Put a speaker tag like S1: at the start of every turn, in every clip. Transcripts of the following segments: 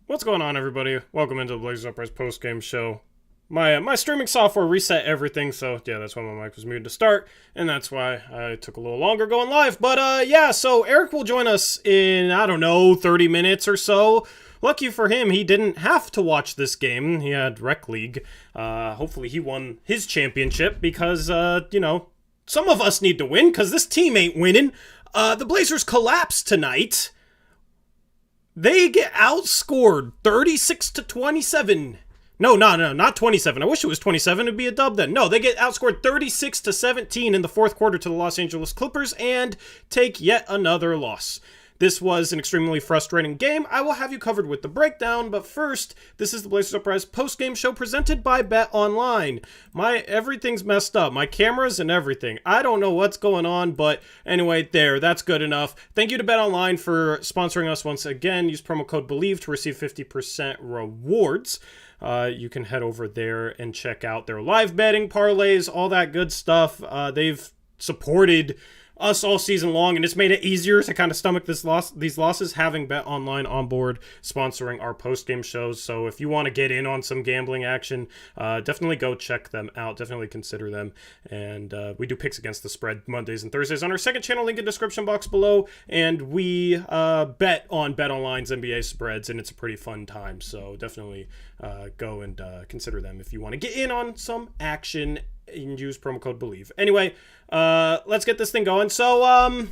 S1: What's going on, everybody? Welcome into the Blazers Uprise Postgame show. My streaming software reset everything, so yeah, that's why my mic was muted to start, and that's why I took a little longer going live. But yeah, so Eric will join us in, I don't know, 30 minutes or so. Lucky for him, he didn't have to watch this game. He had Rec League. Hopefully he won his championship because, some of us need to win because this team ain't winning. The Blazers collapse tonight. They get outscored 36-27. No, not 27. I wish it was 27. It'd be a dub then. No, they get outscored 36-17 in the fourth quarter to the Los Angeles Clippers and take yet another loss. This was an extremely frustrating game. I will have you covered with the breakdown, but first, this is the Blazers Uprise post-game show presented by Bet Online. Everything's messed up. My cameras and everything. I don't know what's going on, but anyway, that's good enough. Thank you to Bet Online for sponsoring us once again. Use promo code BELIEVE to receive 50% rewards. You can head over there and check out their live betting, parlays, all that good stuff. They've supported us all season long, and it's made it easier to kind of stomach these losses, having Bet Online on board sponsoring our post-game shows. So if you want to get in on some gambling action, definitely go check them out. Definitely consider them. And we do picks against the spread Mondays and Thursdays on our second channel, link in the description box below. And we bet on Bet Online's NBA spreads, and it's a pretty fun time. So definitely go and consider them if you want to get in on some action and use promo code BELIEVE. Anyway, let's get this thing going. So,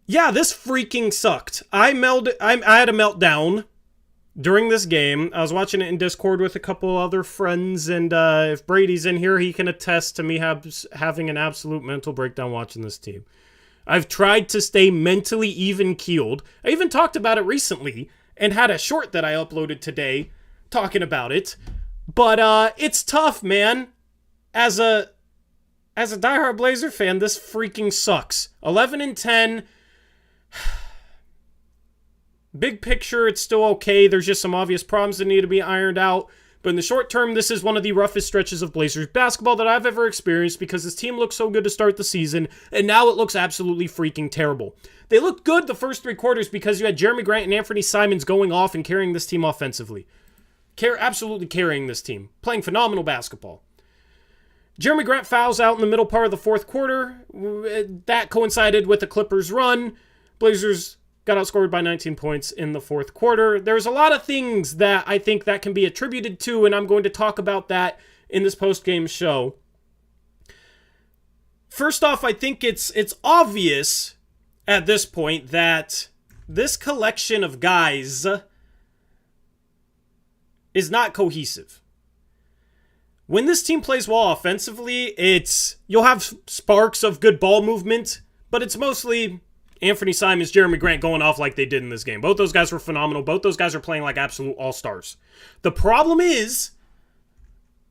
S1: yeah, this freaking sucked. I had a meltdown during this game. I was watching it in Discord with a couple other friends, and if Brady's in here, he can attest to me having an absolute mental breakdown watching this team. I've tried to stay mentally even-keeled. I even talked about it recently and had a short that I uploaded today talking about it. But it's tough, man. As a diehard Blazer fan, this freaking sucks. 11-10. Big picture, it's still okay. There's just some obvious problems that need to be ironed out. But in the short term, this is one of the roughest stretches of Blazers basketball that I've ever experienced because this team looked so good to start the season, and now it looks absolutely freaking terrible. They looked good the first three quarters because you had Jeremy Grant and Anthony Simons going off and carrying this team offensively. Absolutely carrying this team. Playing phenomenal basketball. Jeremy Grant fouls out in the middle part of the fourth quarter. That coincided with the Clippers' run. Blazers got outscored by 19 points in the fourth quarter. There's a lot of things that I think that can be attributed to, and I'm going to talk about that in this post-game show. First off, I think it's obvious at this point that this collection of guys is not cohesive. When this team plays well offensively, you'll have sparks of good ball movement, but it's mostly Anthony Simons, Jeremy Grant going off like they did in this game. Both those guys were phenomenal. Both those guys are playing like absolute all-stars. The problem is,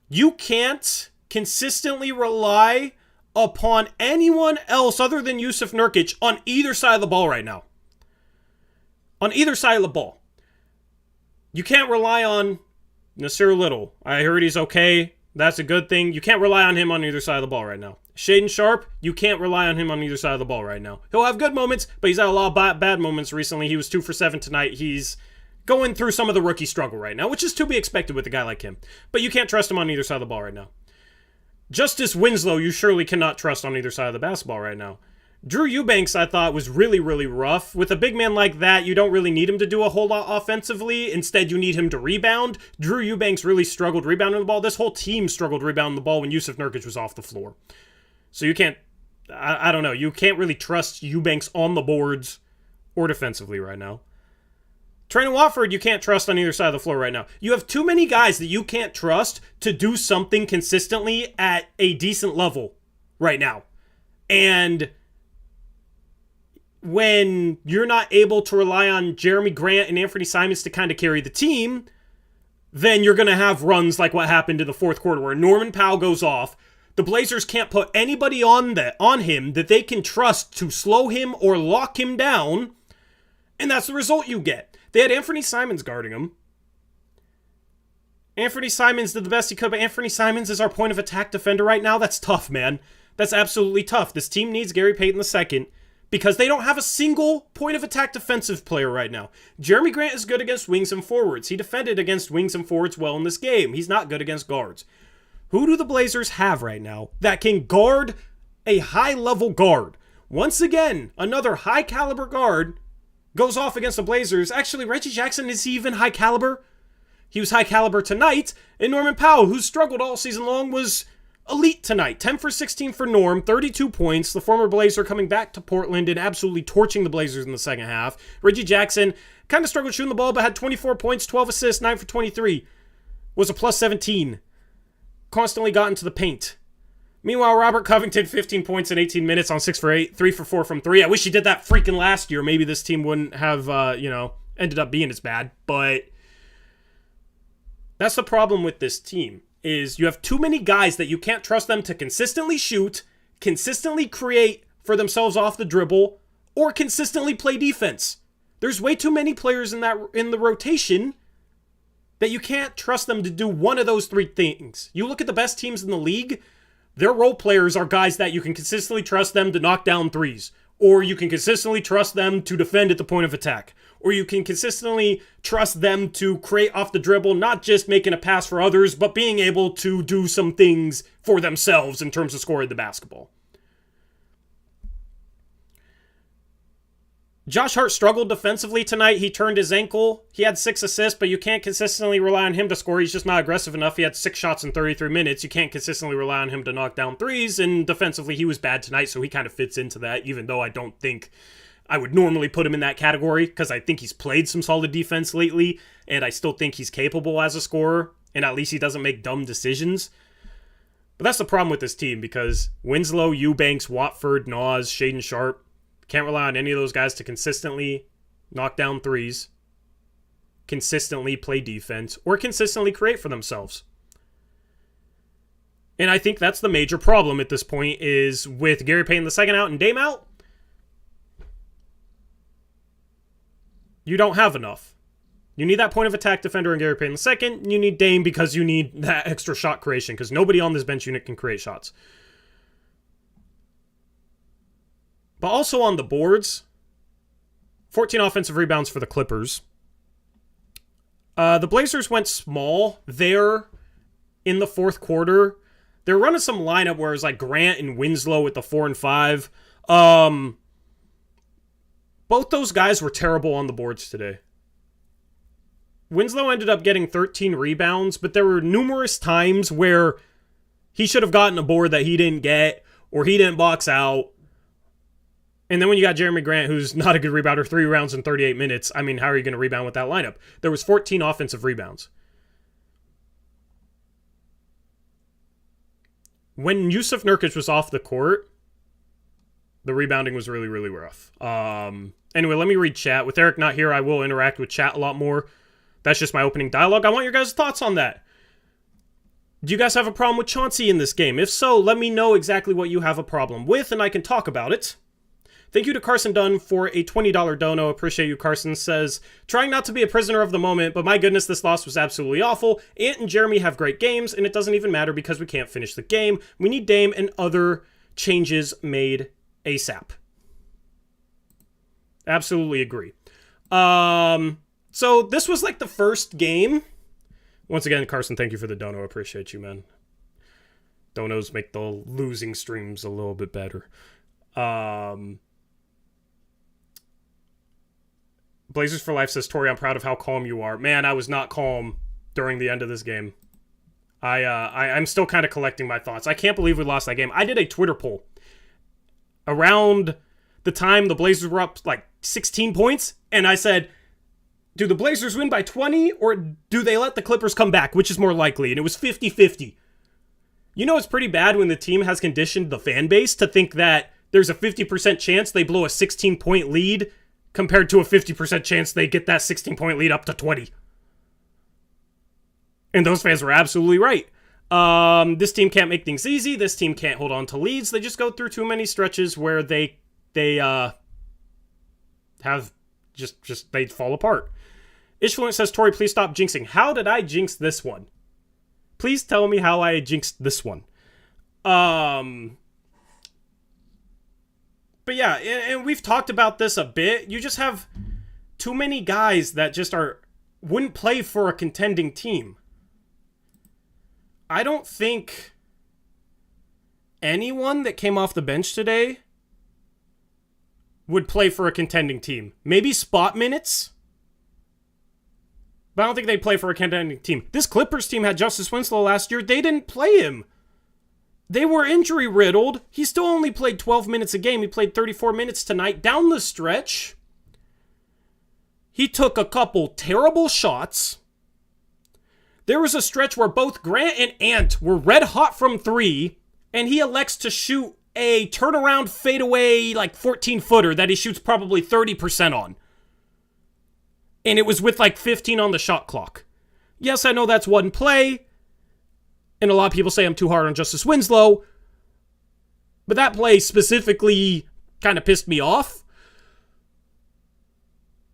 S1: you can't consistently rely upon anyone else other than Jusuf Nurkic on either side of the ball right now. On either side of the ball. You can't rely on Nasir Little. I heard he's okay. That's a good thing. You can't rely on him on either side of the ball right now. Shaedon Sharpe, you can't rely on him on either side of the ball right now. He'll have good moments, but he's had a lot of bad moments recently. He was 2 for 7 tonight. He's going through some of the rookie struggle right now, which is to be expected with a guy like him. But you can't trust him on either side of the ball right now. Justice Winslow, you surely cannot trust on either side of the basketball right now. Drew Eubanks, I thought, was really, really rough. With a big man like that, you don't really need him to do a whole lot offensively. Instead, you need him to rebound. Drew Eubanks really struggled rebounding the ball. This whole team struggled rebounding the ball when Jusuf Nurkic was off the floor. So you can't, I don't know, you can't really trust Eubanks on the boards or defensively right now. Trayvon Watford, you can't trust on either side of the floor right now. You have too many guys that you can't trust to do something consistently at a decent level right now. And when you're not able to rely on Jeremy Grant and Anthony Simons to kind of carry the team, then you're going to have runs like what happened in the fourth quarter where Norman Powell goes off. The Blazers can't put anybody on him that they can trust to slow him or lock him down, and that's the result you get. They had Anthony Simons guarding him. Anthony Simons did the best he could, but Anthony Simons is our point of attack defender right now. That's tough, man. That's absolutely tough. This team needs Gary Payton II because they don't have a single point of attack defensive player right now. Jeremy Grant is good against wings and forwards. He defended against wings and forwards well in this game. He's not good against guards. Who do the Blazers have right now that can guard a high-level guard? Once again, another high-caliber guard goes off against the Blazers. Actually, Reggie Jackson, is he even high-caliber? He was high-caliber tonight, and Norman Powell, who's struggled all season long, was elite tonight. 10 for 16 for Norm, 32 points. The former Blazer coming back to Portland and absolutely torching the Blazers in the second half. Reggie Jackson kind of struggled shooting the ball, but had 24 points, 12 assists, 9 for 23. Was a plus 17. Constantly got into the paint. Meanwhile, Robert Covington, 15 points in 18 minutes on 6 for 8, 3 for 4 from 3. I wish he did that freaking last year. Maybe this team wouldn't have, ended up being as bad. But that's the problem with this team, is you have too many guys that you can't trust them to consistently shoot, consistently create for themselves off the dribble, or consistently play defense. There's way too many players in the rotation that you can't trust them to do one of those three things. You look at the best teams in the league, their role players are guys that you can consistently trust them to knock down threes, or you can consistently trust them to defend at the point of attack, or you can consistently trust them to create off the dribble, not just making a pass for others, but being able to do some things for themselves in terms of scoring the basketball. Josh Hart struggled defensively tonight. He turned his ankle. He had 6 assists, but you can't consistently rely on him to score. He's just not aggressive enough. He had 6 shots in 33 minutes. You can't consistently rely on him to knock down threes, and defensively he was bad tonight, so he kind of fits into that, even though I don't think I would normally put him in that category, because I think he's played some solid defense lately, and I still think he's capable as a scorer, and at least he doesn't make dumb decisions. But that's the problem with this team, because Winslow, Eubanks, Watford, Nas, Shaden Sharp, can't rely on any of those guys to consistently knock down threes, consistently play defense, or consistently create for themselves. And I think that's the major problem at this point, is with Gary Payton II out and Dame out, you don't have enough. You need that point of attack defender in Gary Payton II. You need Dame because you need that extra shot creation, because nobody on this bench unit can create shots. But also on the boards, 14 offensive rebounds for the Clippers. The Blazers went small there in the fourth quarter. They're running some lineup where it's like Grant and Winslow with the 4 and 5. Both those guys were terrible on the boards today. Winslow ended up getting 13 rebounds, but there were numerous times where he should have gotten a board that he didn't get, or he didn't box out. And then when you got Jeremy Grant, who's not a good rebounder, 3 rounds in 38 minutes, I mean, how are you going to rebound with that lineup? There was 14 offensive rebounds. When Yusuf Nurkic was off the court, the rebounding was really, really rough. Anyway, let me read chat. With Eric not here, I will interact with chat a lot more. That's just my opening dialogue. I want your guys' thoughts on that. Do you guys have a problem with Chauncey in this game? If so, let me know exactly what you have a problem with, and I can talk about it. Thank you to Carson Dunn for a $20 dono. Appreciate you, Carson. Says, trying not to be a prisoner of the moment, but my goodness, this loss was absolutely awful. Ant and Jeremy have great games, and it doesn't even matter because we can't finish the game. We need Dame and other changes made ASAP. Absolutely agree. So this was like the first game. Once again, Carson, thank you for the dono. Appreciate you, man. Donos make the losing streams a little bit better. Blazers for Life says, Tori, I'm proud of how calm you are. Man, I was not calm during the end of this game. I'm still kind of collecting my thoughts. I can't believe we lost that game. I did a Twitter poll around the time the Blazers were up like 16 points, and I said, do the Blazers win by 20, or do they let the Clippers come back, which is more likely? And it was 50-50. You know it's pretty bad when the team has conditioned the fan base to think that there's a 50% chance they blow a 16-point lead compared to a 50% chance they get that 16-point lead up to 20. And those fans were absolutely right. This team can't make things easy. This team can't hold on to leads. They just go through too many stretches where they have just they fall apart. Ishfluent says, Tori, please stop jinxing. How did I jinx this one? Please tell me how I jinxed this one. But yeah, and we've talked about this a bit. You just have too many guys that just wouldn't play for a contending team. I don't think anyone that came off the bench today would play for a contending team. Maybe spot minutes, but I don't think they'd play for a contending team. This Clippers team had Justice Winslow last year. They didn't play him. They were injury riddled. He still only played 12 minutes a game. He played 34 minutes tonight. Down the stretch, he took a couple terrible shots. There was a stretch where both Grant and Ant were red hot from three, and he elects to shoot a turnaround fadeaway, like 14-footer that he shoots probably 30% on. And it was with like 15 on the shot clock. Yes, I know that's one play, and a lot of people say I'm too hard on Justice Winslow, but that play specifically kind of pissed me off.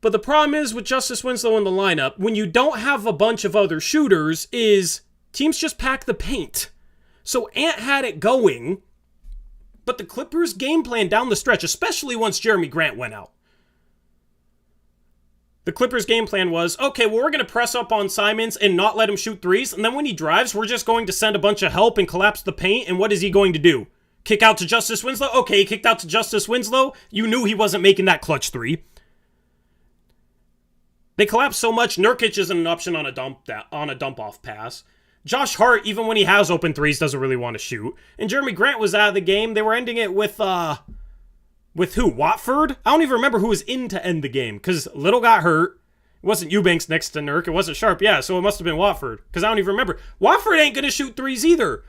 S1: But the problem is with Justice Winslow in the lineup, when you don't have a bunch of other shooters, is teams just pack the paint. So Ant had it going, but the Clippers' game plan down the stretch, especially once Jeremy Grant went out, the Clippers' game plan was, okay, well, we're going to press up on Simons and not let him shoot threes, and then when he drives, we're just going to send a bunch of help and collapse the paint, and what is he going to do? Kick out to Justice Winslow? Okay, he kicked out to Justice Winslow. You knew he wasn't making that clutch three. They collapse so much, Nurkic isn't an option on a dump-off pass. Josh Hart, even when he has open threes, doesn't really want to shoot. And Jeremy Grant was out of the game. They were ending it with who? Watford? I don't even remember who was in to end the game, because Little got hurt. It wasn't Eubanks next to Nurk. It wasn't Sharp. Yeah, so it must have been Watford, because I don't even remember. Watford ain't going to shoot threes either.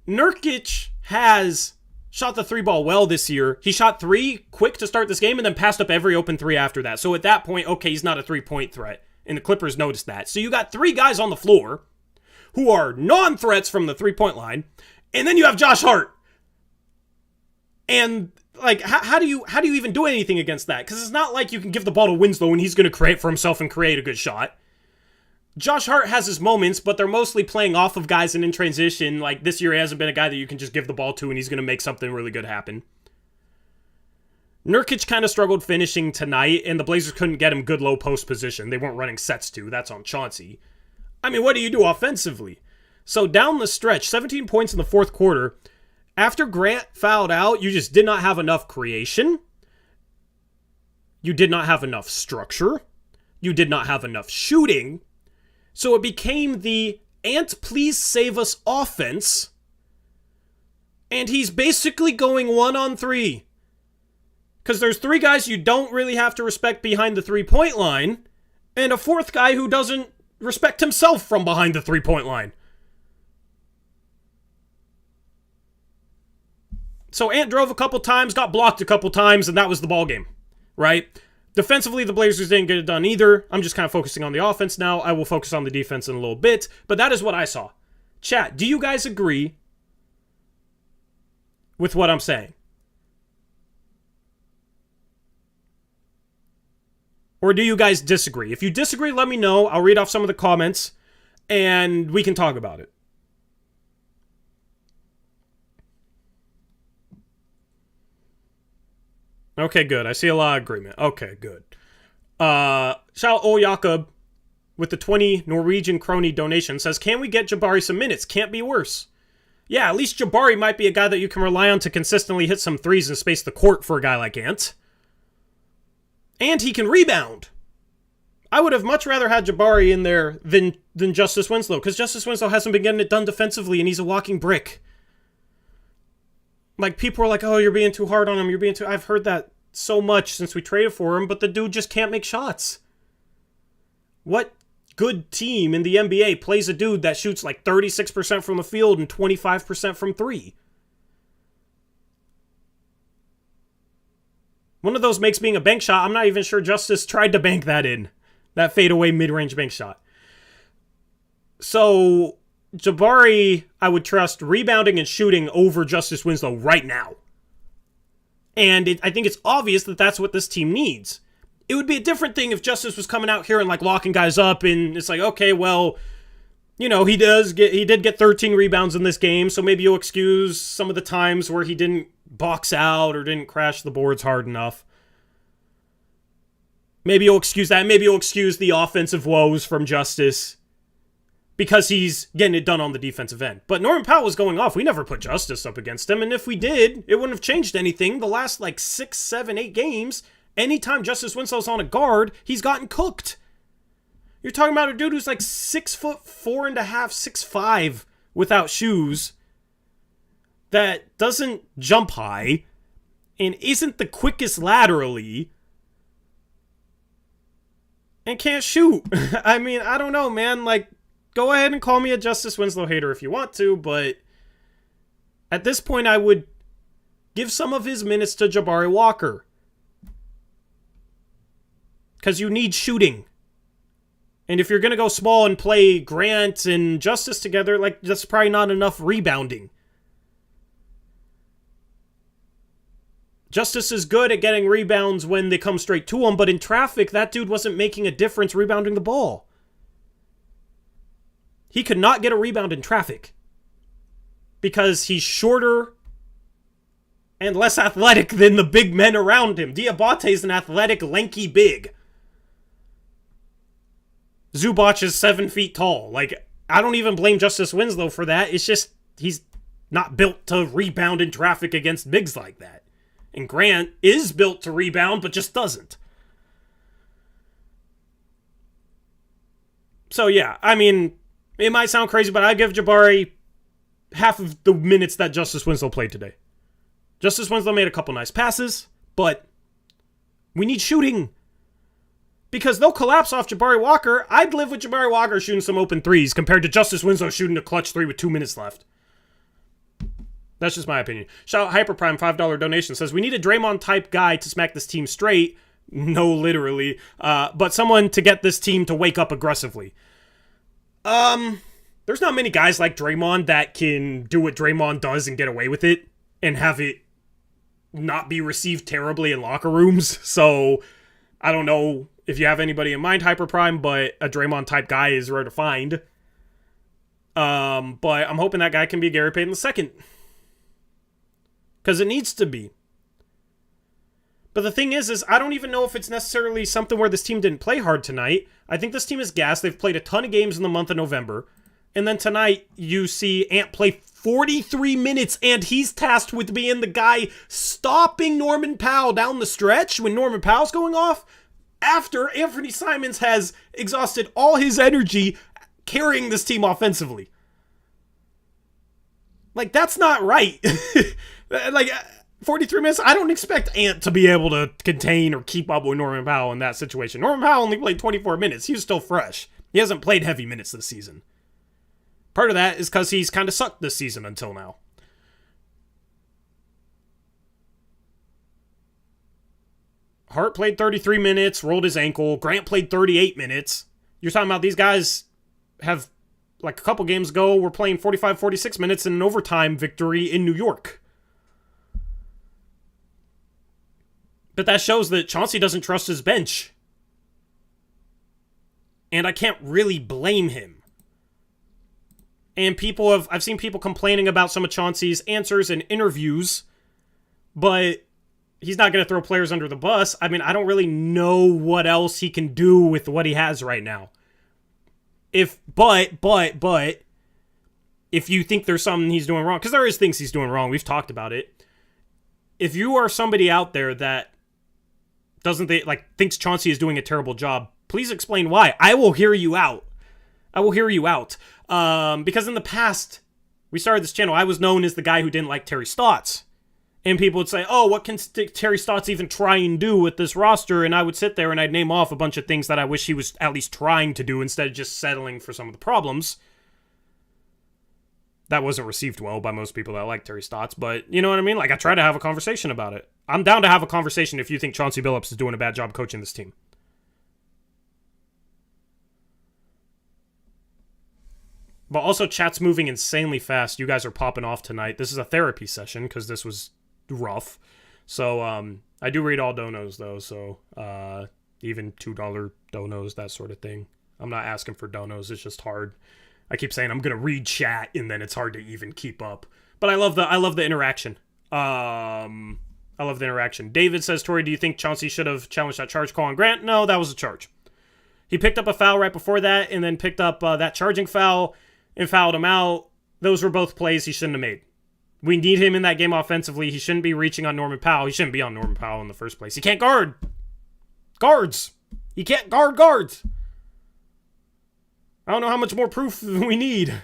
S1: Nurkic has shot the three ball well this year. He shot three quick to start this game and then passed up every open three after that. So at that point, okay, he's not a three-point threat. And the Clippers noticed that. So you got three guys on the floor who are non-threats from the three-point line. And then you have Josh Hart. And like, how do you even do anything against that? Because it's not like you can give the ball to Winslow and he's going to create for himself and create a good shot. Josh Hart has his moments, but they're mostly playing off of guys and in transition. Like, this year he hasn't been a guy that you can just give the ball to and he's going to make something really good happen. Nurkic kind of struggled finishing tonight, and the Blazers couldn't get him good low post position. They weren't running sets to. That's on Chauncey. I mean, what do you do offensively? So down the stretch, 17 points in the fourth quarter. After Grant fouled out, you just did not have enough creation. You did not have enough structure. You did not have enough shooting. So it became the Ant, please save us offense. And he's basically going 1-on-3. Because there's three guys you don't really have to respect behind the three-point line, and a fourth guy who doesn't respect himself from behind the three-point line. So Ant drove a couple times, got blocked a couple times, and that was the ball game, right? Defensively, the Blazers didn't get it done either. I'm just kind of focusing on the offense now. I will focus on the defense in a little bit, but that is what I saw. Chat, do you guys agree with what I'm saying? Or do you guys disagree? If you disagree, let me know. I'll read off some of the comments, and we can talk about it. Okay, good. I see a lot of agreement. Okay, good. Shout out Jakob with the 20 Norwegian crony donation says, can we get Jabari some minutes? Can't be worse. Yeah, at least Jabari might be a guy that you can rely on to consistently hit some threes and space the court for a guy like Ant. And he can rebound. I would have much rather had Jabari in there than Justice Winslow, because Justice Winslow hasn't been getting it done defensively, and he's a walking brick. Like, people are like, oh, you're being too hard on him, I've heard that so much since we traded for him, but the dude just can't make shots. What good team in the NBA plays a dude that shoots like 36% from the field and 25% from three? One of those makes being a bank shot. I'm not even sure Justice tried to bank that in. That fadeaway mid-range bank shot. So, Jabari, I would trust rebounding and shooting over Justice Winslow right now. And I think it's obvious that that's what this team needs. It would be a different thing if Justice was coming out here and like locking guys up, and it's like, okay, well, you know, he did get 13 rebounds in this game, so maybe you'll excuse some of the times where he didn't box out or didn't crash the boards hard enough. Maybe you'll excuse that. Maybe you'll excuse the offensive woes from Justice because he's getting it done on the defensive end. But Norman Powell was going off. We never put Justice up against him. And if we did, it wouldn't have changed anything. The last 6, 7, 8 games, anytime Justice Winslow's on a guard, he's gotten cooked. You're talking about a dude who's 6'4.5", 6'5", without shoes, that doesn't jump high, and isn't the quickest laterally, and can't shoot. I mean, I don't know, man. Go ahead and call me a Justice Winslow hater if you want to, but at this point, I would give some of his minutes to Jabari Walker. Because you need shooting. And if you're going to go small and play Grant and Justice together, that's probably not enough rebounding. Justice is good at getting rebounds when they come straight to him, but in traffic, that dude wasn't making a difference rebounding the ball. He could not get a rebound in traffic because he's shorter and less athletic than the big men around him. Diabate's an athletic, lanky big. Zubac is 7 feet tall. I don't even blame Justice Winslow for that. It's just he's not built to rebound in traffic against bigs like that. And Grant is built to rebound, but just doesn't. So yeah, I mean, it might sound crazy, but I give Jabari half of the minutes that Justice Winslow played today. Justice Winslow made a couple nice passes, but we need shooting. Because they'll collapse off Jabari Walker. I'd live with Jabari Walker shooting some open threes compared to Justice Winslow shooting a clutch 3 with 2 minutes left. That's just my opinion. Shout out Hyperprime, $5 donation, says, we need a Draymond-type guy to smack this team straight. No, literally. But someone to get this team to wake up aggressively. There's not many guys like Draymond that can do what Draymond does and get away with it and have it not be received terribly in locker rooms. So, I don't know if you have anybody in mind, Hyperprime, but a Draymond-type guy is rare to find. But I'm hoping that guy can be Gary Payton II. Because it needs to be. But the thing is I don't even know if it's necessarily something where this team didn't play hard tonight. I think this team is gassed. They've played a ton of games in the month of November. And then tonight, you see Ant play 43 minutes, and he's tasked with being the guy stopping Norman Powell down the stretch when Norman Powell's going off, after Anthony Simons has exhausted all his energy carrying this team offensively. That's not right. 43 minutes, I don't expect Ant to be able to contain or keep up with Norman Powell in that situation. Norman Powell only played 24 minutes. He was still fresh. He hasn't played heavy minutes this season. Part of that is because he's kind of sucked this season until now. Hart played 33 minutes, rolled his ankle. Grant played 38 minutes. You're talking about these guys have, a couple games ago, were playing 45, 46 minutes in an overtime victory in New York. But that shows that Chauncey doesn't trust his bench. And I can't really blame him. And I've seen people complaining about some of Chauncey's answers in interviews, but he's not going to throw players under the bus. I mean, I don't really know what else he can do with what he has right now. But, if you think there's something he's doing wrong, because there is things he's doing wrong, we've talked about it. If you are somebody out there that thinks Chauncey is doing a terrible job, please explain why. I will hear you out. Because in the past, we started this channel, I was known as the guy who didn't like Terry Stotts. And people would say, oh, what can Terry Stotts even try and do with this roster? And I would sit there and I'd name off a bunch of things that I wish he was at least trying to do instead of just settling for some of the problems. That wasn't received well by most people that like Terry Stotts, but you know what I mean? I try to have a conversation about it. I'm down to have a conversation if you think Chauncey Billups is doing a bad job coaching this team. But also, chat's moving insanely fast. You guys are popping off tonight. This is a therapy session because this was rough. So, I do read all donos, though. So, even $2 donos, that sort of thing. I'm not asking for donos. It's just hard. I keep saying I'm going to read chat, and then it's hard to even keep up. But I love the interaction. I love the interaction. David says, Tori, do you think Chauncey should have challenged that charge call on Grant? No, that was a charge. He picked up a foul right before that and then picked up that charging foul and fouled him out. Those were both plays he shouldn't have made. We need him in that game offensively. He shouldn't be reaching on Norman Powell. He shouldn't be on Norman Powell in the first place. He can't guard guards. He can't guard guards. I don't know how much more proof we need.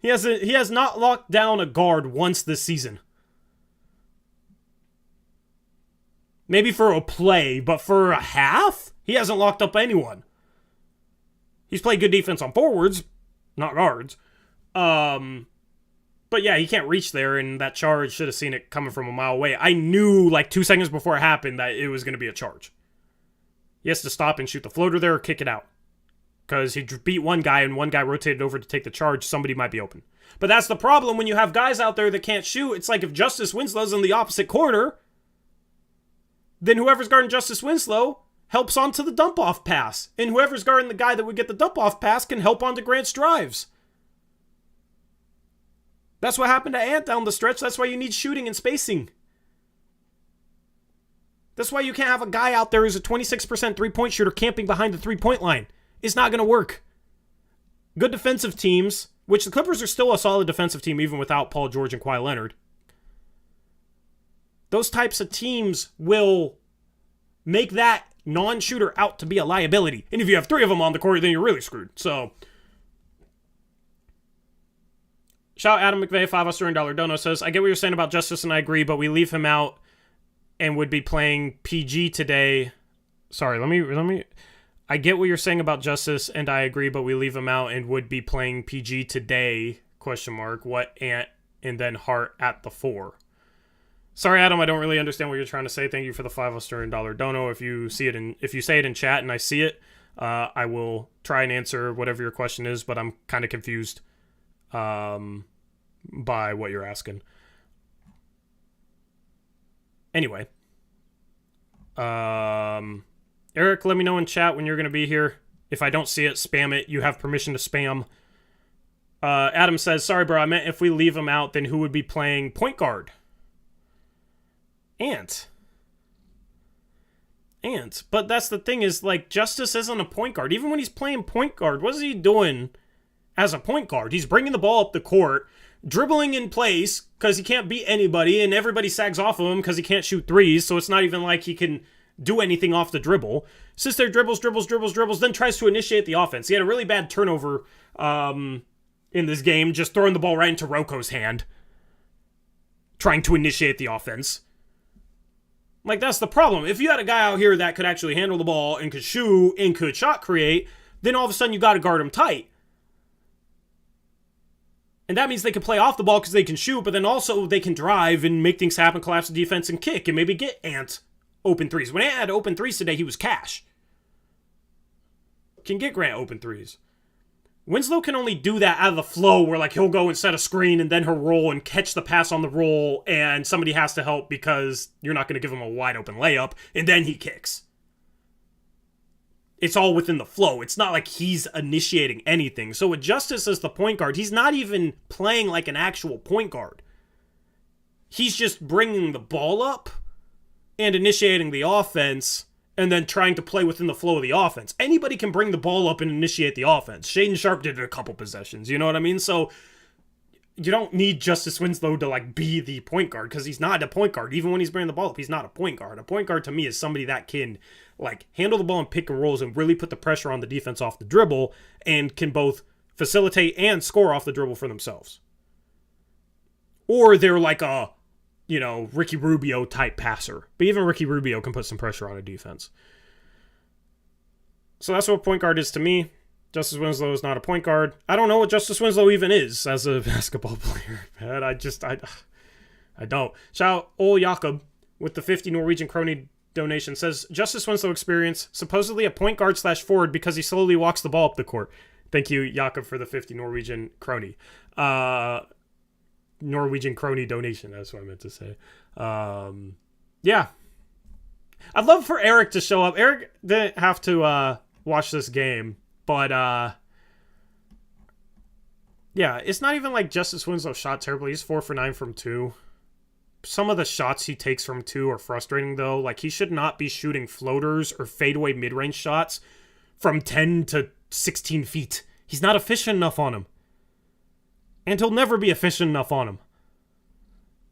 S1: He has not locked down a guard once this season. Maybe for a play, but for a half? He hasn't locked up anyone. He's played good defense on forwards, not guards. But yeah, he can't reach there, and that charge, should have seen it coming from a mile away. I knew, like 2 seconds before it happened, that it was going to be a charge. He has to stop and shoot the floater there or kick it out. Because he beat one guy, and one guy rotated over to take the charge, somebody might be open. But that's the problem when you have guys out there that can't shoot. It's like if Justice Winslow's in the opposite corner, then whoever's guarding Justice Winslow helps onto the dump-off pass. And whoever's guarding the guy that would get the dump-off pass can help onto Grant's drives. That's what happened to Ant down the stretch. That's why you need shooting and spacing. That's why you can't have a guy out there who's a 26% three-point shooter camping behind the three-point line. It's not going to work. Good defensive teams, which the Clippers are still a solid defensive team even without Paul George and Kawhi Leonard. Those types of teams will make that non-shooter out to be a liability. And if you have 3 of them on the court, then you're really screwed. So, shout out Adam McVeigh, $5 Australian dono says, I get what you're saying about Justice and I agree, but we leave him out and would be playing PG today. Sorry, let me. I get what you're saying about Justice and I agree, but we leave him out and would be playing PG today, ? What Ant and then Hart at the 4. Sorry, Adam, I don't really understand what you're trying to say. Thank you for the $5 Australian dono. If you say it in chat and I see it, I will try and answer whatever your question is, but I'm kind of confused by what you're asking. Anyway. Eric, let me know in chat when you're going to be here. If I don't see it, spam it. You have permission to spam. Adam says, sorry, bro, I meant if we leave him out, then who would be playing point guard? Ant. But that's the thing is, like, Justice isn't a point guard. Even when he's playing point guard, what is he doing as a point guard? He's bringing the ball up the court, dribbling in place because he can't beat anybody, and everybody sags off of him because he can't shoot threes, so it's not even like he can do anything off the dribble. Sits there, dribbles, then tries to initiate the offense. He had a really bad turnover in this game, just throwing the ball right into Rocco's hand, trying to initiate the offense. Like, that's the problem. If you had a guy out here that could actually handle the ball and could shoot and could shot create, then all of a sudden you got to guard him tight. And that means they can play off the ball because they can shoot, but then also they can drive and make things happen, collapse the defense, and kick, and maybe get Ant open threes. When Ant had open threes today, he was cash. Can get Grant open threes. Winslow can only do that out of the flow where, like, he'll go and set a screen and then he'll roll and catch the pass on the roll, and somebody has to help because you're not going to give him a wide open layup, and then he kicks. It's all within the flow. It's not like he's initiating anything. So with Justice as the point guard, he's not even playing like an actual point guard. He's just bringing the ball up and initiating the offense and then trying to play within the flow of the offense. Anybody can bring the ball up and initiate the offense. Shaden Sharp did it a couple possessions, you know what I mean? So you don't need Justice Winslow to, like, be the point guard because he's not a point guard. Even when he's bringing the ball up, he's not a point guard. A point guard to me is somebody that can, like, handle the ball and pick and rolls and really put the pressure on the defense off the dribble and can both facilitate and score off the dribble for themselves. Or they're like a, you know, Ricky Rubio type passer. But even Ricky Rubio can put some pressure on a defense. So that's what a point guard is to me. Justice Winslow is not a point guard. I don't know what Justice Winslow even is as a basketball player. Man, I don't. Shout out Ol Jakob with the 50 Norwegian Crony donation says, Justice Winslow experience, supposedly a point guard / forward because he slowly walks the ball up the court. Thank you, Jakob, for the 50 Norwegian Crony. Norwegian Crony donation, that's what I meant to say. Yeah. I'd love for Eric to show up. Eric didn't have to watch this game, but yeah, it's not even like Justice Winslow shot terribly. He's 4 for 9 from 2. some of the shots he takes from 2 are frustrating, though. Like, he should not be shooting floaters or fadeaway mid-range shots from 10 to 16 feet. He's not efficient enough on them. And he'll never be efficient enough on them.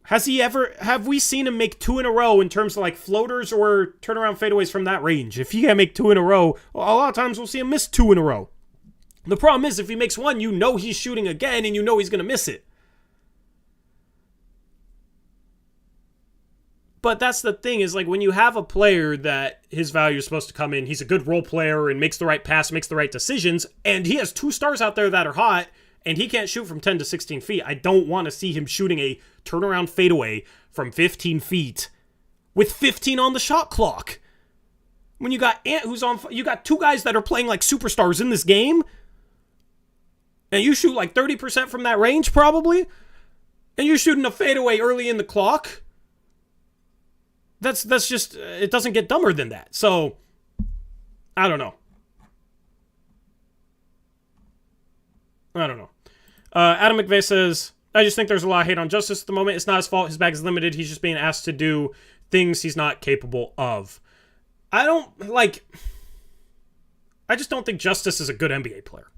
S1: Have we seen him make 2 in a row in terms of like floaters or turnaround fadeaways from that range? If he can't make 2 in a row, a lot of times we'll see him miss 2 in a row. The problem is, if he makes 1, you know he's shooting again and you know he's going to miss it. But that's the thing, is like when you have a player that his value is supposed to come in, he's a good role player and makes the right pass, makes the right decisions, and he has 2 stars out there that are hot, and he can't shoot from 10 to 16 feet. I don't want to see him shooting a turnaround fadeaway from 15 feet with 15 on the shot clock. When you got Ant, you got 2 guys that are playing like superstars in this game, and you shoot like 30% from that range probably, and you're shooting a fadeaway early in the clock. That's just, it doesn't get dumber than that. So, I don't know. Adam McVeigh says, I just think there's a lot of hate on Justice at the moment. It's not his fault. His bag is limited. He's just being asked to do things he's not capable of. I just don't think Justice is a good NBA player.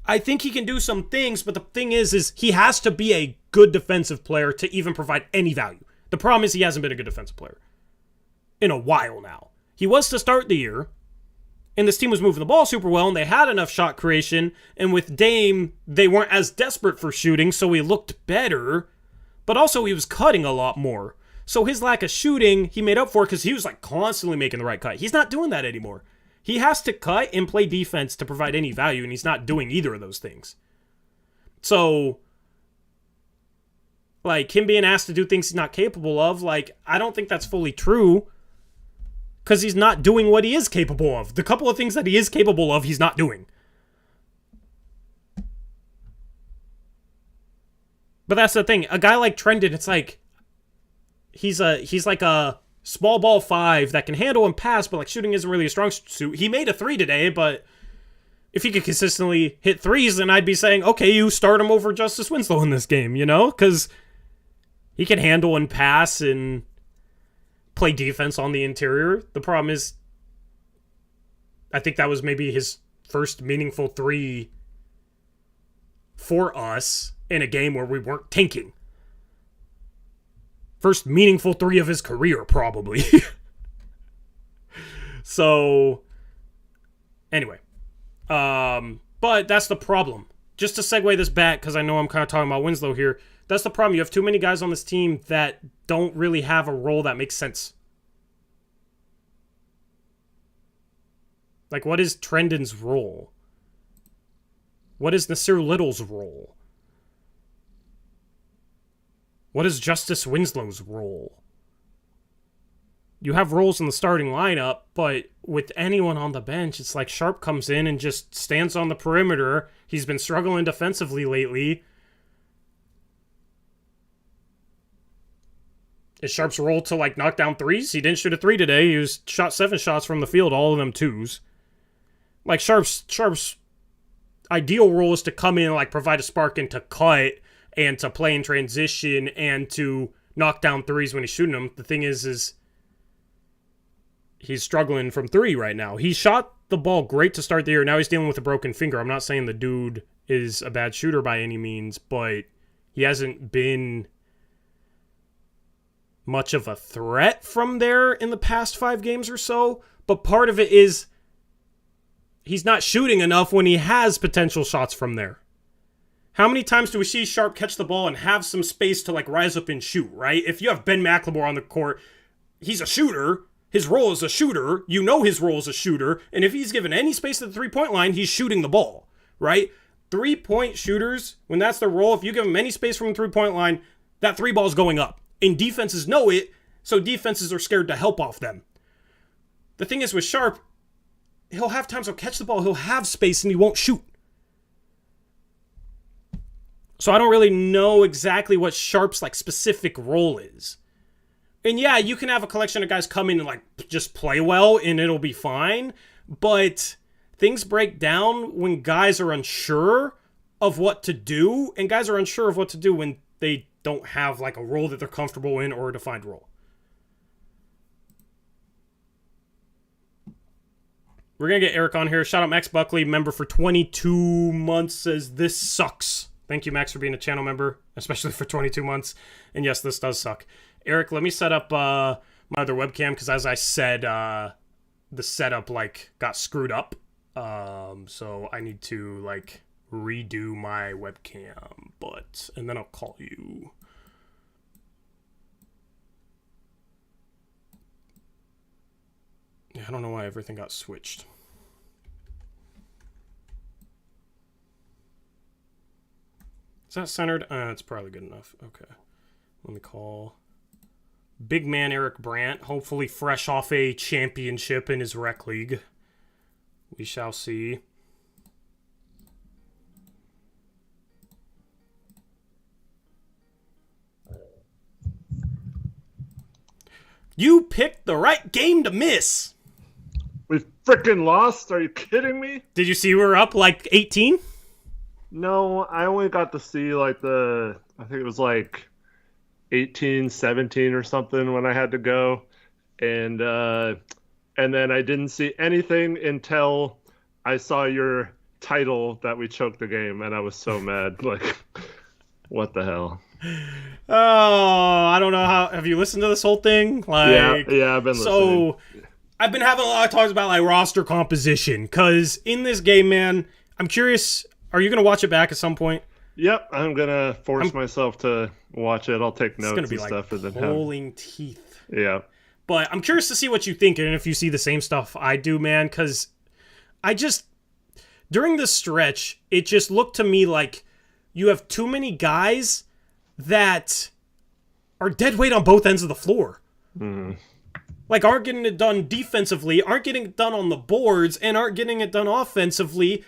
S1: I think he can do some things, but the thing is he has to be a good defensive player to even provide any value. The problem is he hasn't been a good defensive player in a while now. He was to start the year, and this team was moving the ball super well, and they had enough shot creation, and with Dame, they weren't as desperate for shooting, so he looked better, but also he was cutting a lot more. So his lack of shooting, he made up for because he was like constantly making the right cut. He's not doing that anymore. He has to cut and play defense to provide any value, and he's not doing either of those things. So, like, him being asked to do things he's not capable of, like, I don't think that's fully true, because he's not doing what he is capable of. The couple of things that he is capable of, he's not doing. But that's the thing. A guy like Trendon, it's like, he's like a small ball 5 that can handle and pass, but like shooting isn't really a strong suit. He made a 3 today, but if he could consistently hit 3s, then I'd be saying, okay, you start him over Justice Winslow in this game, you know? Because he can handle and pass and play defense on the interior. The problem is, I think that was maybe his first meaningful 3 for us in a game where we weren't tanking. First meaningful 3 of his career, probably. So, anyway. But that's the problem. Just to segue this back, because I know I'm kind of talking about Winslow here, that's the problem. You have too many guys on this team that don't really have a role that makes sense. Like, what is Trendon's role? What is Nasir Little's role? What is Justice Winslow's role? You have roles in the starting lineup, but with anyone on the bench, it's like Sharp comes in and just stands on the perimeter. He's been struggling defensively lately. Is Sharp's role to like knock down 3s? He didn't shoot a 3 today. He shot 7 shots from the field, all of them 2s. Like Sharp's ideal role is to come in and like provide a spark and to cut and to play in transition and to knock down 3s when he's shooting them. The thing is he's struggling from 3 right now. He shot the ball great to start the year. Now he's dealing with a broken finger. I'm not saying the dude is a bad shooter by any means, but he hasn't been much of a threat from there in the past 5 games or so. But part of it is he's not shooting enough when he has potential shots from there. How many times do we see Sharp catch the ball and have some space to like rise up and shoot, right? If you have Ben McLemore on the court, he's a shooter. His role is a shooter. You know his role is a shooter. And if he's given any space at the 3-point line, he's shooting the ball, right? 3-point shooters, when that's their role, if you give them any space from the 3-point line, that 3 ball's going up. And defenses know it, so defenses are scared to help off them. The thing is with Sharp, he'll have times he'll catch the ball, he'll have space, and he won't shoot. So I don't really know exactly what Sharp's like specific role is. And yeah, you can have a collection of guys come in and like just play well and it'll be fine. But things break down when guys are unsure of what to do. And guys are unsure of what to do when they don't have like a role that they're comfortable in or a defined role. We're going to get Eric on here. Shout out Max Buckley, member for 22 months, says this sucks. Thank you, Max, for being a channel member, especially for 22 months. And yes, this does suck. Eric, let me set up my other webcam, because as I said, the setup like got screwed up. So I need to like redo my webcam, and then I'll call you. Yeah, I don't know why everything got switched. Is that centered? It's probably good enough. Okay. Let me call big man Eric Brandt, hopefully fresh off a championship in his rec league. We shall see. You picked the right game to miss.
S2: We freaking lost? Are you kidding me?
S1: Did you see we were up like 18?
S2: No, I only got to see like I think it was like 18, 17 or something when I had to go. And then I didn't see anything until I saw your title that we choked the game, and I was so mad. Like, what the hell?
S1: Oh, I don't know how. Have you listened to this whole thing? Like,
S2: yeah, I've been listening.
S1: So, I've been having a lot of talks about like roster composition, because in this game, man, I'm curious. Are you gonna watch it back at some point?
S2: Yep, I'm gonna force myself to watch it. I'll take notes and stuff.
S1: It's gonna be like pulling teeth.
S2: Yeah.
S1: But I'm curious to see what you think and if you see the same stuff I do, man, because during this stretch, it just looked to me like you have too many guys that are dead weight on both ends of the floor.
S2: Mm.
S1: Like, aren't getting it done defensively, aren't getting it done on the boards, and aren't getting it done offensively.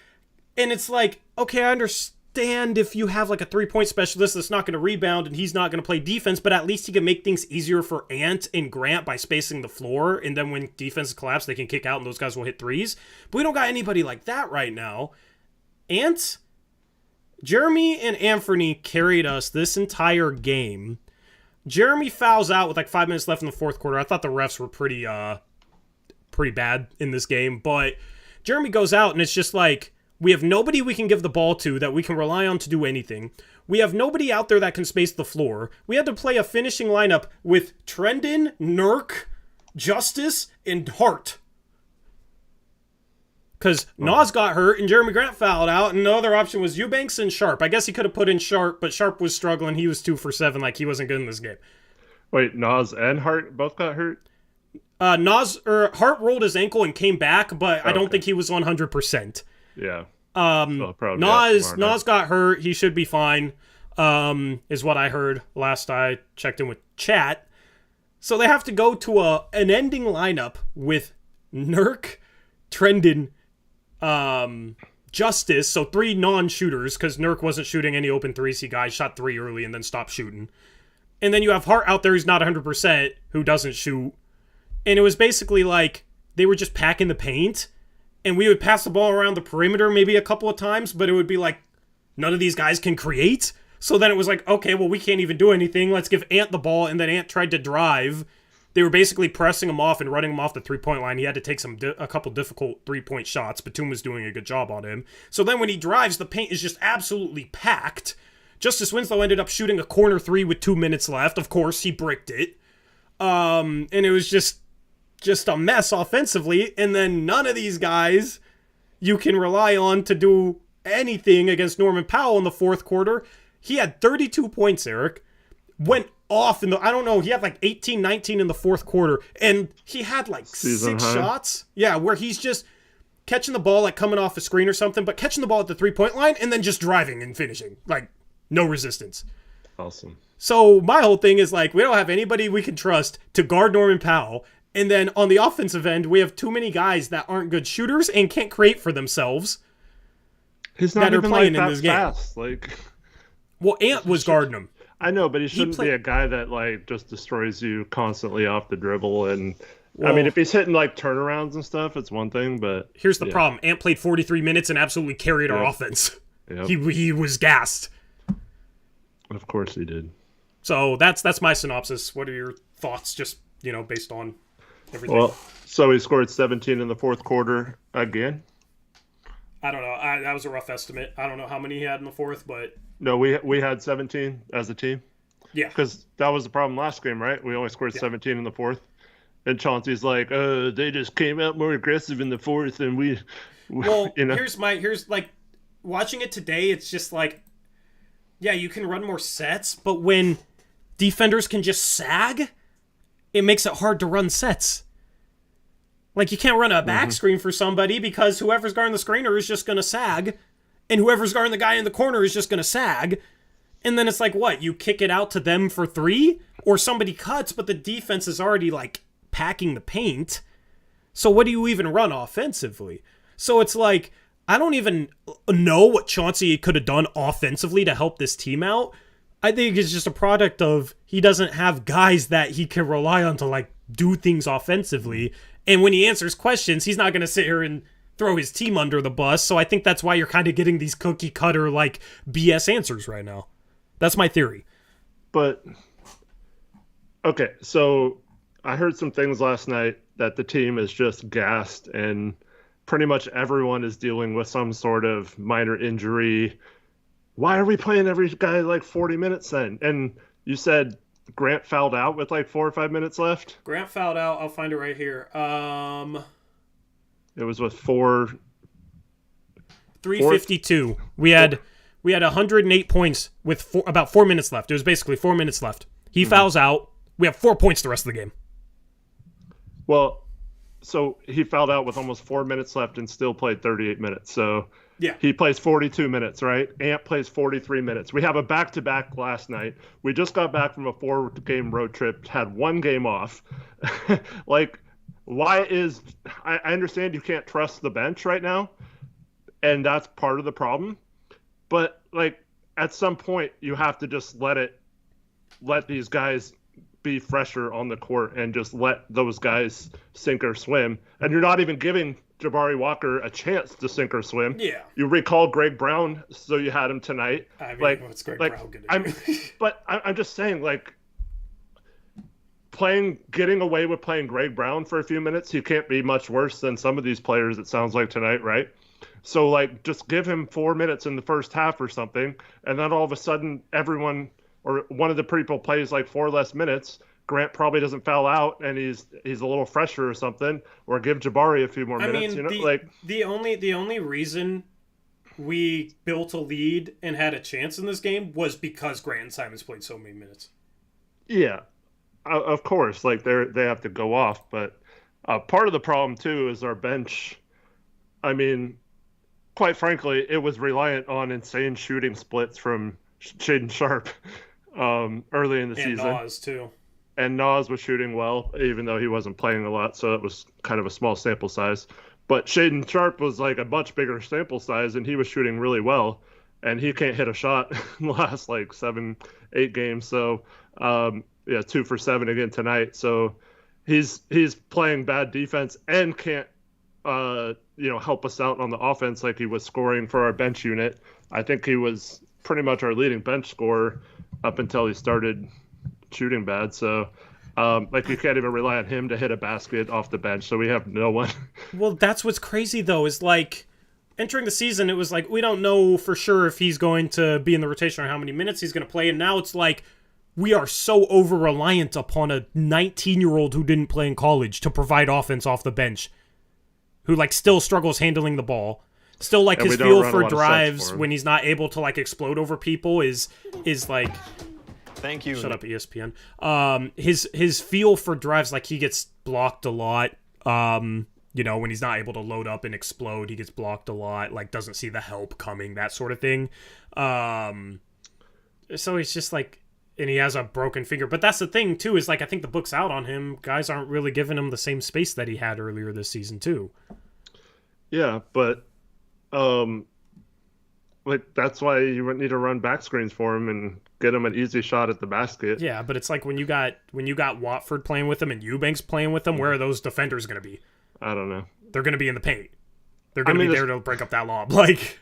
S1: And it's like, okay, I understand if you have like a 3-point specialist that's not going to rebound and he's not going to play defense, but at least he can make things easier for Ant and Grant by spacing the floor. And then when defenses collapse, they can kick out and those guys will hit threes. But we don't got anybody like that right now. Ant, Jeremy, and Anthony carried us this entire game. Jeremy fouls out with like 5 minutes left in the fourth quarter. I thought the refs were pretty bad in this game, but Jeremy goes out and it's just like, we have nobody we can give the ball to that we can rely on to do anything. We have nobody out there that can space the floor. We had to play a finishing lineup with Trendon, Nurk, Justice, and Hart. Because Nas got hurt and Jeremy Grant fouled out, and the other option was Eubanks and Sharp. I guess he could have put in Sharp, but Sharp was struggling. He was 2 for 7, like he wasn't good in this game.
S2: Wait, Nas and Hart both got hurt?
S1: Hart rolled his ankle and came back, but I don't think he was 100%.
S2: Yeah.
S1: Nas got hurt. He should be fine, is what I heard last I checked in with chat. So they have to go to an ending lineup with Nurk, Trendon, Justice, so 3 non-shooters, because Nurk wasn't shooting any open threes. He shot 3 early and then stopped shooting. And then you have Hart out there who's not 100%, who doesn't shoot. And it was basically like they were just packing the paint. And we would pass the ball around the perimeter maybe a couple of times, but it would be like, none of these guys can create. So then it was like, okay, well, we can't even do anything. Let's give Ant the ball. And then Ant tried to drive. They were basically pressing him off and running him off the 3-point line. He had to take a couple difficult 3-point shots. Batum was doing a good job on him. So then when he drives, the paint is just absolutely packed. Justice Winslow ended up shooting a corner 3 with 2 minutes left. Of course, he bricked it. And it was just a mess offensively, and then none of these guys you can rely on to do anything against Norman Powell in the fourth quarter. He had 32 points, Eric. Went off I don't know, he had like 18, 19 in the fourth quarter, and he had like 6 shots. Yeah, where he's just catching the ball, like coming off a screen or something, but catching the ball at the 3-point line and then just driving and finishing. Like, no resistance.
S2: Awesome.
S1: So my whole thing is like, we don't have anybody we can trust to guard Norman Powell. And then on the offensive end, we have too many guys that aren't good shooters and can't create for themselves.
S2: He's not even playing like that fast. Like,
S1: well, Ant was guarding him.
S2: I know, but he shouldn't be a guy that like just destroys you constantly off the dribble. And I mean, if he's hitting like turnarounds and stuff, it's one thing. But
S1: here's the problem: Ant played 43 minutes and absolutely carried our offense. Yep. He was gassed.
S2: Of course he did.
S1: So that's my synopsis. What are your thoughts, just based on everything?
S2: Well, so he scored 17 in the fourth quarter again.
S1: I don't know. That was a rough estimate. I don't know how many he had in the fourth, but
S2: no, we had 17 as a team.
S1: Yeah,
S2: because that was the problem last game, right? We only scored 17 in the fourth, and Chauncey's like, they just came out more aggressive in the fourth, and we
S1: well, here's like watching it today. It's just like, yeah, you can run more sets, but when defenders can just sag, it makes it hard to run sets. Like, you can't run a back screen for somebody because whoever's guarding the screener is just going to sag, and whoever's guarding the guy in the corner is just going to sag. And then it's like, what? You kick it out to them for 3? Or somebody cuts, but the defense is already, like, packing the paint. So what do you even run offensively? So it's like, I don't even know what Chauncey could have done offensively to help this team out. I think it's just a product of he doesn't have guys that he can rely on to, like, do things offensively. And when he answers questions, he's not going to sit here and throw his team under the bus. So I think that's why you're kind of getting these cookie cutter, like, BS answers right now. That's my theory.
S2: But, okay, so I heard some things last night that the team is just gassed and pretty much everyone is dealing with some sort of minor injury. Why are we playing every guy like 40 minutes then? And you said Grant fouled out with like 4 or 5 minutes left?
S1: Grant fouled out. I'll find it right here.
S2: It was with
S1: 3:52. We had 108 points with about 4 minutes left. It was basically 4 minutes left. He fouls out. We have 4 points the rest of the game.
S2: Well, so he fouled out with almost 4 minutes left and still played 38 minutes. So
S1: yeah,
S2: he plays 42 minutes, right? Ant plays 43 minutes. We have a back-to-back last night. We just got back from a 4-game road trip, had 1 game off. Like, why is... I understand you can't trust the bench right now, and that's part of the problem. But, like, at some point, you have to just let these guys be fresher on the court and just let those guys sink or swim. And you're not even giving Jabari Walker a chance to sink or swim.
S1: Yeah.
S2: You recall Greg Brown, so you had him tonight.
S1: I mean,
S2: like,
S1: what's Greg
S2: Brown
S1: going to do?
S2: But I'm just saying, like, getting away with playing Greg Brown for a few minutes, he can't be much worse than some of these players, it sounds like, tonight, right? So, like, just give him 4 minutes in the first half or something, and then all of a sudden everyone or one of the people plays like 4 less minutes. Grant probably doesn't foul out, and he's a little fresher or something, or give Jabari a few more minutes.
S1: The only reason we built a lead and had a chance in this game was because Grant and Simons played so many minutes.
S2: Yeah, of course, like they have to go off, but part of the problem too is our bench. I mean, quite frankly, it was reliant on insane shooting splits from Shaedon Sharpe early in the season.
S1: And Nas too.
S2: And Nas was shooting well, even though he wasn't playing a lot, so it was kind of a small sample size. But Shaedon Sharpe was like a much bigger sample size, and he was shooting really well. And he can't hit a shot in the last like 7-8 games. So 2 for 7 again tonight. So he's playing bad defense and can't help us out on the offense like he was scoring for our bench unit. I think he was pretty much our leading bench scorer up until he started shooting bad. So you can't even rely on him to hit a basket off the bench. So we have no one.
S1: Well, that's what's crazy though, is like entering the season, it was like, we don't know for sure if he's going to be in the rotation or how many minutes he's going to play. And now it's like, we are so over-reliant upon a 19-year-old who didn't play in college to provide offense off the bench, who like still struggles handling the ball. Still, like, his feel for drives when he's not able to like explode over people is like...
S3: Thank you.
S1: Shut up, ESPN. His feel for drives, like, he gets blocked a lot. When he's not able to load up and explode, he gets blocked a lot. Like, doesn't see the help coming, that sort of thing. So he's just like, and he has a broken finger. But that's the thing too, is like, I think the book's out on him. Guys aren't really giving him the same space that he had earlier this season too.
S2: Yeah, but that's why you need to run back screens for him and get him an easy shot at the basket.
S1: Yeah, but it's like when you got Watford playing with him and Eubanks playing with him, where are those defenders going to be?
S2: I don't know.
S1: They're going to be in the paint. They're going to be there to break up that lob. Like,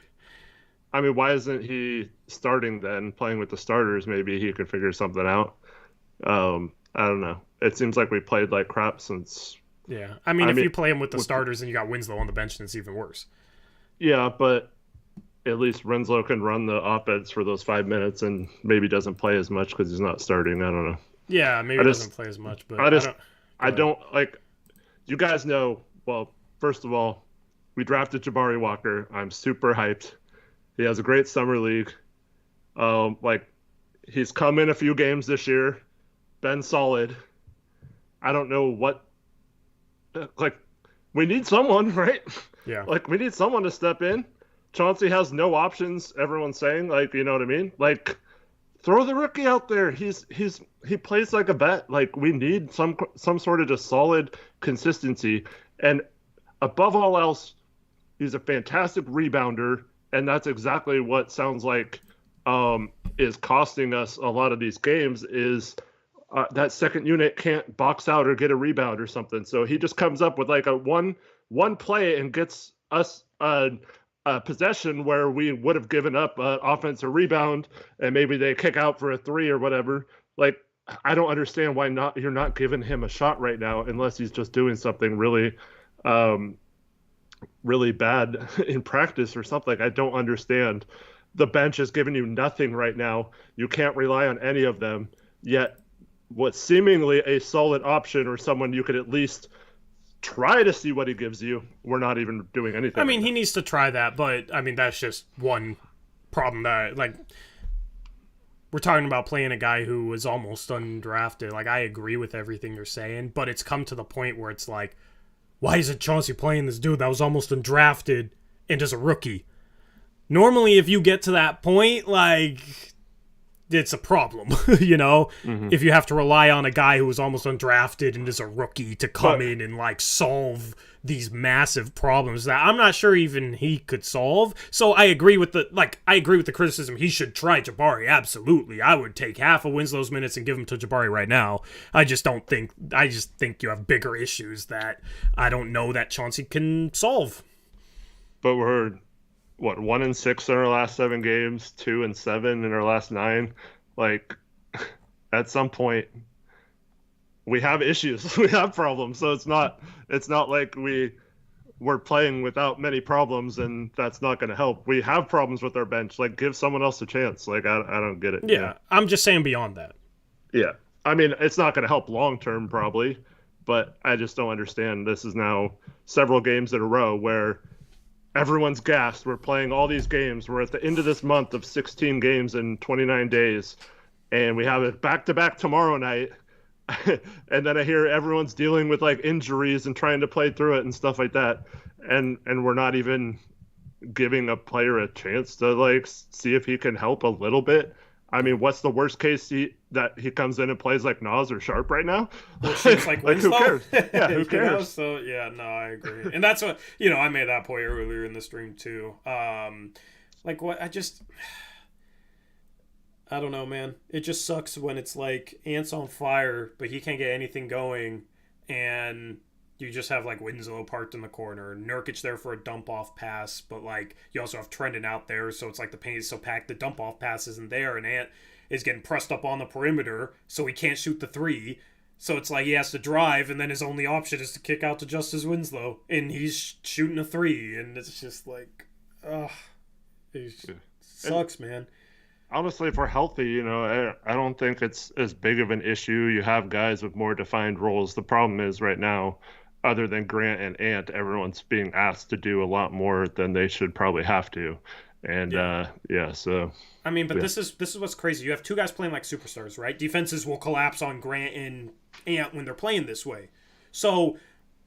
S2: I mean, why isn't he starting then, playing with the starters? Maybe he could figure something out. I don't know. It seems like we played like crap since.
S1: Yeah, I mean, if you play him with the starters and you got Winslow on the bench, then it's even worse.
S2: Yeah, but at least Winslow can run the offense for those 5 minutes and maybe doesn't play as much because he's not starting. I don't know.
S1: Yeah, maybe he doesn't play as much, but
S2: I don't like. You guys know. Well, first of all, we drafted Jabari Walker. I'm super hyped. He has a great summer league. Like he's come in a few games this year, been solid. I don't know what. Like, we need someone, right?
S1: Yeah.
S2: Like we need someone to step in. Chauncey has no options. Everyone's saying, like, you know what I mean? Like, throw the rookie out there. He plays like a vet. Like, we need some sort of just solid consistency. And above all else, he's a fantastic rebounder, and that's exactly what sounds like is costing us a lot of these games. Is that second unit can't box out or get a rebound or something. So he just comes up with like a one play and gets us a possession where we would have given up an offensive rebound and maybe they kick out for a 3 or whatever. Like, I don't understand why you're not giving him a shot right now unless he's just doing something really, really bad in practice or something. I don't understand. The bench is giving you nothing right now. You can't rely on any of them. Yet, what's seemingly a solid option or someone you could at least try to see what he gives you, we're not even doing anything.
S1: I mean, he needs to try that, but I mean, that's just one problem that, like, we're talking about playing a guy who was almost undrafted. Like, I agree with everything you're saying, but it's come to the point where it's like, why isn't Chauncey playing this dude that was almost undrafted and is a rookie? Normally, if you get to that point, like, it's a problem, you know? Mm-hmm. If you have to rely on a guy who was almost undrafted and is a rookie to come in and, like, solve these massive problems that I'm not sure even he could solve. So I agree with the criticism. He should try Jabari, absolutely. I would take half of Winslow's minutes and give them to Jabari right now. I just think you have bigger issues that I don't know that Chauncey can solve.
S2: But we're 1-6 in our last 7 games, 2-7 in our last 9. Like, at some point, we have issues, we have problems. So it's not like we're playing without many problems, and that's not going to help. We have problems with our bench. Like, give someone else a chance. Like, I don't get it.
S1: Yeah, I'm just saying beyond that.
S2: Yeah, I mean, it's not going to help long term probably, but I just don't understand. This is now several games in a row where everyone's gassed. We're playing all these games. We're at the end of this month of 16 games in 29 days, and we have it back-to-back tomorrow night. And then I hear everyone's dealing with, like, injuries and trying to play through it and stuff like that. And we're not even giving a player a chance to, like, see if he can help a little bit. I mean, what's the worst case that he comes in and plays like Nas or Sharp right now?
S1: Well, seems like
S2: who cares? Yeah, who cares?
S1: You know? So yeah, no, I agree, and that's what I made that point earlier in the stream too. Like what I don't know, man. It just sucks when it's like Ant's on fire, but he can't get anything going, and you just have like Winslow parked in the corner, Nurkic there for a dump off pass, but like you also have Trendon out there, so it's like the paint is so packed the dump off pass isn't there, and Ant is getting pressed up on the perimeter, so he can't shoot the 3. So it's like he has to drive, and then his only option is to kick out to Justice Winslow, and he's shooting a 3, and it's just like, it sucks, man.
S2: Honestly, if we're healthy, I don't think it's as big of an issue. You have guys with more defined roles. The problem is right now, other than Grant and Ant, everyone's being asked to do a lot more than they should probably have to. And so
S1: I mean, but this is what's crazy. You have 2 guys playing like superstars, right? Defenses will collapse on Grant and Ant when they're playing this way. So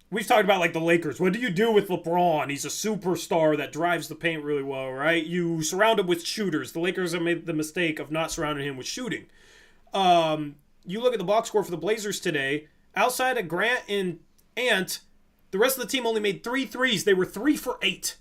S1: we've talked about like the Lakers. What do you do with LeBron? He's a superstar that drives the paint really well, right? You surround him with shooters. The Lakers have made the mistake of not surrounding him with shooting. You look at the box score for the Blazers today. Outside of Grant and Ant, the rest of the team only made 3 threes. They were 3 for 8.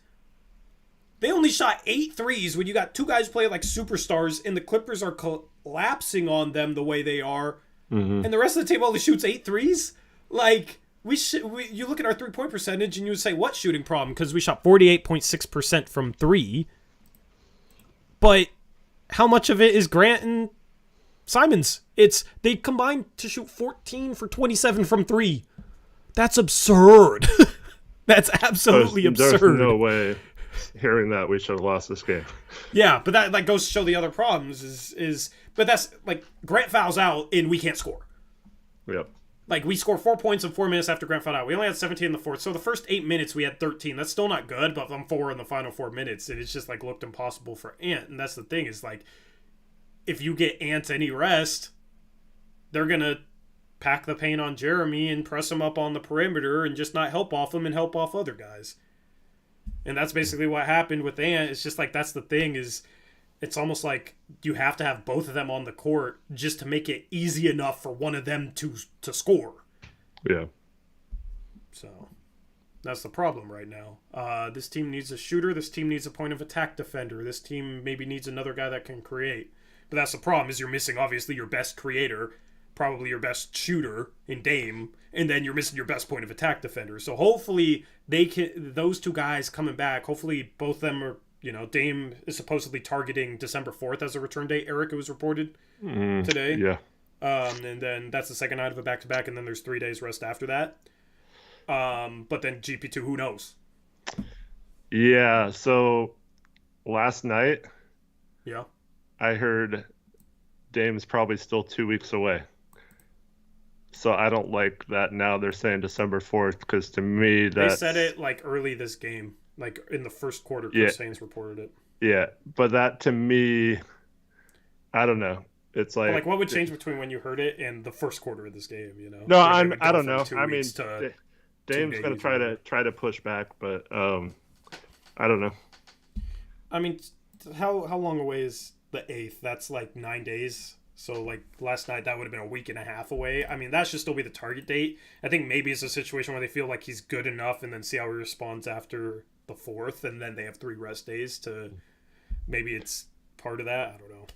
S1: They only shot 8 threes when you got 2 guys playing like superstars, and the Clippers are collapsing on them the way they are, and the rest of the team only shoots 8 threes. Like, you look at our 3-point percentage, and you would say, what shooting problem? Because we shot 48.6% from 3. But how much of it is Grant and Simons? They combined to shoot 14 for 27 from 3. That's absurd. That's absolutely absurd.
S2: There's no way. Hearing that, we should have lost this game.
S1: Yeah, but that goes to show the other problems but that's like Grant fouls out and we can't score.
S2: Yep.
S1: Like, we scored 4 points in 4 minutes after Grant fouled out. We only had 17 in the fourth. So the first 8 minutes, we had 13. That's still not good, but I'm 4 in the final 4 minutes. And it's just, like, looked impossible for Ant. And that's the thing is, like, if you get Ant any rest, they're going to pack the paint on Jeremy and press him up on the perimeter and just not help off him and help off other guys. And that's basically what happened with Ant. It's just, like, that's the thing is... It's almost like you have to have both of them on the court just to make it easy enough for one of them to score.
S2: Yeah.
S1: So that's the problem right now. This team needs a shooter. This team needs a point of attack defender. This team maybe needs another guy that can create. But that's the problem is you're missing obviously your best creator, probably your best shooter in Dame, and then you're missing your best point of attack defender. So hopefully those two guys coming back, hopefully both of them are. You know, Dame is supposedly targeting December 4th as a return date. Eric, it was reported today.
S2: Yeah.
S1: And then that's the second night of a back-to-back, and then there's 3 days rest after that. But then GP2, who knows?
S2: Yeah, so last night,
S1: yeah,
S2: I heard Dame's probably still 2 weeks away. So I don't like that now they're saying December 4th, because to me that's...
S1: They said it, like, early this game. Like, in the first quarter, Chris Haynes reported it.
S2: Yeah, but that, to me, I don't know. It's like...
S1: Like, what would change between when you heard it and the first quarter of this game, you know?
S2: No, I don't know. I mean, Dame's going to try to push back, but I don't know.
S1: I mean, how long away is the 8th? That's, like, 9 days. So, like, last night, that would have been a week and a half away. I mean, that should still be the target date. I think maybe it's a situation where they feel like he's good enough and then see how he responds after... the 4th, and then they have 3 rest days to maybe it's part of that. I don't know.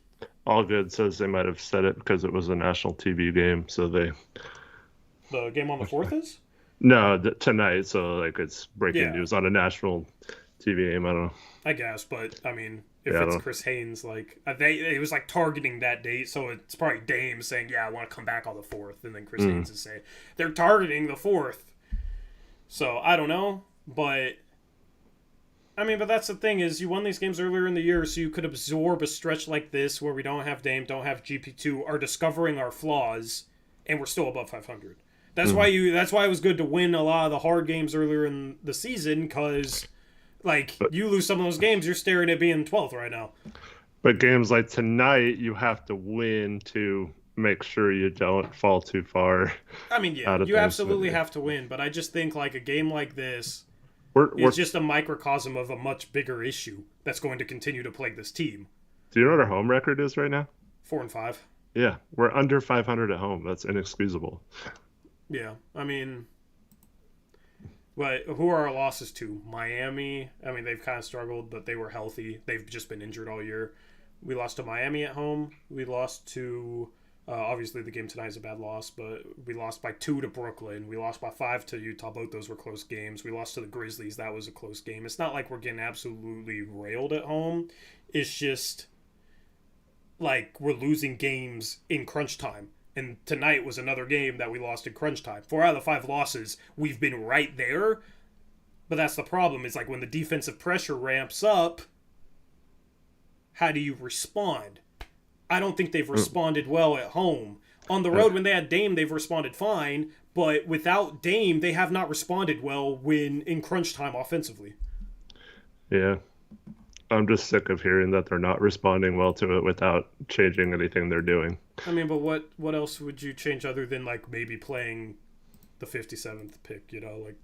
S2: All Good says they might have said it because it was a national TV game, so the
S1: game on the 4th is
S2: tonight, so like it's breaking news on a national TV game. I don't know.
S1: I guess, but I mean, if it's Chris Haynes, like it was like targeting that date, so it's probably Dame saying, "Yeah, I want to come back on the 4th," and then Chris Haynes is saying they're targeting the 4th. So I don't know, but. I mean, but that's the thing is you won these games earlier in the year, so you could absorb a stretch like this where we don't have Dame, don't have GP2, are discovering our flaws, and we're still above 500. That's why it was good to win a lot of the hard games earlier in the season, because you lose some of those games, you're staring at being 12th right now.
S2: But games like tonight, you have to win to make sure you don't fall too far.
S1: I mean, yeah, you absolutely have to win, but I just think like a game like this. It's just a microcosm of a much bigger issue that's going to continue to plague this team.
S2: Do you know what our home record is right now?
S1: 4-5.
S2: Yeah, we're under 500 at home. That's inexcusable.
S1: Yeah, I mean, but who are our losses to? Miami. I mean, they've kind of struggled, but they were healthy. They've just been injured all year. We lost to Miami at home. We lost to... obviously, the game tonight is a bad loss, but we lost by 2 to Brooklyn. We lost by 5 to Utah. Both those were close games. We lost to the Grizzlies. That was a close game. It's not like we're getting absolutely railed at home. It's just like we're losing games in crunch time. And tonight was another game that we lost in crunch time. 4 out of the 5 losses, we've been right there. But that's the problem. It's like when the defensive pressure ramps up, how do you respond? I don't think they've responded well at home. On the road, when they had Dame, they've responded fine. But without Dame, they have not responded well when in crunch time offensively.
S2: Yeah. I'm just sick of hearing that they're not responding well to it without changing anything they're doing.
S1: I mean, but what else would you change other than, like, maybe playing the 57th pick, you know? Like,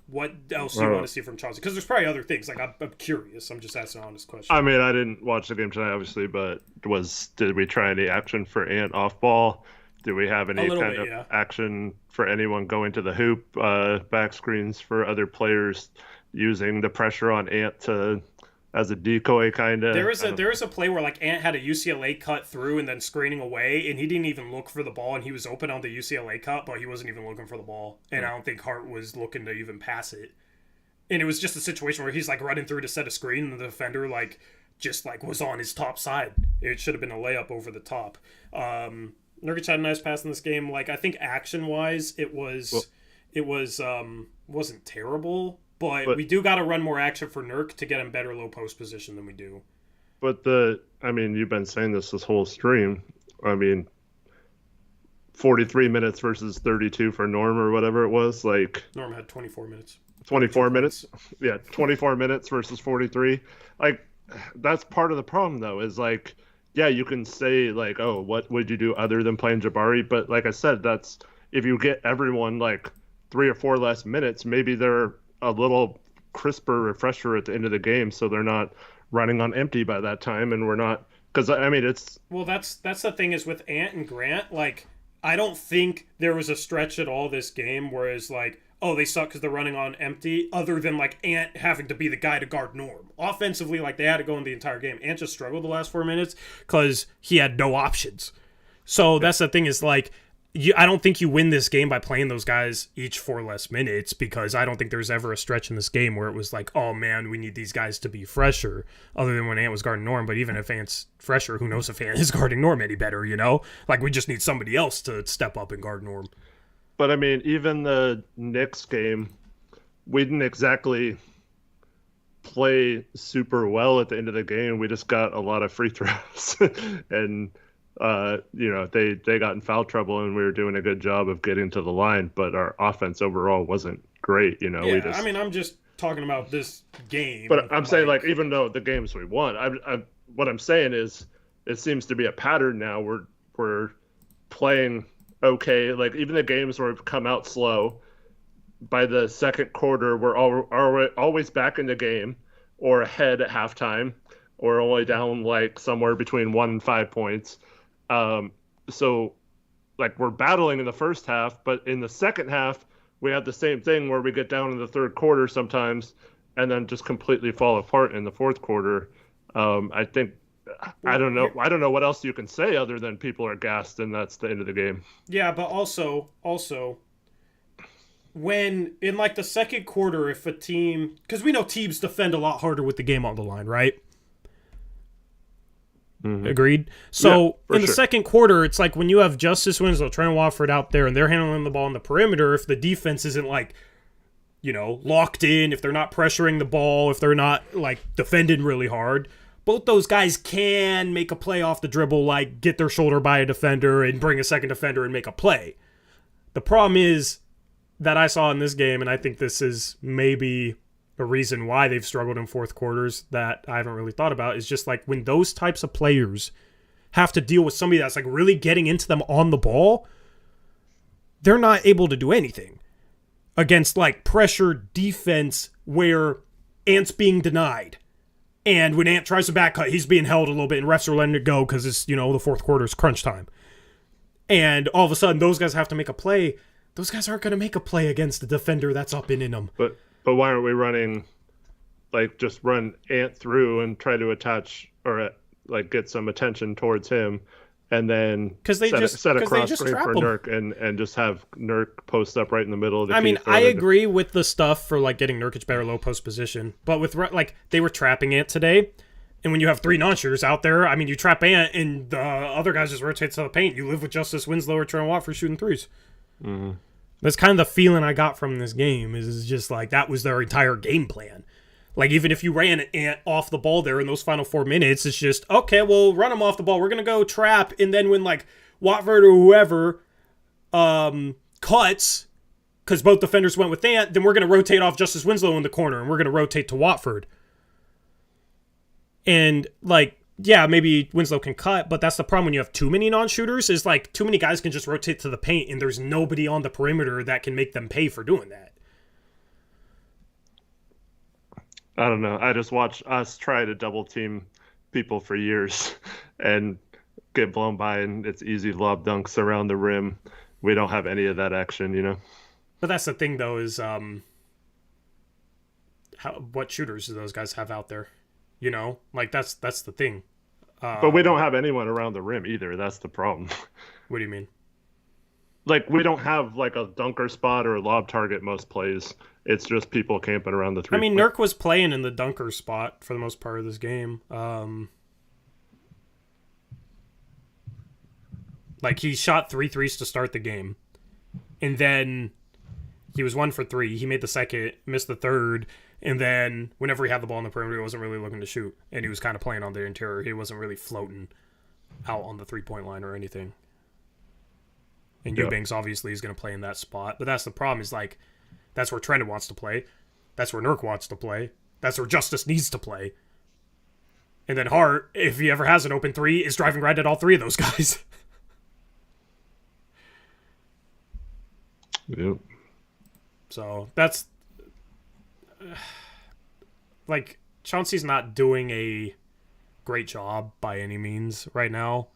S1: what else do you want to see from Chauncey? Because there's probably other things. Like, I'm curious. I'm just asking an honest question.
S2: I mean, I didn't watch the game tonight, obviously, but did we try any action for Ant off ball? Do we have any kind of action for anyone going to the hoop, back screens for other players using the pressure on Ant as a decoy kind of?
S1: There is a play where like Ant had a UCLA cut through and then screening away, and he didn't even look for the ball, and he was open on the UCLA cut, but he wasn't even looking for the ball, and I don't think Hart was looking to even pass it. And it was just a situation where he's like running through to set a screen, and the defender like just like was on his top side. It should have been a layup over the top. Nurkic had a nice pass in this game. Like, I think action wise, it wasn't terrible, but we do got to run more action for Nurk to get him better low post position than we do.
S2: But you've been saying this whole stream. 43 minutes versus 32 for Norm or whatever it was. Like,
S1: Norm had 24 minutes.
S2: 24 minutes? Yeah, 24 minutes versus 43. Like, that's part of the problem, though, is like, yeah, you can say, like, oh, what would you do other than playing Jabari? But like I said, that's if you get everyone, like, 3 or 4 less minutes, maybe they're a little crisper, refresher at the end of the game, so they're not running on empty by that time, and we're not... Because, it's...
S1: Well, that's the thing is with Ant and Grant, like, I don't think there was a stretch at all this game where it's like, oh, they suck because they're running on empty, other than, like, Ant having to be the guy to guard Norm. Offensively, like, they had to go in the entire game. Ant just struggled the last 4 minutes because he had no options. So that's the thing is, like, I don't think you win this game by playing those guys each 4 less minutes, because I don't think there's ever a stretch in this game where it was like, oh, man, we need these guys to be fresher, other than when Ant was guarding Norm. But even if Ant's fresher, who knows if Ant is guarding Norm any better, you know? Like, we just need somebody else to step up and guard Norm.
S2: But, even the Knicks game, we didn't exactly play super well at the end of the game. We just got a lot of free throws. And, they got in foul trouble, and we were doing a good job of getting to the line. But our offense overall wasn't great, you know?
S1: Yeah, I'm just talking about this game.
S2: But I'm saying, like, even though the games we won, what I'm saying is it seems to be a pattern now. We're playing okay, like even the games where we've come out slow, by the second quarter we're always back in the game or ahead at halftime, or only down like somewhere between 1 and 5 points. So like we're battling in the first half, but in the second half we have the same thing where we get down in the third quarter sometimes and then just completely fall apart in the fourth quarter. I don't know what else you can say other than people are gassed and that's the end of the game.
S1: Yeah, but also when in like the second quarter, if a team, because we know teams defend a lot harder with the game on the line, right? Mm-hmm. Agreed. So in the second quarter, it's like when you have Justice Winslow, Trent Watford out there, and they're handling the ball on the perimeter. If the defense isn't like, locked in, if they're not pressuring the ball, if they're not like defending really hard, both those guys can make a play off the dribble, like get their shoulder by a defender and bring a second defender and make a play. The problem is that I saw in this game, and I think this is maybe a reason why they've struggled in fourth quarters that I haven't really thought about, is just like when those types of players have to deal with somebody that's like really getting into them on the ball, they're not able to do anything against like pressure defense where Ant's being denied. And when Ant tries to back cut, he's being held a little bit, and refs are letting it go because it's, the fourth quarter is crunch time. And all of a sudden, those guys have to make a play. Those guys aren't going to make a play against the defender that's up and in them.
S2: But why aren't we running, like, just run Ant through and try to attach or, like, get some attention towards him, and then set a cross screen for Nurk and just have Nurk post up right in the middle of the
S1: I agree with the stuff for like getting Nurkic better low post position, but with like they were trapping Ant today, and when you have 3 non-shooters out there, you trap Ant and the other guys just rotate to the paint. You live with Justice Winslow or Trent Watford shooting threes.
S2: Mm-hmm.
S1: That's kind of the feeling I got from this game. Is just like that was their entire game plan. Like, even if you ran Ant off the ball there in those final 4 minutes, it's just, okay, well, run him off the ball. We're going to go trap. And then when, like, Watford or whoever cuts, because both defenders went with Ant, then we're going to rotate off Justice Winslow in the corner, and we're going to rotate to Watford. And, like, yeah, maybe Winslow can cut, but that's the problem when you have too many non-shooters, is, like, too many guys can just rotate to the paint, and there's nobody on the perimeter that can make them pay for doing that.
S2: I don't know. I just watched us try to double team people for years and get blown by, and it's easy lob dunks around the rim. We don't have any of that action,
S1: But that's the thing, though, is what shooters do those guys have out there? Like that's the thing.
S2: But we don't have anyone around the rim either. That's the problem.
S1: What do you mean?
S2: Like, we don't have like a dunker spot or a lob target most plays. It's just people camping around the
S1: I
S2: 3
S1: mean,
S2: point.
S1: Nurk was playing in the dunker spot for the most part of this game. Like, he shot 3 threes to start the game. And then he was 1 for 3. He made the second, missed the third. And then whenever he had the ball on the perimeter, he wasn't really looking to shoot. And he was kind of playing on the interior. He wasn't really floating out on the 3-point line or anything. And Eubanks obviously is going to play in that spot. But that's the problem is, like, that's where Trendon wants to play. That's where Nurk wants to play. That's where Justice needs to play. And then Hart, if he ever has an open 3, is driving right at all 3 of those guys.
S2: Yep.
S1: So that's like Chauncey's not doing a great job by any means right now.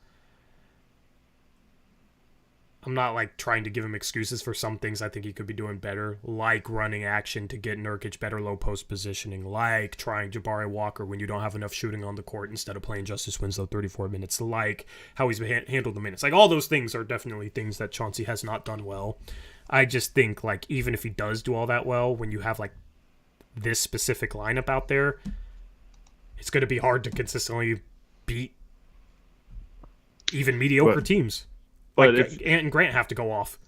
S1: I'm not like trying to give him excuses for some things I think he could be doing better, like running action to get Nurkic better low post positioning, like trying Jabari Walker when you don't have enough shooting on the court instead of playing Justice Winslow 34 minutes, like how he's handled the minutes. Like all those things are definitely things that Chauncey has not done well. I just think, like, even if he does do all that well, when you have, like, this specific lineup out there, it's going to be hard to consistently beat even mediocre teams. Like, Ant and Grant have to go off.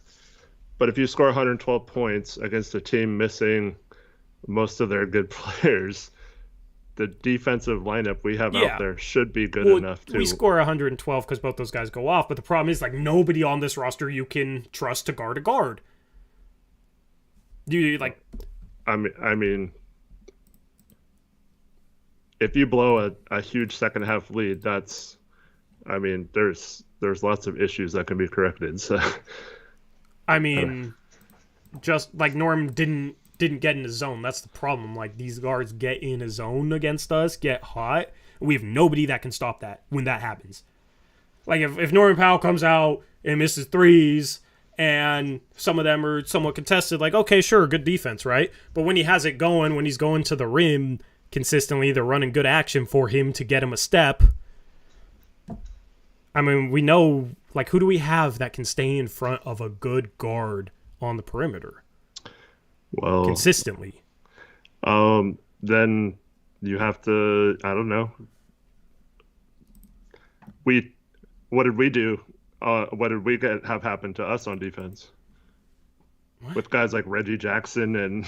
S2: But if you score 112 points against a team missing most of their good players, the defensive lineup we have out there should be good enough to...
S1: We score 112 because both those guys go off, but the problem is, like, nobody on this roster you can trust to guard a guard. You like...
S2: I mean, if you blow a huge second half lead, that's... I mean, there's lots of issues that can be corrected, so...
S1: I mean, just, like, Norm didn't get in his zone. That's the problem. Like, these guards get in a zone against us, get hot. We have nobody that can stop that when that happens. Like, if Norman Powell comes out and misses threes, and some of them are somewhat contested, like, okay, sure, good defense, right? But when he has it going, when he's going to the rim consistently, they're running good action for him to get him a step. I mean, we know, like, who do we have that can stay in front of a good guard on the perimeter?
S2: Well,
S1: consistently.
S2: Then you have to, I don't know. What did we do? What did we have happen to us on defense? What? With guys like Reggie Jackson and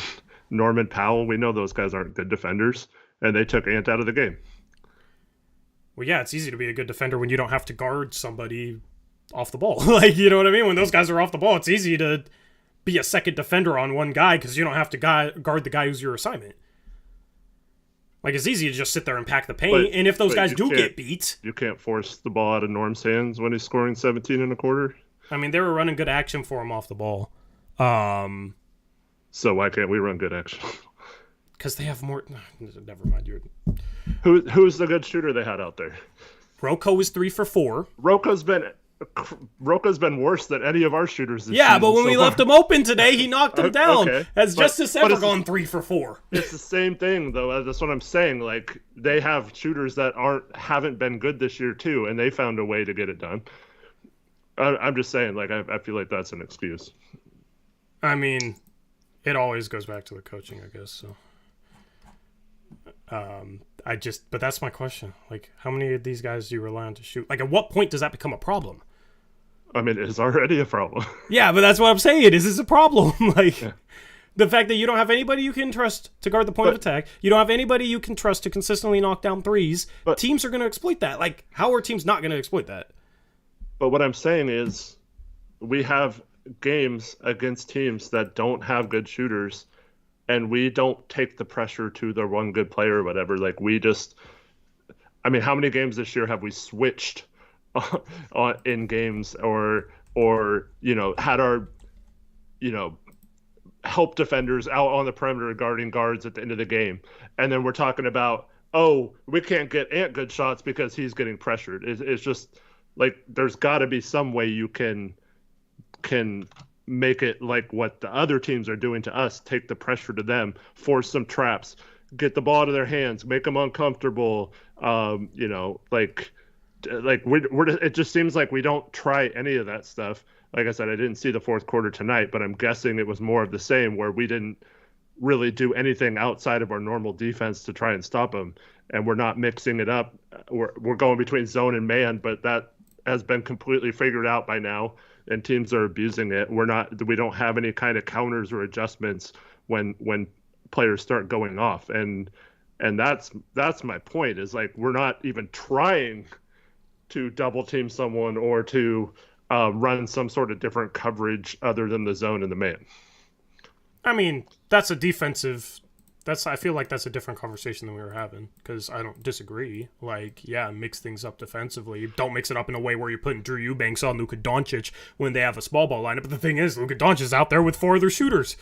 S2: Norman Powell, we know those guys aren't good defenders, and they took Ant out of the game.
S1: Well, yeah, it's easy to be a good defender when you don't have to guard somebody off the ball. Like, you know what I mean? When those guys are off the ball, it's easy to be a second defender on one guy because you don't have to guard the guy who's your assignment. Like, it's easy to just sit there and pack the paint, and if those guys do get beat...
S2: You can't force the ball out of Norm's hands when he's scoring 17 and a quarter?
S1: I mean, they were running good action for him off the ball.
S2: So why can't we run good action?
S1: Because they have more... Never mind.
S2: Who's the good shooter they had out there?
S1: Rocco was 3 for 4.
S2: Roca's been worse than any of our shooters this season.
S1: Yeah, but when we left him open today, he knocked him down.
S2: Okay.
S1: Has Justice ever gone 3 for 4?
S2: It's the same thing, though. That's what I'm saying. Like, they have shooters that haven't been good this year, too, and they found a way to get it done. I'm just saying, like, I feel like that's an excuse.
S1: I mean, it always goes back to the coaching, I guess, so... but that's my question. Like, how many of these guys do you rely on to shoot? Like, at what point does that become a problem?
S2: I mean, it's already a problem.
S1: Yeah, but that's what I'm saying. This is a problem. Like, the fact that you don't have anybody you can trust to guard the point of attack, you don't have anybody you can trust to consistently knock down threes, teams are going to exploit that. Like, how are teams not going to exploit that?
S2: But what I'm saying is, we have games against teams that don't have good shooters, and we don't take the pressure to the one good player or whatever. Like, we just... I mean, how many games this year have we switched in games or you know, had our, you know, help defenders out on the perimeter guarding guards at the end of the game, and then we're talking about, oh, we can't get Ant good shots because he's getting pressured. It's just like, there's got to be some way you can make it like what the other teams are doing to us, take the pressure to them, force some traps, get the ball to their hands, make them uncomfortable. You know, like we're it just seems like we don't try any of that stuff. Like I said, I didn't see the fourth quarter tonight, but I'm guessing it was more of the same, where we didn't really do anything outside of our normal defense to try and stop them. And we're not mixing it up. We're going between zone and man, but that has been completely figured out by now, and teams are abusing it. We don't have any kind of counters or adjustments when players start going off. And that's my point, is like, we're not even trying to double team someone or to run some sort of different coverage other than the zone and the man.
S1: I mean, I feel like that's a different conversation than we were having, because I don't disagree. Like, yeah, mix things up defensively. Don't mix it up in a way where you're putting Drew Eubanks on Luka Doncic when they have a small ball lineup. But the thing is, Luka Doncic is out there with 4 other shooters.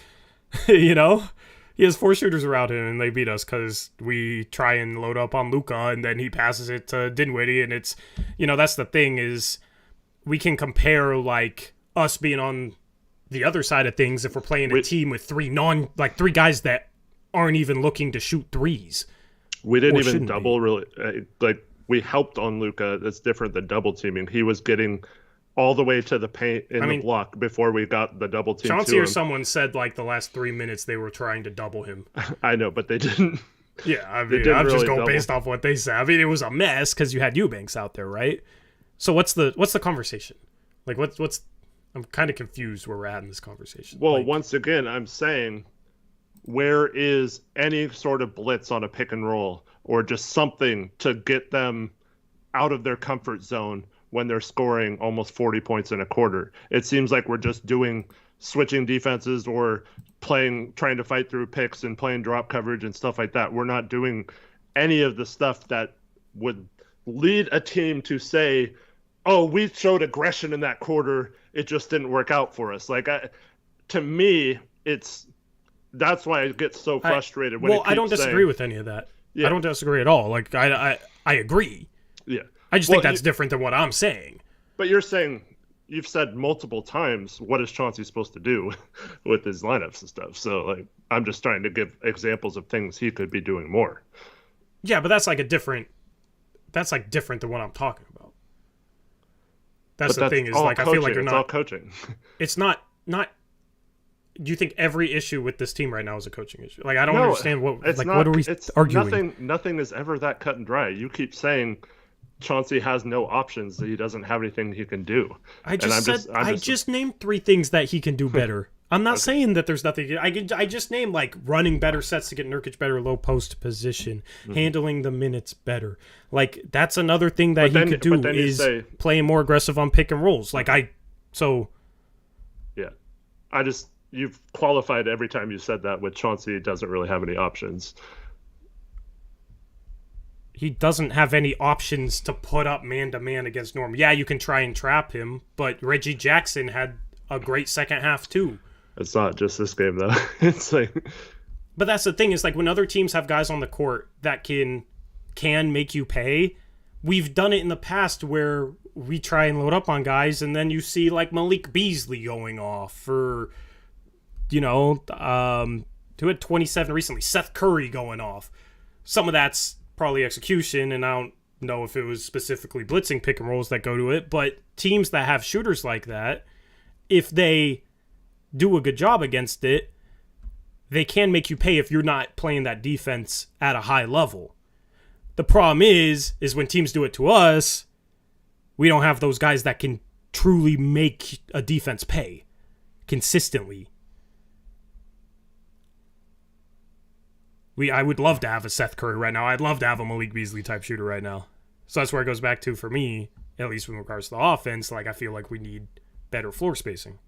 S1: You know? He has 4 shooters around him, and they beat us because we try and load up on Luka, and then he passes it to Dinwiddie, and it's, that's the thing, is we can compare, like, us being on the other side of things if we're playing a team with 3 guys that aren't even looking to shoot threes.
S2: We didn't even double really. We helped on Luka. That's different than double teaming. He was getting all the way to the paint the block before we got the double team.
S1: Chauncey or someone said like the last 3 minutes they were trying to double him.
S2: I know, but they didn't.
S1: Yeah, I mean, I'm just going based off what they said. I mean, it was a mess because you had Eubanks out there, right? So what's the conversation? Like, what's? I'm kind of confused where we're at in this conversation.
S2: Well, once again, I'm saying, where is any sort of blitz on a pick and roll or just something to get them out of their comfort zone when they're scoring almost 40 points in a quarter? It seems like we're just switching defenses or trying to fight through picks and playing drop coverage and stuff like that. We're not doing any of the stuff that would lead a team to say, oh, we showed aggression in that quarter, it just didn't work out for us. Like, to me, that's why I get so frustrated when
S1: I don't disagree with any of that. Yeah. I don't disagree at all. Like, I agree.
S2: Yeah.
S1: I just think that's different than what I'm saying.
S2: But you've said multiple times, what is Chauncey supposed to do with his lineups and stuff? So, like, I'm just trying to give examples of things he could be doing more.
S1: Yeah, but that's different than what I'm talking about. That's the thing, is like,
S2: coaching.
S1: I feel like you're
S2: it's
S1: not
S2: all coaching.
S1: It's not. Do you think every issue with this team right now is a coaching issue? Like, I don't understand what. Like, what are we arguing?
S2: Nothing is ever that cut and dry. You keep saying Chauncey has no options, that he doesn't have anything he can do.
S1: I just named 3 things that he can do better. I'm not saying that there's nothing. I just named, like, running better sets to get Nurkic better low post position, handling the minutes better. Like, that's another thing that he could do, is playing more aggressive on pick and rolls. Like,
S2: yeah, you've qualified every time you said that with Chauncey doesn't really have any options.
S1: He doesn't have any options to put up man-to-man against Norm. Yeah, you can try and trap him, but Reggie Jackson had a great second half too.
S2: It's not just this game, though. It's like...
S1: But that's the thing, is like, when other teams have guys on the court that can make you pay, we've done it in the past where we try and load up on guys, and then you see like Malik Beasley going off, or, who had 27 recently, Seth Curry going off. Some of that's probably execution, and I don't know if it was specifically blitzing pick and rolls that go to it, but teams that have shooters like that, if they do a good job against it, they can make you pay if you're not playing that defense at a high level. The problem is when teams do it to us, we don't have those guys that can truly make a defense pay consistently. I would love to have a Seth Curry right now. I'd love to have a Malik Beasley type shooter right now. So that's where it goes back to, for me, at least in regards to the offense, like, I feel like we need better floor spacing.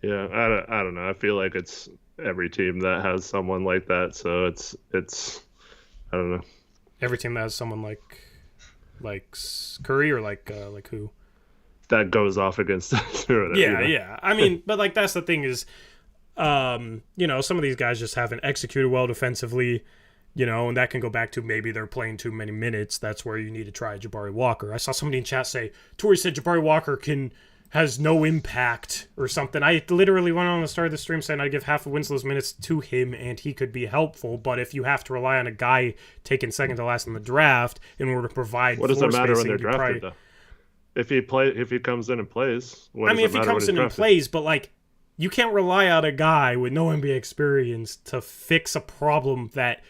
S2: Yeah, I don't know. I feel like it's every team that has someone like that. So it's I don't know.
S1: Every team that has someone like Curry, or like who?
S2: That goes off against us.
S1: Yeah. I mean, but like, that's the thing is, some of these guys just haven't executed well defensively, and that can go back to maybe they're playing too many minutes. That's where you need to try Jabari Walker. I saw somebody in chat say, Tori said Jabari Walker has no impact or something. I literally went on the start of the stream saying I'd give half of Winslow's minutes to him and he could be helpful, but if you have to rely on a guy taken second to last in the draft in order to provide
S2: what does it matter when they're drafted, though? If he comes in and plays,
S1: if he comes in and plays, but like, you can't rely on a guy with no NBA experience to fix a problem that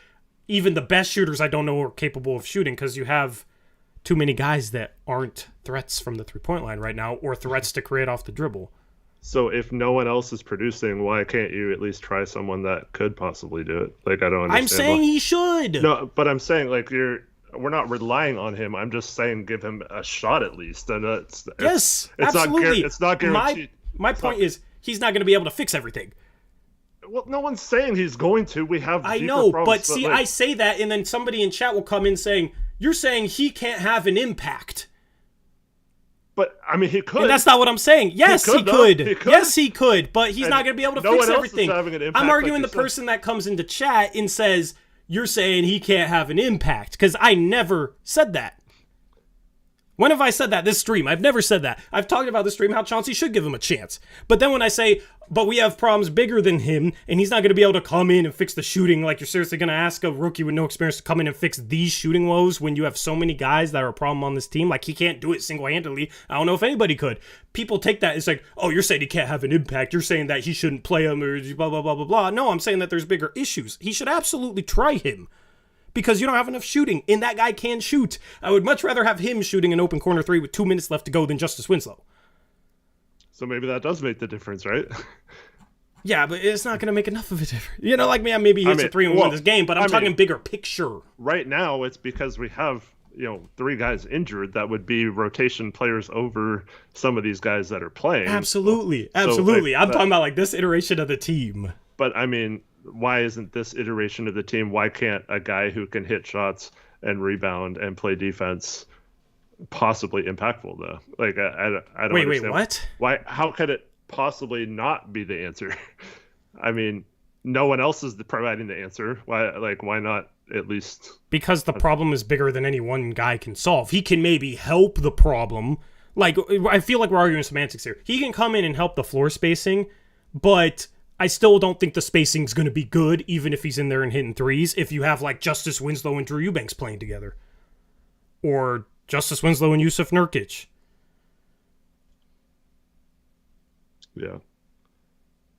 S1: even the best shooters I don't know are capable of shooting, because you have too many guys that aren't threats from the three-point line right now or threats to create off the dribble.
S2: So if no one else is producing, why can't you at least try someone that could possibly do it? Like, I don't understand.
S1: I'm saying he should.
S2: No, but I'm saying, like, we're not relying on him. I'm just saying give him a shot at least. And
S1: yes, absolutely.
S2: It's not guaranteed.
S1: My point is he's not going to be able to fix everything.
S2: Well, no one's saying he's going to. We have
S1: I know,
S2: problems,
S1: but see, I say that, and then somebody in chat will come in saying, you're saying he can't have an impact.
S2: But, I mean, he could.
S1: And that's not what I'm saying. Yes, he could. Yes, he could. But he's not going to be able to fix everything. I'm arguing the person that comes into chat and says, you're saying he can't have an impact. Because I never said that. When have I said that this stream? I've never said that. I've talked about this stream how Chauncey should give him a chance. But then when I say, but we have problems bigger than him, and he's not going to be able to come in and fix the shooting, like you're seriously going to ask a rookie with no experience to come in and fix these shooting woes when you have so many guys that are a problem on this team? Like, he can't do it single-handedly. I don't know if anybody could. People take that as like, oh, you're saying he can't have an impact. You're saying that he shouldn't play him or blah, blah, blah, blah, blah. No, I'm saying that there's bigger issues. He should absolutely try him. Because you don't have enough shooting, and that guy can shoot. I would much rather have him shooting an open corner three with 2 minutes left to go than Justice Winslow.
S2: So maybe that does make the difference, right?
S1: Yeah, but it's not going to make enough of a difference. You know, like, man, maybe he hits a 3-1 this game, but I'm talking bigger picture.
S2: Right now, it's because we have, 3 guys injured that would be rotation players over some of these guys that are playing.
S1: Absolutely. Absolutely. I'm talking about, like, this iteration of the team.
S2: But, I mean, why isn't this iteration of the team, why can't a guy who can hit shots and rebound and play defense possibly impactful, though? Like, I don't understand. Wait,
S1: what?
S2: Why? How could it possibly not be the answer? I mean, no one else is providing the answer. Why not at least? Because
S1: the problem is bigger than any one guy can solve. He can maybe help the problem. Like, I feel like we're arguing semantics here. He can come in and help the floor spacing, but I still don't think the spacing's going to be good, even if he's in there and hitting threes, if you have, like, Justice Winslow and Drew Eubanks playing together. Or Justice Winslow and Yusuf Nurkic.
S2: Yeah.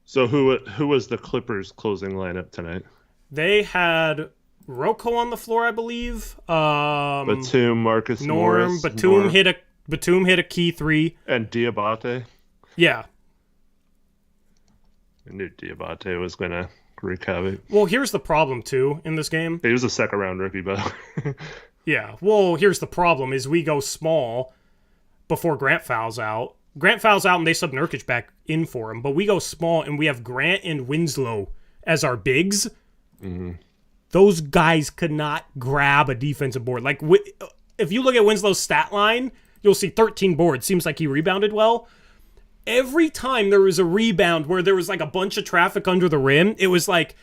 S2: So who was the Clippers closing lineup tonight?
S1: They had Rocco on the floor, I believe.
S2: Batum, Marcus Morris.
S1: Batum hit a key three.
S2: And Diabate.
S1: Yeah.
S2: I knew Diabate was going to wreak havoc.
S1: Well, here's the problem, too, in this game.
S2: He was a second-round rookie, but
S1: yeah, well, here's the problem, is we go small before Grant fouls out. Grant fouls out, and they sub Nurkic back in for him, but we go small, and we have Grant and Winslow as our bigs.
S2: Mm-hmm.
S1: Those guys could not grab a defensive board. Like, if you look at Winslow's stat line, you'll see 13 boards. Seems like he rebounded well. Every time there was a rebound where there was like a bunch of traffic under the rim, it was like,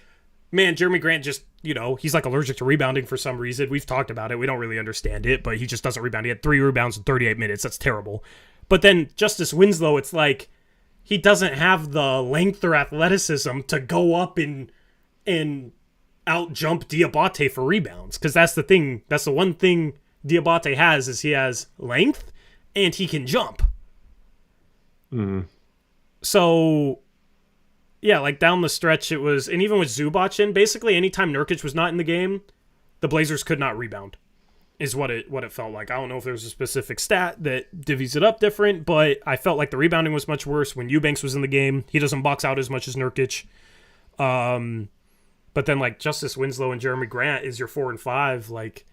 S1: man, Jeremy Grant just, he's like allergic to rebounding for some reason. We've talked about it. We don't really understand it, but he just doesn't rebound. He had 3 rebounds in 38 minutes. That's terrible. But then Justice Winslow, it's like he doesn't have the length or athleticism to go up and out-jump Diabate for rebounds. Because that's the thing. That's the one thing Diabate has, is he has length and he can jump.
S2: Mm.
S1: So, yeah, like down the stretch it was, and even with Zubac in, basically anytime Nurkic was not in the game, the Blazers could not rebound, is what it felt like. I don't know if there's a specific stat that divvies it up different, but I felt like the rebounding was much worse when Eubanks was in the game. He doesn't box out as much as Nurkic. But then like Justice Winslow and Jeremy Grant is your 4 and 5. Like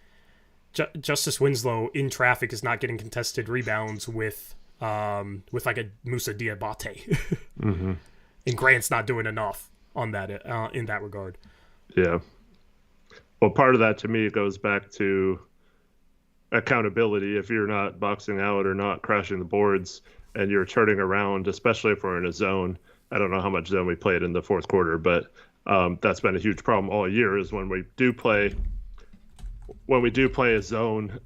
S1: Justice Winslow in traffic is not getting contested rebounds with like a Moussa Diabate.
S2: Mm-hmm.
S1: And Grant's not doing enough on that in that regard.
S2: Yeah. Well, part of that to me goes back to accountability. If you're not boxing out or not crashing the boards and you're turning around, especially if we're in a zone. I don't know how much zone we played in the fourth quarter, but that's been a huge problem all year, is when we do play a zone,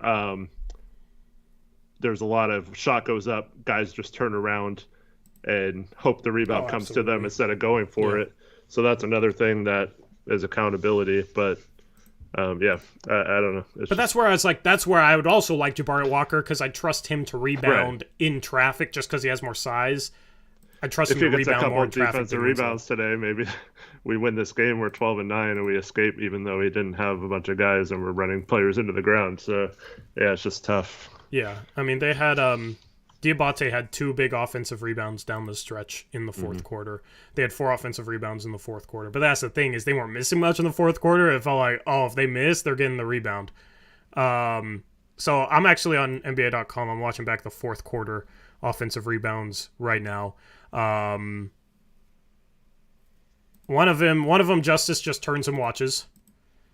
S2: there's a lot of shot goes up, guys just turn around and hope the rebound comes to them instead of going for it. So that's another thing that is accountability. But I don't know.
S1: But that's where I was like, that's where I would also like Jabari Walker, because I trust him to rebound in traffic just because he has more size. I trust him
S2: if he
S1: to
S2: gets a
S1: rebound more
S2: couple
S1: in traffic
S2: defensive
S1: than Winslow.
S2: rebounds today, maybe we win this game. We're 12-9 and we escape, even though we didn't have a bunch of guys and we're running players into the ground. So yeah, it's just tough.
S1: Yeah, I mean they had Diabate had 2 big offensive rebounds down the stretch in the fourth quarter. They had 4 offensive rebounds in the fourth quarter. But that's the thing, is they weren't missing much in the fourth quarter. It felt like, oh, if they miss, they're getting the rebound. So I'm actually on NBA.com. I'm watching back the fourth quarter offensive rebounds right now. One of them, Justice just turns and watches.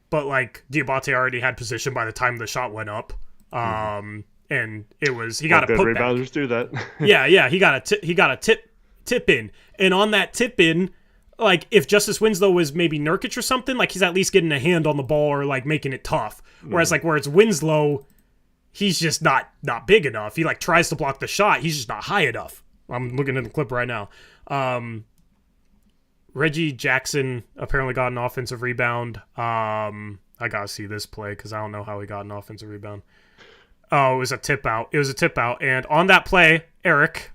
S1: But like Diabate already had position by the time the shot went up. And it was, he got a putback.
S2: Rebounders do that.
S1: yeah, he got a tip in, and on that tip in, like if Justice Winslow was maybe Nurkic or something, like he's at least getting a hand on the ball or like making it tough. Whereas like where it's Winslow, he's just not big enough. He like tries to block the shot, he's just not high enough. I'm looking at the clip right now. Reggie Jackson apparently got an offensive rebound. I gotta see this play because I don't know how he got an offensive rebound. Oh, it was a tip out. And on that play, Eric,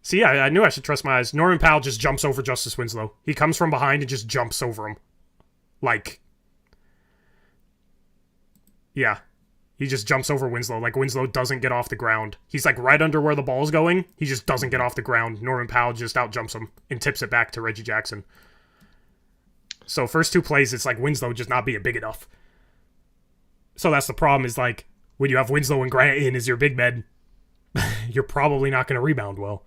S1: see, I knew I should trust my eyes. Norman Powell just jumps over Justice Winslow. He comes from behind and just jumps over him. Like, yeah. He just jumps over Winslow. Like, Winslow doesn't get off the ground. He's, like, right under where the ball's going. He just doesn't get off the ground. Norman Powell just out-jumps him and tips it back to Reggie Jackson. So, first 2 plays, it's like Winslow just not being big enough. So that's the problem, is like when you have Winslow and Grant in as your big men, you're probably not going to rebound well.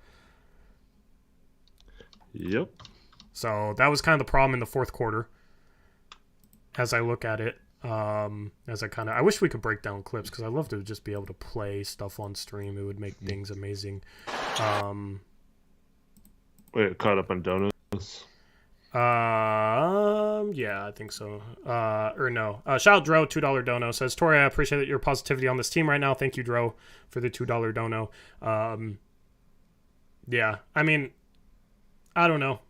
S2: Yep.
S1: So that was kind of the problem in the fourth quarter. As I look at it, I wish we could break down clips because I'd love to just be able to play stuff on stream. It would make things amazing.
S2: Wait, caught up on donuts.
S1: Yeah, I think so. Or no. Shout out Dro, $2 dono, says, Tori, I appreciate your positivity on this team right now. Thank you, Dro, for the $2 dono. Yeah, I mean, I don't know.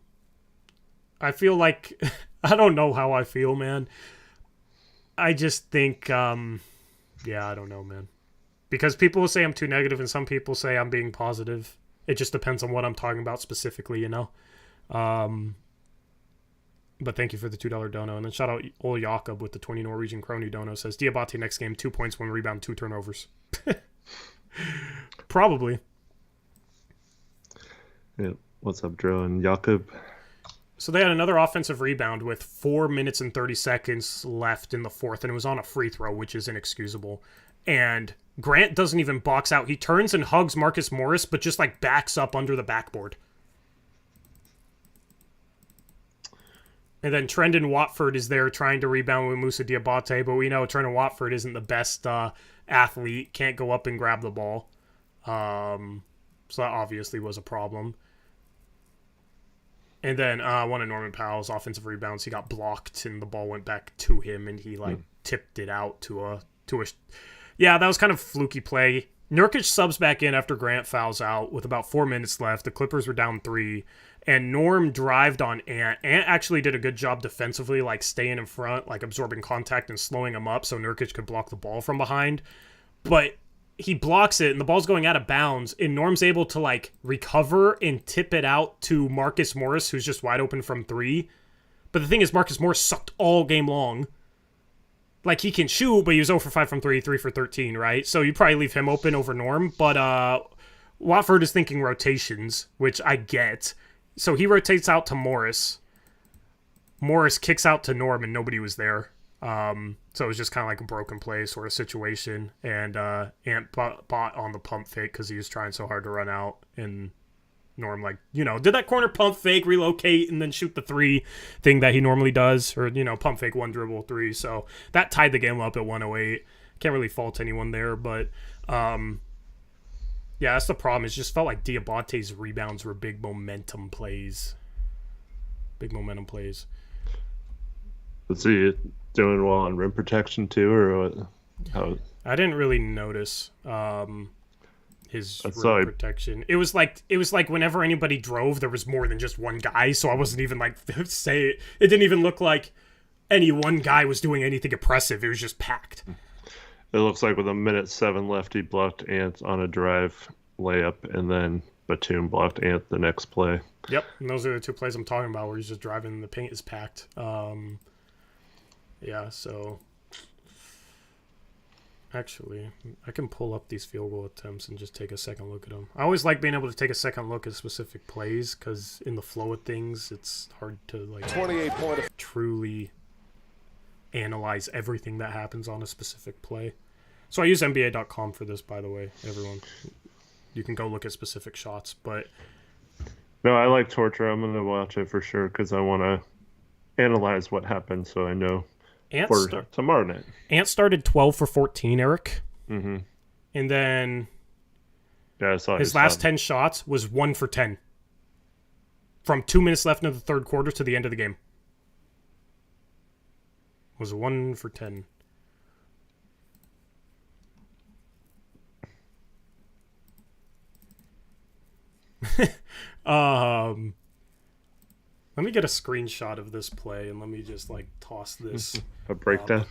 S1: I feel like, I don't know how I feel, man. I just think, yeah, I don't know, man. Because people will say I'm too negative and some people say I'm being positive. It just depends on what I'm talking about specifically, you know? But thank you for the $2 dono. And then shout out Ol Jakob with the 20 Norwegian Crony dono. Says, Diabate next game, 2 points, 1 rebound, 2 turnovers. Probably.
S2: Yeah. What's up, Dro and Jakob?
S1: So they had another offensive rebound with 4 minutes and 30 seconds left in the fourth, and it was on a free throw, which is inexcusable. And Grant doesn't even box out. He turns and hugs Marcus Morris, but just like backs up under the backboard. And then Trendon Watford is there trying to rebound with Moussa Diabate, but we know Trendon Watford isn't the best athlete, can't go up and grab the ball. So that obviously was a problem. And then one of Norman Powell's offensive rebounds, he got blocked and the ball went back to him and he tipped it out to a yeah, that was kind of fluky play. Nurkic subs back in after Grant fouls out with about 4 minutes left. The Clippers were down 3. And Norm drived on Ant. Ant actually did a good job defensively, like staying in front, like absorbing contact and slowing him up so Nurkic could block the ball from behind. But he blocks it and the ball's going out of bounds and Norm's able to like recover and tip it out to Marcus Morris, who's just wide open from 3. But the thing is, Marcus Morris sucked all game long. Like, he can shoot, but he was 0 for 5 from 3, 3 for 13, right? So you probably leave him open over Norm. But Watford is thinking rotations, which I get. So he rotates out to Morris. Morris kicks out to Norm, and nobody was there. So it was just kind of like a broken play sort of situation. And Ant bought on the pump fake because he was trying so hard to run out. And Norm, like, you know, did that corner pump fake, relocate, and then shoot the 3 thing that he normally does. Or, you know, pump fake, 1 dribble, 3. So that tied the game up at 108. Can't really fault anyone there, but yeah, that's the problem. It just felt like Diabate's rebounds were big momentum plays. Big momentum plays.
S2: Was he doing well on rim protection too, or what? How?
S1: I didn't really notice his rim protection. It was like whenever anybody drove, there was more than just one guy. So I wasn't even like say it. It didn't even look like any one guy was doing anything impressive. It was just packed.
S2: It looks like with 1:07 left, he blocked Ant on a drive layup, and then Batum blocked Ant the next play.
S1: Yep, and those are the two plays I'm talking about where he's just driving and the paint is packed. Yeah, so actually, I can pull up these field goal attempts and just take a second look at them. I always like being able to take a second look at specific plays because in the flow of things, it's hard to like
S3: 28
S1: truly analyze everything that happens on a specific play. So I use NBA.com for this, by the way, everyone. You can go look at specific shots, but...
S2: No, I like Torture. I'm going to watch it for sure because I want to analyze what happened so I know for tomorrow night.
S1: Ant started 12 for 14, Eric.
S2: Mm-hmm.
S1: And then
S2: I saw
S1: his last 10 shots was 1 for 10. From 2 minutes left in the third quarter to the end of the game. Was 1 for 10. Let me get a screenshot of this play and let me just like toss this.
S2: A breakdown.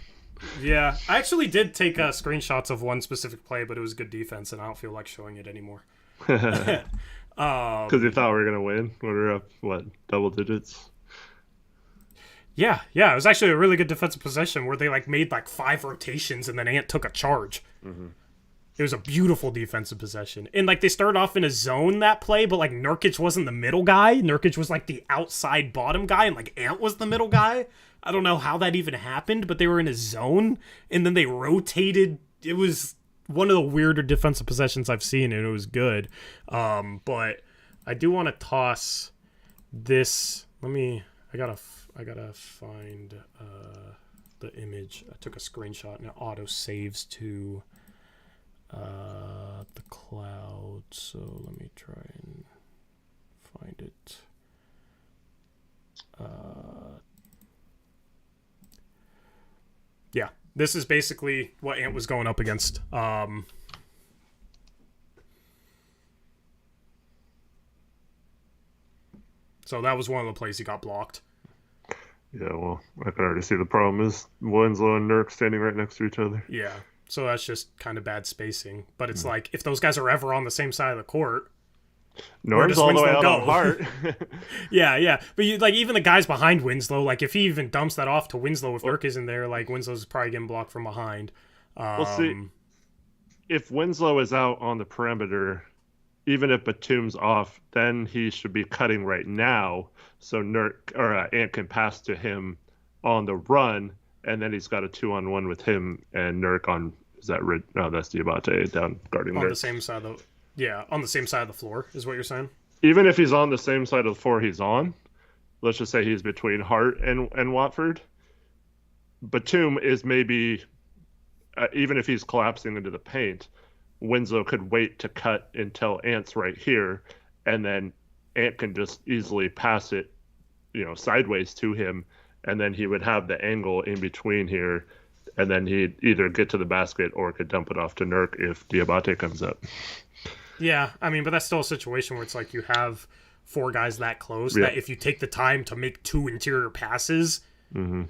S1: Yeah, I actually did take screenshots of one specific play, but it was good defense, and I don't feel like showing it anymore.
S2: Because you thought we were gonna win. We were up double digits.
S1: Yeah, it was actually a really good defensive possession where they like made like 5 rotations and then Ant took a charge.
S2: Mm-hmm.
S1: It was a beautiful defensive possession. And, like, they started off in a zone that play, but, like, Nurkic wasn't the middle guy. Nurkic was, like, the outside bottom guy, and, like, Ant was the middle guy. I don't know how that even happened, but they were in a zone, and then they rotated. It was one of the weirder defensive possessions I've seen, and it was good. But I do want to toss this. I gotta find the image. I took a screenshot, and it auto-saves to... the cloud, so let me try and find it. Yeah, this is basically what Ant was going up against. So that was one of the plays he got blocked.
S2: Yeah, well, I can already see the problem is Winslow and Nurk standing right next to each other.
S1: Yeah. So that's just kind of bad spacing. But it's like, if those guys are ever on the same side of the court,
S2: Norm's all the way out on Hart.
S1: yeah. But even the guys behind Winslow, like if he even dumps that off to Winslow, if Nurk isn't there, like Winslow's probably getting blocked from behind.
S2: We'll see. If Winslow is out on the perimeter, even if Batum's off, then he should be cutting right now, so Ant can pass to him on the run. And then he's got a 2-on-1 with him and Nurk on. Is that no? That's Diabate down guarding Nurk.
S1: On the same side of on the same side of the floor is what you're saying.
S2: Even if he's on the same side of the floor he's on, let's just say he's between Hart and Watford. Batum is maybe even if he's collapsing into the paint, Winslow could wait to cut until Ant's right here, and then Ant can just easily pass it, sideways to him. And then he would have the angle in between here, and then he'd either get to the basket or could dump it off to Nurk if Diabate comes up.
S1: Yeah, I mean, but that's still a situation where it's like you have 4 guys that close that if you take the time to make 2 interior passes, the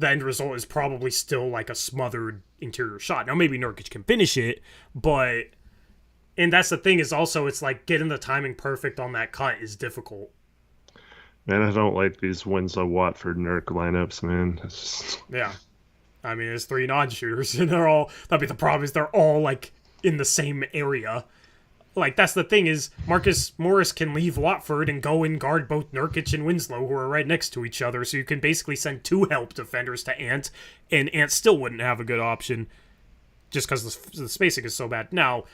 S1: end result is probably still like a smothered interior shot. Now, maybe Nurkic can finish it, and that's the thing is also it's like getting the timing perfect on that cut is difficult.
S2: Man, I don't like these Winslow, Watford, Nurk lineups, man.
S1: Yeah. I mean, it's 3 non-shooters, and that'd be the problem is they're all, like, in the same area. Like, that's the thing is Marcus Morris can leave Watford and go and guard both Nurkic and Winslow, who are right next to each other, so you can basically send 2 help defenders to Ant, and Ant still wouldn't have a good option just because the spacing is so bad. Now,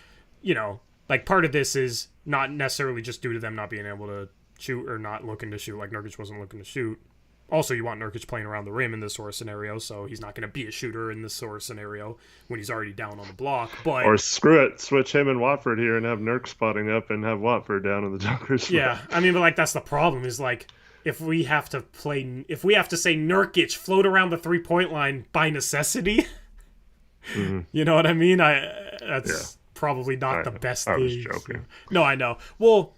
S1: like, part of this is not necessarily just due to them not being able to shoot or not looking to shoot, like Nurkic wasn't looking to shoot. Also, you want Nurkic playing around the rim in this sort of scenario, so he's not going to be a shooter in this sort of scenario when he's already down on the block. But
S2: or screw it, switch him and Watford here and have Nurk spotting up and have Watford down in the junkers.
S1: Yeah, I mean, but like that's the problem is like if we have to say Nurkic float around the 3-point line by necessity, you know what I mean? That's probably not the best thing. I was
S2: joking.
S1: No, I know. Well,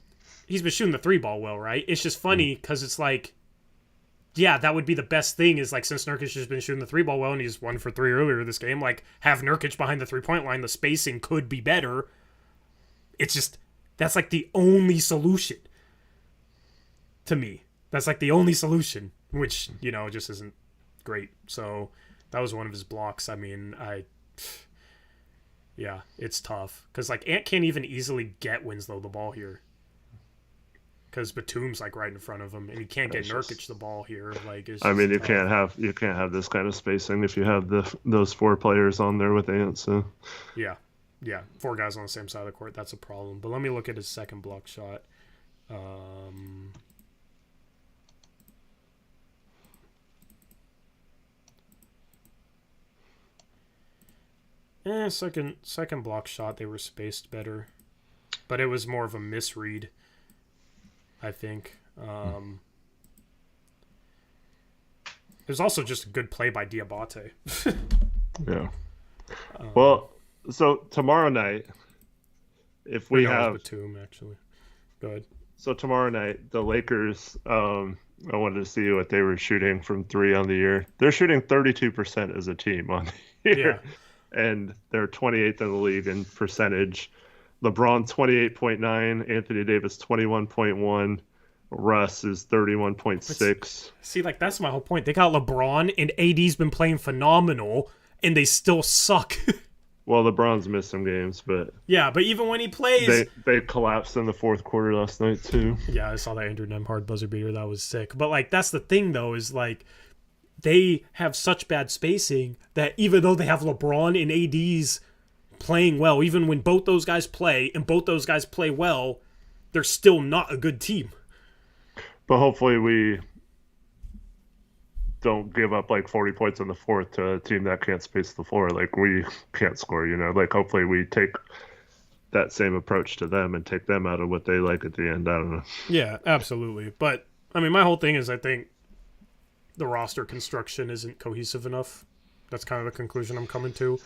S1: he's been shooting the 3-ball well, right? It's just funny because it's like, yeah, that would be the best thing is like since Nurkic has been shooting the 3-ball well and he's 1 for 3 earlier this game, like have Nurkic behind the 3-point line, the spacing could be better. It's just That's like the only solution to me. That's like the only solution, which, just isn't great. So that was one of his blocks. I mean, yeah, it's tough. Because, like, Ant can't even easily get Winslow the ball here. Because Batum's, like, right in front of him, and he can't get Nurkic the ball here. Like, it's just
S2: you
S1: tough.
S2: can't have this kind of spacing if you have those 4 players on there with Ant. So
S1: yeah, 4 guys on the same side of the court. That's a problem. But let me look at his second block shot. Second block shot, they were spaced better, but it was more of a misread, I think. It was also just a good play by Diabate.
S2: Yeah. Well, so tomorrow night, if we have
S1: Batum, actually, go ahead.
S2: So tomorrow night, the Lakers. I wanted to see what they were shooting from 3 on the year. They're shooting 32% as a team on the year. Yeah. And they're 28th in the league in percentage. LeBron 28.9, Anthony Davis 21.1, Russ is 31.6.
S1: See, like, that's my whole point. They got LeBron, and AD's been playing phenomenal, and they still suck.
S2: Well, LeBron's missed some games, but
S1: yeah, but even when he plays,
S2: they collapsed in the fourth quarter last night too.
S1: Yeah, I saw that Andrew Nemhard buzzer beater. That was sick. But like, that's the thing though, is like, they have such bad spacing that even though they have LeBron and AD's playing well, even when both those guys play and both those guys play well, they're still not a good team.
S2: But hopefully we don't give up like 40 points in the fourth to a team that can't space the floor. Like, we can't score, Like, hopefully we take that same approach to them and take them out of what they like at the end. I don't know.
S1: Yeah, absolutely. But, I mean, my whole thing is I think the roster construction isn't cohesive enough. That's kind of the conclusion I'm coming to.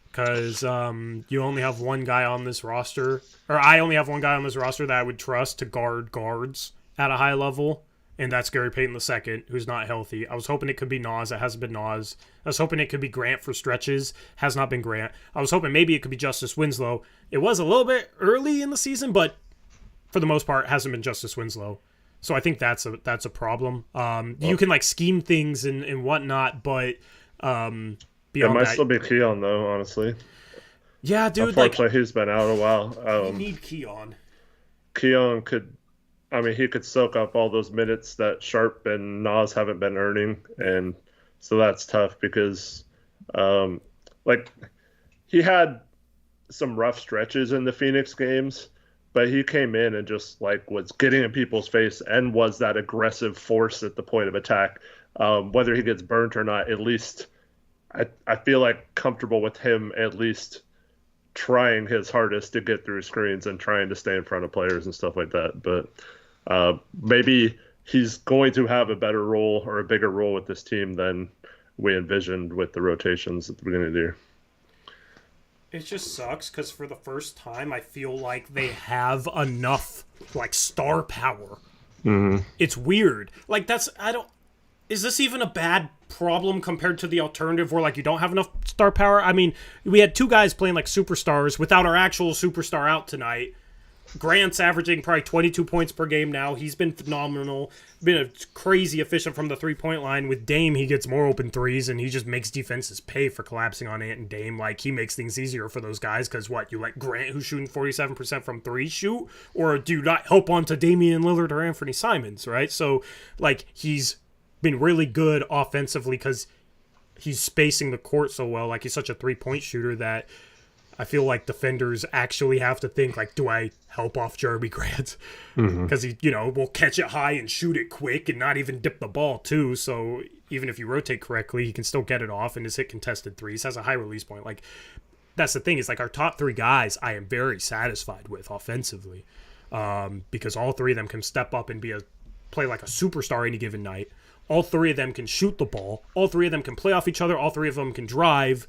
S1: Because you only have one guy on this roster, or I only have one guy on this roster that I would trust to guard guards at a high level, and that's Gary Payton II, who's not healthy. I was hoping it could be Nas. It hasn't been Nas. I was hoping it could be Grant for stretches. Has not been Grant. I was hoping maybe it could be Justice Winslow. It was a little bit early in the season, but for the most part, it hasn't been Justice Winslow. So I think that's a problem. You can, like, scheme things and whatnot, but beyond
S2: it might
S1: that,
S2: still be Keon, though, honestly.
S1: Yeah, dude.
S2: Unfortunately, he's been out a while.
S1: You need Keon.
S2: Keon could... I mean, he could soak up all those minutes that Sharp and Nas haven't been earning, and so that's tough because, he had some rough stretches in the Phoenix games, but he came in and just, like, was getting in people's face and was that aggressive force at the point of attack. Whether he gets burnt or not, at least I feel like comfortable with him at least trying his hardest to get through screens and trying to stay in front of players and stuff like that, but... maybe he's going to have a better role or a bigger role with this team than we envisioned with the rotations at the beginning of the year.
S1: It just sucks because for the first time, I feel like they have enough, like, star power.
S2: Mm-hmm.
S1: It's weird. Like, is this even a bad problem compared to the alternative where, like, you don't have enough star power? I mean, we had 2 guys playing like superstars without our actual superstar out tonight. Grant's averaging probably 22 points per game now. He's been phenomenal. Been crazy efficient from the three-point line. With Dame, he gets more open threes, and he just makes defenses pay for collapsing on Ant and Dame. Like, he makes things easier for those guys because, you let Grant, who's shooting 47% from 3, shoot? Or do you not help onto Damian Lillard or Anthony Simons, right? So, like, he's been really good offensively because he's spacing the court so well. Like, he's such a three-point shooter that I feel like defenders actually have to think, like, do I help off Jeremy Grant? Because he, will catch it high and shoot it quick and not even dip the ball, too. So even if you rotate correctly, he can still get it off and just hit contested threes. Has a high release point. Like, that's the thing. Is, like, our top 3 guys I am very satisfied with offensively because all 3 of them can step up and play like a superstar any given night. All 3 of them can shoot the ball. All 3 of them can play off each other. All 3 of them can drive.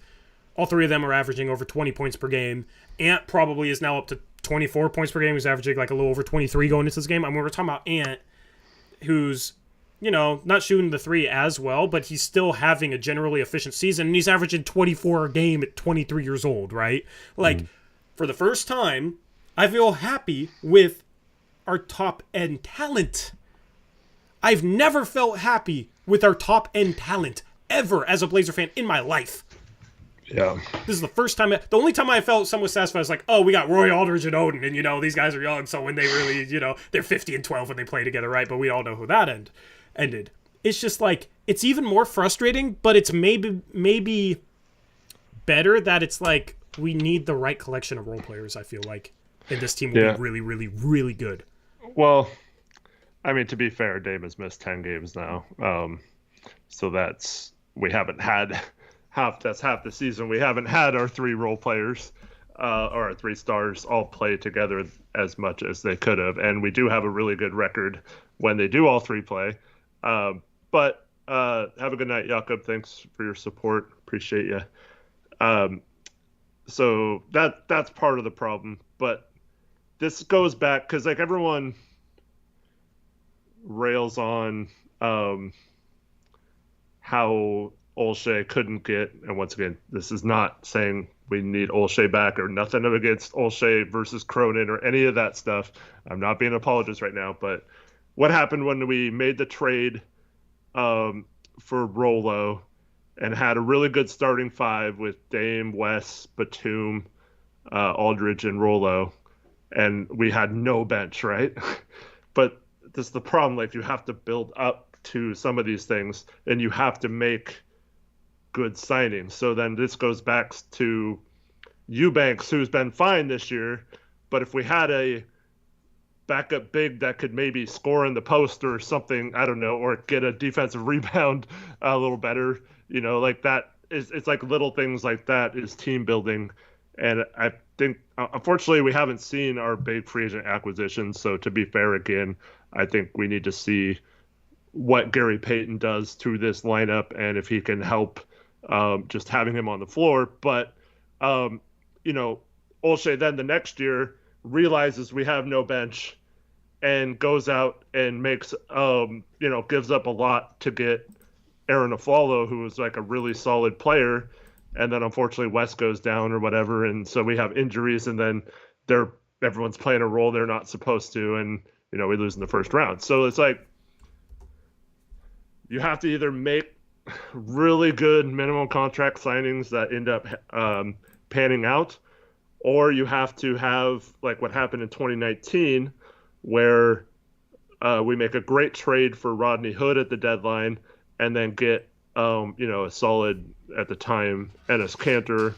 S1: All 3 of them are averaging over 20 points per game. Ant probably is now up to 24 points per game. He's averaging like a little over 23 going into this game. I mean, we're talking about Ant, who's, not shooting the 3 as well, but he's still having a generally efficient season, and he's averaging 24 a game at 23 years old, right? Like, for the first time, I feel happy with our top end talent. I've never felt happy with our top end talent ever as a Blazer fan in my life.
S2: Yeah.
S1: This is the first time, the only time I felt somewhat satisfied was like, oh, we got Roy Aldridge and Odin, and, these guys are young, so when they really, they're 50 and 12 when they play together, right? But we all know who that ended. It's just like, it's even more frustrating, but it's maybe better that it's like, we need the right collection of role players, I feel like. And this team will be really, really, really good.
S2: Well, I mean, to be fair, Dame has missed 10 games now. So we haven't had half the season. We haven't had our 3 role players or our 3 stars all play together as much as they could have. And we do have a really good record when they do all 3 play. But have a good night, Jakob. Thanks for your support. Appreciate you. So that's part of the problem. But this goes back because like everyone rails on how Olshey couldn't get, and once again, this is not saying we need Olshey back or nothing against Olshey versus Cronin or any of that stuff. I'm not being an apologist right now, but what happened when we made the trade for Rolo and had a really good starting 5 with Dame, Wes, Batum, Aldridge, and Rolo, and we had no bench, right? But this is the problem. Like, you have to build up to some of these things, and you have to make good signings. So then this goes back to Eubanks, who's been fine this year, but if we had a backup big that could maybe score in the post or something, I don't know, or get a defensive rebound a little better, like that is, it's like little things like that is team building. And I think, unfortunately, we haven't seen our big free agent acquisitions. So to be fair, again, I think we need to see what Gary Payton does to this lineup and if he can help just having him on the floor. But, Olshey then the next year realizes we have no bench and goes out and makes, gives up a lot to get Aaron Aflalo, who was like a really solid player. And then unfortunately West goes down or whatever. And so we have injuries, and then everyone's playing a role they're not supposed to. And, we lose in the first round. So it's like, you have to either make really good minimum contract signings that end up panning out, or you have to have like what happened in 2019, where we make a great trade for Rodney Hood at the deadline and then get, a solid, at the time, Enes Kanter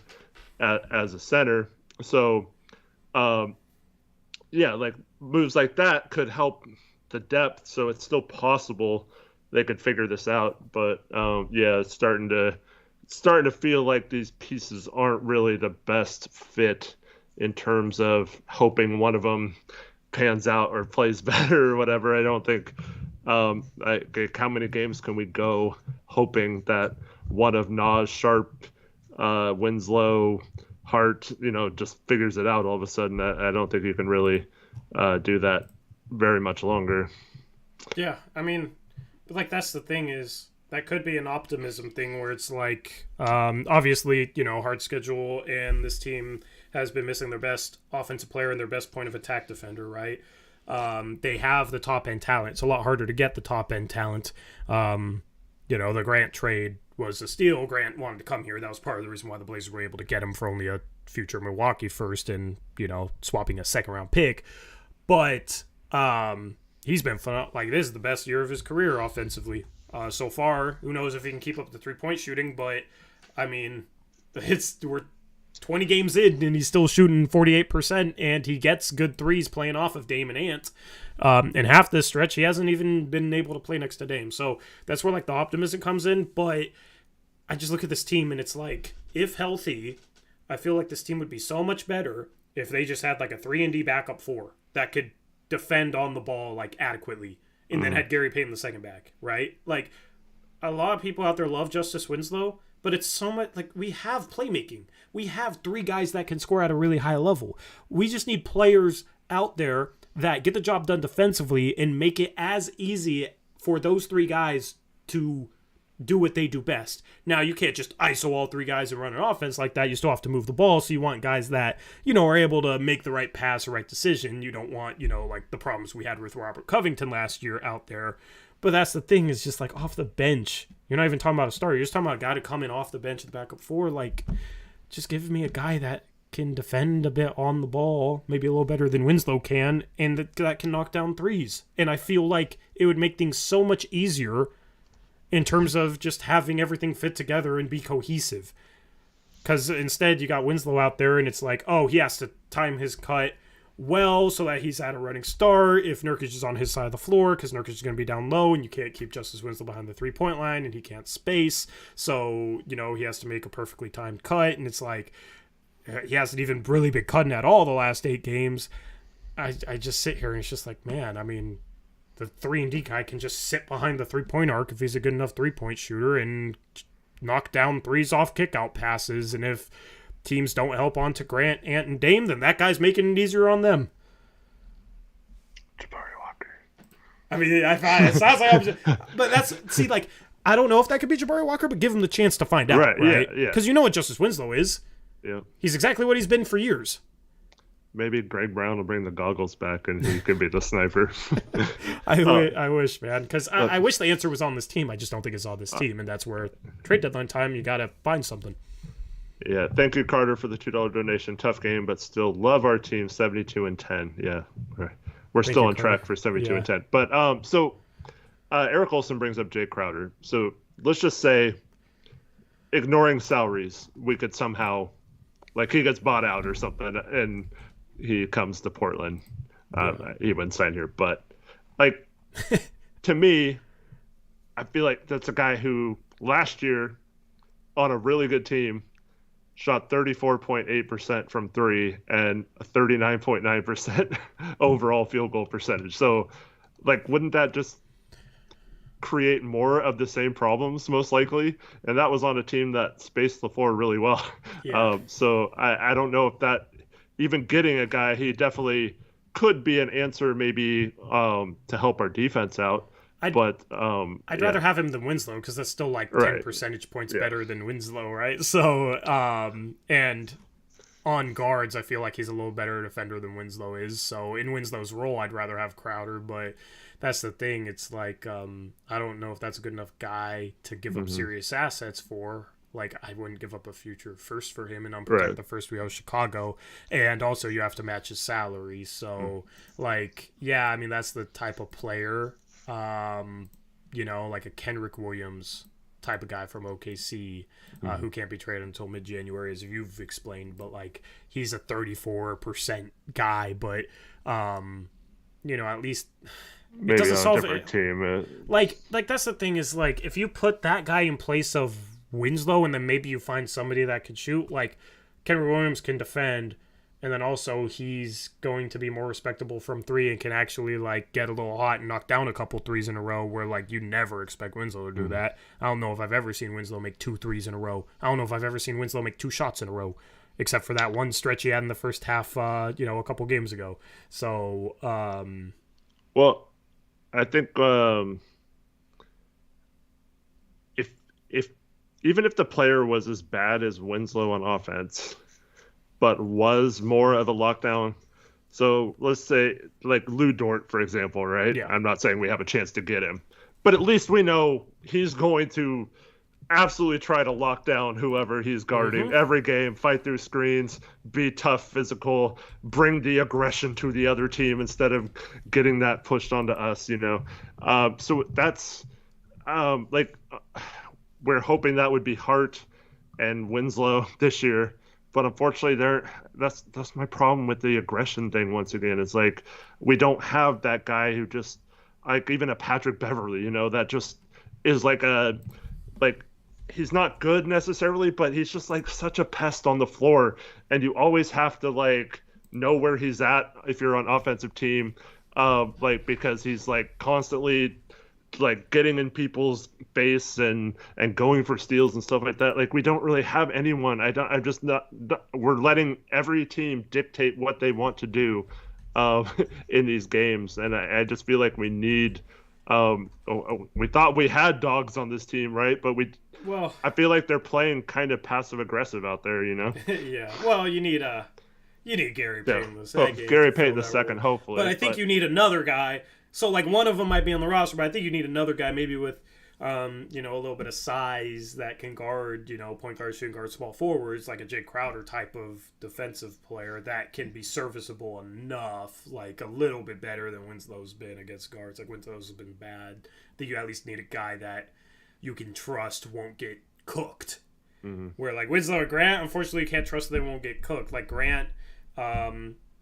S2: as a center. So, like moves like that could help the depth. So it's still possible they could figure this out. But it's starting to feel like these pieces aren't really the best fit in terms of hoping one of them pans out or plays better or whatever. I don't think how many games can we go hoping that one of Nas, Sharp, Winslow, Hart, just figures it out all of a sudden. I don't think you can really do that very much longer.
S1: Yeah, I mean, but like that's the thing is that could be an optimism thing where it's like, obviously, hard schedule, and this team has been missing their best offensive player and their best point of attack defender, right? They have the top end talent. It's a lot harder to get the top end talent. The Grant trade was a steal. Grant wanted to come here. That was part of the reason why the Blazers were able to get him for only a future Milwaukee first and, swapping a second round pick. But he's been phenomenal. Like, this is the best year of his career offensively so far. Who knows if he can keep up the 3-point shooting, but I mean, we're 20 games in and he's still shooting 48%, and he gets good threes playing off of Dame and Ant. And half this stretch, he hasn't even been able to play next to Dame. So that's where like the optimism comes in. But I just look at this team and it's like, if healthy, I feel like this team would be so much better if they just had like a 3-and-D backup 4 that could defend on the ball like adequately, and then had Gary Payton the second back, right? Like, a lot of people out there love Justice Winslow, but it's so much like we have playmaking. We have 3 guys that can score at a really high level. We just need players out there that get the job done defensively and make it as easy for those 3 guys to do what they do best. Now, you can't just ISO all three guys and run an offense like that. You still have to move the ball, so you want guys that, are able to make the right pass or right decision. You don't want, like the problems we had with Robert Covington last year out there. But that's the thing, is just like off the bench. You're not even talking about a starter. You're just talking about a guy to come in off the bench at the backup four. Like, just give me a guy that can defend a bit on the ball, maybe a little better than Winslow can, and that can knock down threes. And I feel like it would make things so much easier in terms of just having everything fit together and be cohesive. Because instead you got Winslow out there and it's like, oh, he has to time his cut well so that he's at a running start if Nurkic is on his side of the floor, because Nurkic is going to be down low and you can't keep Justice Winslow behind the three-point line and he can't space. So, he has to make a perfectly timed cut, and it's like he hasn't even really been cutting at all the last 8 games. I just sit here and it's just like, man, I mean, the 3-and-D guy can just sit behind the three-point arc if he's a good enough three-point shooter and knock down threes off kick-out passes. And if teams don't help onto Grant, Ant, and Dame, then that guy's making it easier on them.
S2: Jabari Walker.
S1: I mean, it sounds like I'm just, but that's, see, like, I don't know if that could be Jabari Walker, but give him the chance to find out, right?
S2: Yeah.
S1: Because you know what Justice Winslow is.
S2: Yeah.
S1: He's exactly what he's been for years.
S2: Maybe Greg Brown will bring the goggles back and he could be the sniper.
S1: I wish, man, because I wish the answer was on this team. I just don't think it's on this team, and that's where trade deadline time, you got to find something.
S2: Yeah, thank you, Carter, for the $2 donation. Tough game, but still love our team, 72-10. Yeah, we're still on track for 72-10. But Eric Olson brings up Jay Crowder. So let's just say, ignoring salaries, we could somehow, like, he gets bought out or something, and he comes to Portland. He wouldn't sign here, but like to me, I feel like that's a guy who last year on a really good team shot 34.8% from 3 and a 39.9% overall field goal percentage. So, like, wouldn't that just create more of the same problems most likely? And that was on a team that spaced the floor really well. Yeah. So I don't know if that, even getting a guy, he definitely could be an answer maybe to help our defense out. I'd
S1: rather have him than Winslow, because that's still like 10 percentage points better than Winslow, right? So, and on guards, I feel like he's a little better defender than Winslow is. So in Winslow's role, I'd rather have Crowder, but that's the thing. It's like, I don't know if that's a good enough guy to give up serious assets for. Like, I wouldn't give up a future first for him, and I'm the first we have Chicago. And also, you have to match his salary. So, like, yeah, I mean, that's the type of player, like a Kenrick Williams type of guy from OKC, who can't be traded until mid-January, as you've explained. But, like, he's a 34% guy, but, at least
S2: maybe it doesn't solve it. Team.
S1: Like, that's the thing is, like, if you put that guy in place of Winslow, and then maybe you find somebody that can shoot, like Kenrick Williams can defend, and then also he's going to be more respectable from 3 and can actually like get a little hot and knock down a couple threes in a row, where like you never expect Winslow to do that. I don't know if I've ever seen Winslow make 2 threes in a row. I don't know if I've ever seen Winslow make 2 shots in a row, except for that one stretch he had in the first half, a couple games ago. So,
S2: well, I think if even if the player was as bad as Winslow on offense, but was more of a lockdown, so let's say like Lou Dort, for example, right? Yeah. I'm not saying we have a chance to get him, but at least we know he's going to absolutely try to lock down whoever he's guarding every game, fight through screens, be tough, physical, bring the aggression to the other team instead of getting that pushed onto us, So that's we're hoping that would be Hart and Winslow this year, but unfortunately, that's my problem with the aggression thing. Once again, it's like we don't have that guy who just like even a Patrick Beverly, that just is he's not good necessarily, but he's just like such a pest on the floor, and you always have to like know where he's at if you're on offensive team, because he's like constantly like getting in people's face and going for steals and stuff like that. Like we don't really have anyone. We're letting every team dictate what they want to do in these games, and I just feel like we need We thought we had dogs on this team, right? But
S1: Well,
S2: I feel like they're playing kind of passive aggressive out there, you know.
S1: yeah. Well, you need Gary
S2: Yeah,
S1: Payton the
S2: well,
S1: second to
S2: Gary
S1: fill
S2: Payton the
S1: that
S2: second,
S1: role, but
S2: hopefully.
S1: I think you need another guy. So like one of them might be on the roster, but I think you need another guy maybe with a little bit of size that can guard, point guard, shooting guard, small forwards, like a Jay Crowder type of defensive player that can be serviceable enough, like a little bit better than Winslow's been against guards. Like Winslow's has been bad. I think you at least need a guy that you can trust won't get cooked.
S2: Mm-hmm.
S1: Where like Winslow or Grant, unfortunately, you can't trust they won't get cooked. Like Grant,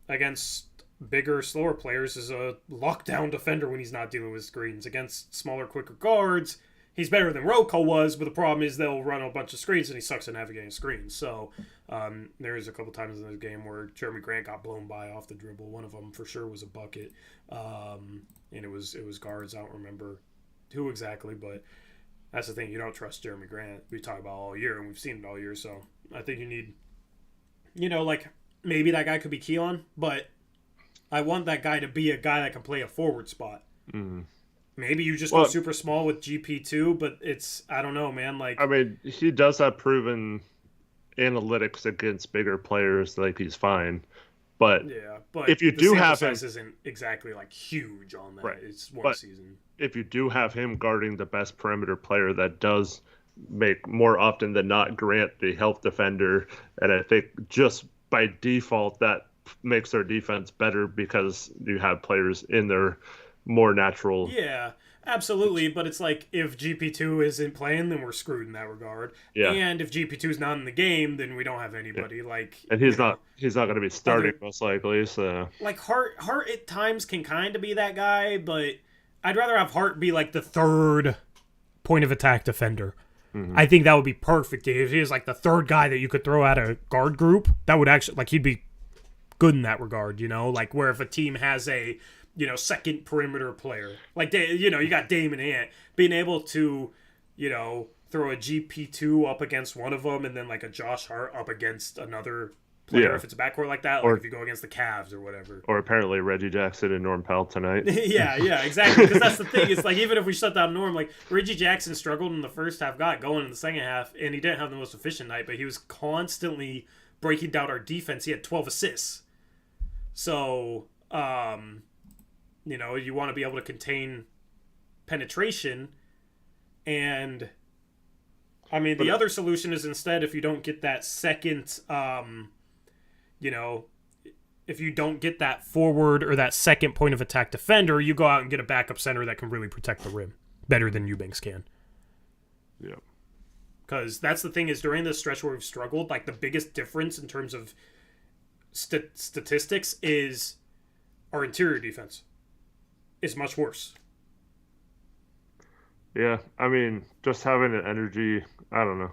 S1: against bigger, slower players, is a lockdown defender when he's not dealing with screens. Against smaller, quicker guards, he's better than Roko was, but the problem is they'll run a bunch of screens and he sucks at navigating screens. So there's a couple times in this game where Jeremy Grant got blown by off the dribble. One of them for sure was a bucket, and it was guards. I don't remember who exactly, but that's the thing. You don't trust Jeremy Grant. We talk about all year, and we've seen it all year. So I think you need, like maybe that guy could be Keon, but I want that guy to be a guy that can play a forward spot.
S2: Mm-hmm.
S1: Maybe you just go super small with GP2, but I don't know, man. Like,
S2: I mean, he does have proven analytics against bigger players. Like, he's fine. But
S1: yeah, but
S2: if you
S1: the
S2: do
S1: sample
S2: have him,
S1: size isn't exactly like huge on that.
S2: right?
S1: It's one
S2: But
S1: season.
S2: if you do have him guarding the best perimeter player, that does make more often than not Grant the help defender, and I think just by default that makes their defense better because you have players in their more natural.
S1: Yeah, absolutely. But it's like if GP2 isn't playing, then we're screwed in that regard.
S2: Yeah.
S1: And if GP2 is not in the game, then we don't have anybody. Yeah. Like,
S2: and he's not going to be starting most likely. So
S1: like Hart at times can kind of be that guy, but I'd rather have Hart be like the third point of attack defender. Mm-hmm. I think that would be perfect if he was like the third guy that you could throw at a guard group. That would actually, like, he'd be good in that regard, like where if a team has a second perimeter player, like you got Damon Ant, being able to throw a GP2 up against one of them and then like a Josh Hart up against another player if it's a backcourt like that, or if you go against the Cavs or whatever,
S2: or apparently Reggie Jackson and Norm Powell tonight.
S1: yeah exactly, because that's the thing. It's like even if we shut down Norm, like Reggie Jackson struggled in the first half, got going in the second half, and he didn't have the most efficient night, but he was constantly breaking down our defense. He had 12 assists. So, you want to be able to contain penetration. And, I mean, the other solution is instead, if you don't get that second, if you don't get that forward or that second point of attack defender, you go out and get a backup center that can really protect the rim better than Eubanks can.
S2: Yeah.
S1: Because that's the thing is during this stretch where we've struggled, like the biggest difference in terms of statistics is our interior defense is much worse.
S2: Yeah, I mean, just having an energy, I don't know.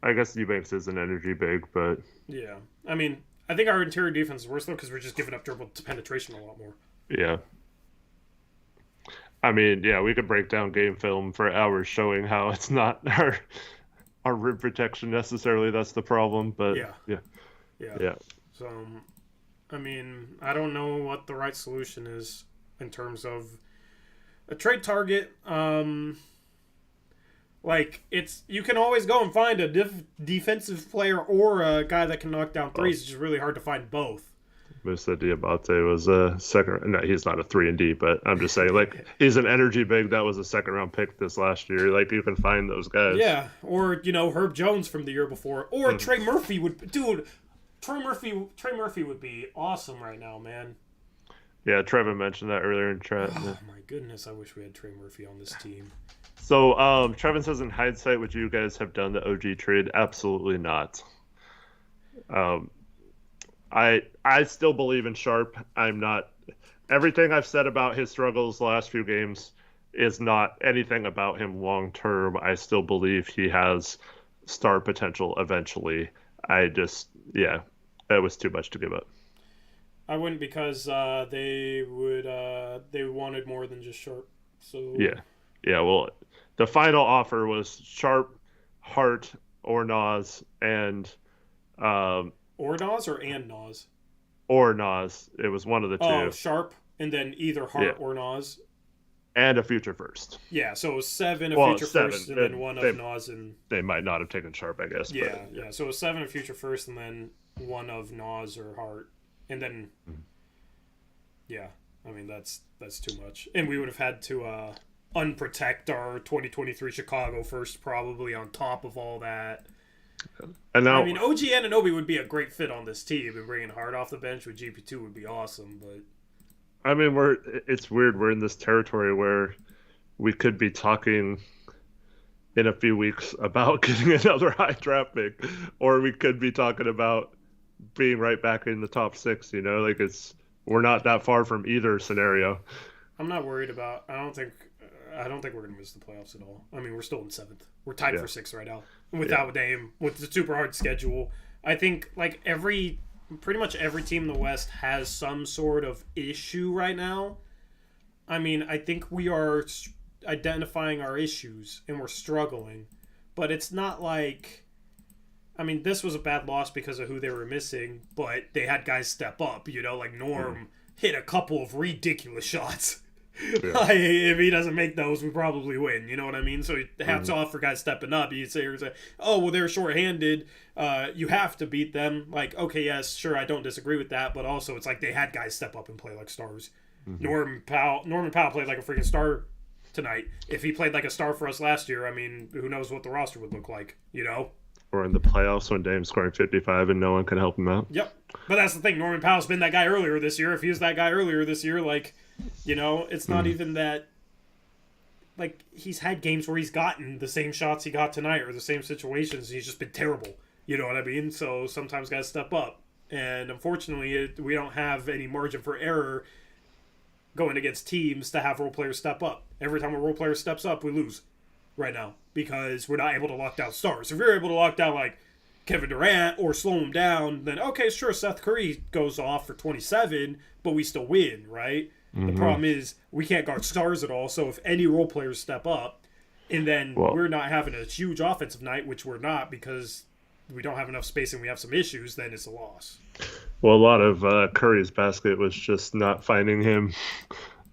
S2: I guess Eubanks is an energy big, but...
S1: Yeah, I mean, I think our interior defense is worse, though, because we're just giving up dribble to penetration a lot more.
S2: Yeah. I mean, yeah, we could break down game film for hours showing how it's not our rim protection necessarily that's the problem, but... Yeah.
S1: So, I mean, I don't know what the right solution is in terms of a trade target. Like, you can always go and find a defensive player or a guy that can knock down threes. It's just really hard to find both.
S2: Musa Diabate was a second. No, he's not a 3-and-D, but I'm just saying, like, he's an energy big. That was a second-round pick this last year. Like, you can find those guys.
S1: Yeah, or Herb Jones from the year before, or Trey Murphy would. Dude, Trey Murphy would be awesome right now, man.
S2: Yeah, Trevor mentioned that earlier in chat.
S1: Oh my goodness, I wish we had Trey Murphy on this team.
S2: So, Trevin says, in hindsight, would you guys have done the OG trade? Absolutely not. I still believe in Sharp. I'm not. Everything I've said about his struggles the last few games is not anything about him long term. I still believe he has star potential eventually. It was too much to give up.
S1: I wouldn't, because they wanted more than just Sharp. So
S2: yeah. Well, the final offer was Sharp, Hart, or Nas, and
S1: or Nas or and Nas?
S2: Or Nas. It was one of the two.
S1: Oh, Sharp, and then either Hart or Nas.
S2: and a future first.
S1: Yeah, so it was 7 a
S2: Well,
S1: future
S2: 7.
S1: first, and then 1 of Nas and
S2: They might not have taken Sharp, I guess.
S1: yeah, yeah. So it was 7 a future first, and then 1 of Nas or Hart, and then yeah. I mean that's too much, and we would have had to unprotect our 2023 Chicago first probably on top of all that.
S2: And now,
S1: I mean, OG Anunoby would be a great fit on this team, and bringing Hart off the bench with GP2 would be awesome. But
S2: I mean, it's weird. We're in this territory where we could be talking in a few weeks about getting another high draft pick, or we could be talking about being right back in the top 6. You know, like we're not that far from either scenario.
S1: I'm not worried about. I don't think we're gonna miss the playoffs at all. I mean, we're still in 7th. We're tied for 6th right now without Dame, with the super hard schedule. I think like pretty much every team in the West has some sort of issue right now. I mean, I think we are identifying our issues and we're struggling, but it's not like. I mean, this was a bad loss because of who they were missing, but they had guys step up. You know, like Norm hit a couple of ridiculous shots. Yeah. If he doesn't make those, we probably win. You know what I mean? So hats off for guys stepping up. You'd say, oh, well, they're shorthanded. You have to beat them. Like, okay, yes, sure, I don't disagree with that. But also, it's like they had guys step up and play like stars. Norman Powell played like a freaking star tonight. If he played like a star for us last year, I mean, who knows what the roster would look like, you know?
S2: Or in the playoffs when Dame's scoring 55 and no one can help him out.
S1: Yep. But that's the thing. Norman Powell's been that guy earlier this year. If he was that guy earlier this year, like, you know, it's not even that. Like, he's had games where he's gotten the same shots he got tonight or the same situations. He's just been terrible. You know what I mean? So sometimes guys step up. And unfortunately, we don't have any margin for error going against teams to have role players step up. Every time a role player steps up, we lose right now because we're not able to lock down stars. If you're able to lock down, like, Kevin Durant or slow him down, then okay, sure, Seth Curry goes off for 27, but we still win, right? The problem is we can't guard stars at all, so if any role players step up, and then we're not having a huge offensive night, which we're not because we don't have enough space and we have some issues, then it's a loss.
S2: Well, a lot of Curry's basket was just not finding him.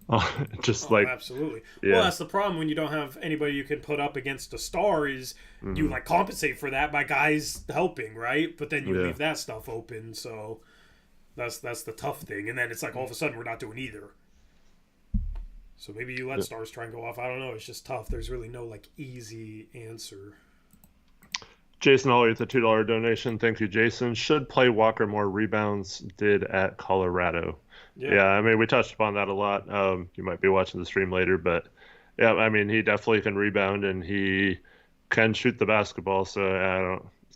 S1: Absolutely. Yeah. Well, that's the problem when you don't have anybody you can put up against a star is you like compensate for that by guys helping, right? But then you leave that stuff open, so that's the tough thing. And then it's like all of a sudden we're not doing either. So maybe you let stars try and go off. I don't know. It's just tough. There's really no like easy answer.
S2: Jason Hawley with a $2 donation. Thank you, Jason. Should play Walker more rebounds did at Colorado. Yeah, I mean, we touched upon that a lot. You might be watching the stream later, but yeah, I mean, he definitely can rebound and he can shoot the basketball. So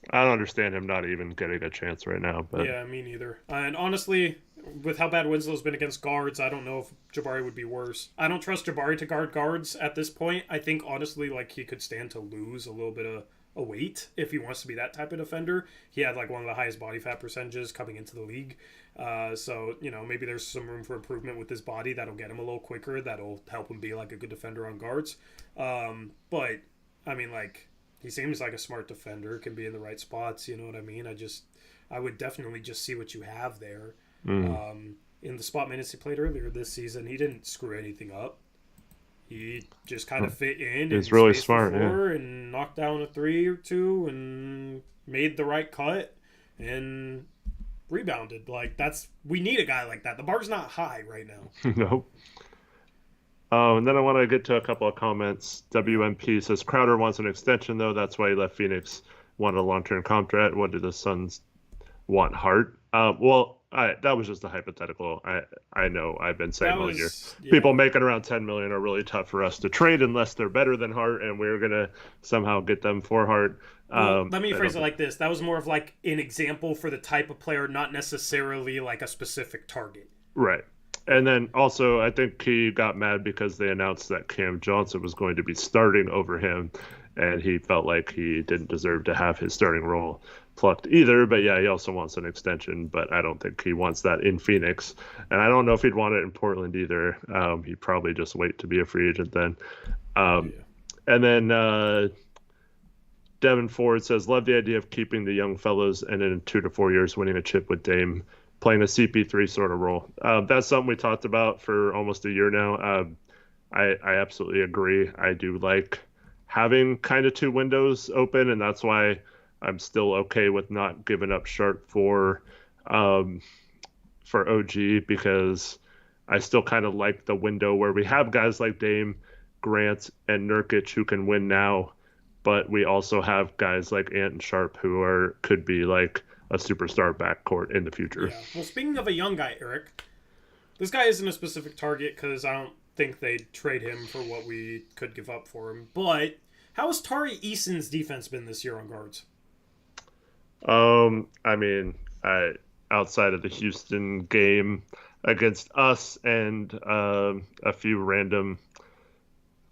S2: I don't understand him not even getting a chance right now. But
S1: yeah, me neither. And honestly, with how bad Winslow's been against guards, I don't know if Jabari would be worse. I don't trust Jabari to guard guards at this point. I think honestly, like he could stand to lose a little bit of a weight if he wants to be that type of defender. He had like one of the highest body fat percentages coming into the league. So, you know, maybe there's some room for improvement with his body that'll get him a little quicker. That'll help him be like a good defender on guards. But, I mean, like, he seems like a smart defender, can be in the right spots. You know what I mean? I would definitely just see what you have there. In the spot minutes he played earlier this season, he didn't screw anything up. He just kind of fit in.
S2: He's really smart,
S1: and knocked down a 3 or 2 and made the right cut and rebounded. Like we need a guy like that. The bar's not high right now.
S2: Nope. And then I want to get to a couple of comments. WMP says Crowder wants an extension though. That's why he left Phoenix. Wanted a long-term contract. What do the Suns want? Hart? That was just a hypothetical. I know I've been saying all year. Yeah. People making around $10 million are really tough for us to trade unless they're better than Hart, and we're gonna somehow get them for Hart.
S1: Let me phrase it like this: that was more of like an example for the type of player, not necessarily like a specific target.
S2: Right. And then also, I think he got mad because they announced that Cam Johnson was going to be starting over him, and he felt like he didn't deserve to have his starting role plucked either. But yeah, he also wants an extension, but I don't think he wants that in Phoenix, and I don't know if he'd want it in Portland either. He'd probably just wait to be a free agent then. And then Devin Ford says, love the idea of keeping the young fellows and in 2 to 4 years winning a chip with Dame, playing a CP3 sort of role. That's something we talked about for almost a year now. I absolutely agree. I do like having kind of two windows open, and that's why I'm still okay with not giving up Sharp um, for OG, because I still kind of like the window where we have guys like Dame, Grant, and Nurkic who can win now, but we also have guys like Ant and Sharp who could be like a superstar backcourt in the future.
S1: Yeah. Well, speaking of a young guy, Eric, this guy isn't a specific target because I don't think they'd trade him for what we could give up for him. But how has Tari Eason's defense been this year on guards?
S2: I mean, outside of the Houston game against us and a few random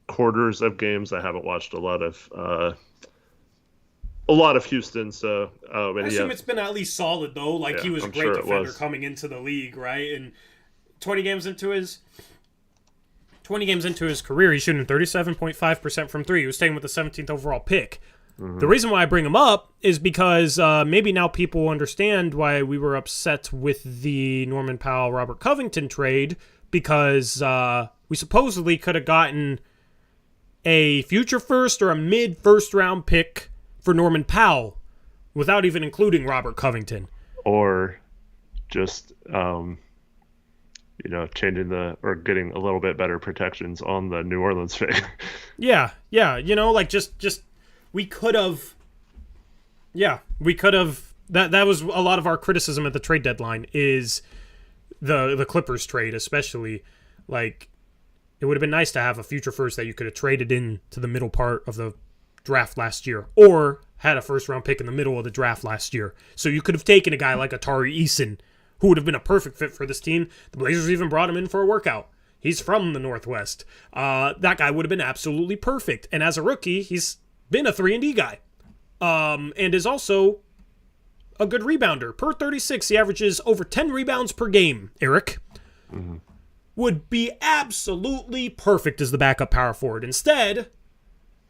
S2: quarters of games, I haven't watched a lot of Houston. So
S1: I assume it's been at least solid though. Like, he was a great defender coming into the league, right? And 20 games into his career, he's shooting 37.5% from three. He was taken with the 17th overall pick. Mm-hmm. The reason why I bring him up is because maybe now people understand why we were upset with the Norman Powell, Robert Covington trade, because we supposedly could have gotten a future first or a mid-first round pick for Norman Powell without even including Robert Covington.
S2: Or just, changing or getting a little bit better protections on the New Orleans pick.
S1: Yeah. Just we could have. Yeah, we could have. That was a lot of our criticism at the trade deadline, is the Clippers trade, especially. Like, it would have been nice to have a future first that you could have traded in to the middle part of the draft last year, or had a first round pick in the middle of the draft last year. So you could have taken a guy like a Tari Eason, who would have been a perfect fit for this team. The Blazers even brought him in for a workout. He's from the Northwest. That guy would have been absolutely perfect. And as a rookie, he's been a 3-and-D guy. And is also a good rebounder. Per 36, he averages over 10 rebounds per game, Eric. Mm-hmm. Would be absolutely perfect as the backup power forward. Instead,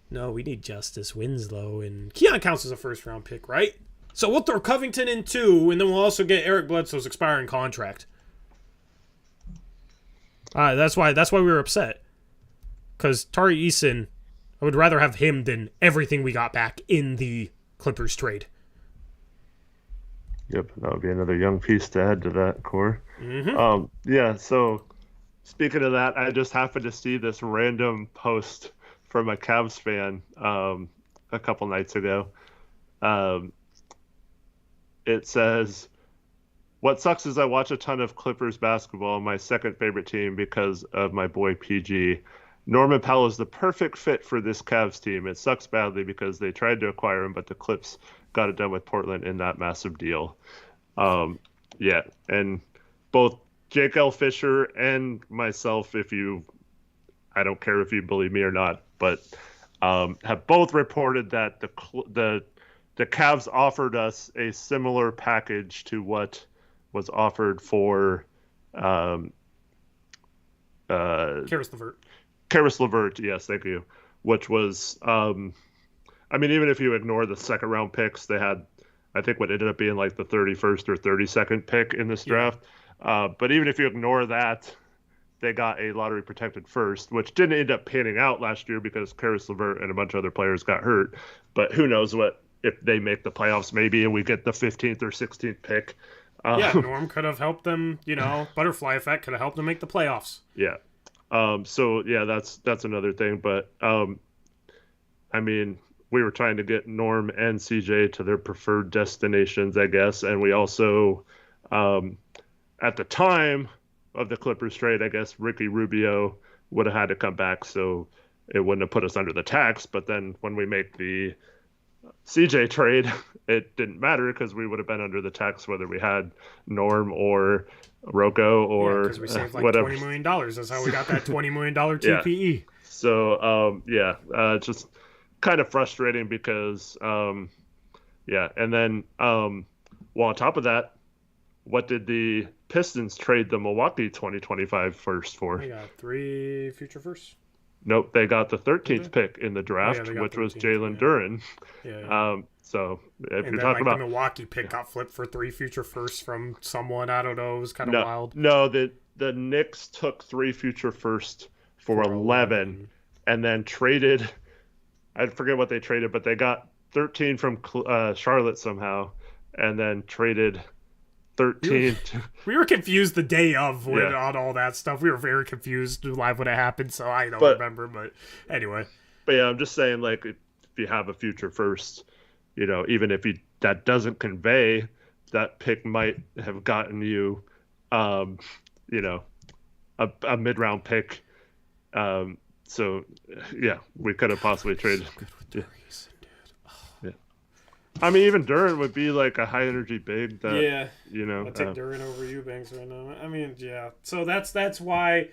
S1: no, we need Justice Winslow, and Keon counts as a first-round pick, right? So we'll throw Covington in too, and then we'll also get Eric Bledsoe's expiring contract. That's why we were upset. Because Tari Eason, I would rather have him than everything we got back in the Clippers trade.
S2: Yep, that would be another young piece to add to that core.
S1: Mm-hmm.
S2: So speaking of that, I just happened to see this random post from a Cavs fan a couple nights ago. It says, "What sucks is I watch a ton of Clippers basketball, my second favorite team, because of my boy PG. Norman Powell is the perfect fit for this Cavs team. It sucks badly because they tried to acquire him, but the Clips got it done with Portland in that massive deal." And both Jake L. Fisher and myself, I don't care if you believe me or not, but have both reported that the Cavs offered us a similar package to what was offered for Karis LeVert, yes, thank you. Which was, even if you ignore the second round picks, they had, I think, what ended up being like the 31st or 32nd pick in this draft. But even if you ignore that, they got a lottery protected first, which didn't end up panning out last year because Karis LeVert and a bunch of other players got hurt. But who knows if they make the playoffs maybe and we get the 15th or 16th pick.
S1: Norm could have helped them, butterfly effect could have helped them make the playoffs.
S2: Yeah. That's another thing. But, we were trying to get Norm and CJ to their preferred destinations, I guess. And we also, at the time of the Clippers trade, I guess Ricky Rubio would have had to come back, so it wouldn't have put us under the tax. But then when we make the CJ trade, it didn't matter because we would have been under the tax whether we had Norm or Rocco or
S1: because we saved like
S2: whatever.
S1: $20 million. That's how we got that $20 million TPE.
S2: Yeah. So, just kind of frustrating because, and then, on top of that, what did the Pistons trade the Milwaukee 2025 first for?
S1: They got 3 future firsts.
S2: Nope, they got the 13th pick in the draft, which was Jalen Duren.
S1: Yeah.
S2: So if
S1: and
S2: you're talking about
S1: the Milwaukee pick got flipped for 3 future firsts from someone, I don't know, it was kind of wild.
S2: No, the Knicks took 3 future firsts for 11 and then traded. I forget what they traded, but they got 13 from Charlotte somehow, and then traded 13.
S1: We were confused the day of on all that stuff. We were very confused live when it happened, so I don't remember. But anyway.
S2: But yeah, I'm just saying, like, if you have a future first, even if that doesn't convey, that pick might have gotten you, a mid-round pick. So, yeah, we could have possibly traded. Yeah. Yeah. I mean, even Duran would be like a high-energy big. That, I'll
S1: take Duran over Eubanks right now. I mean, yeah. So that's why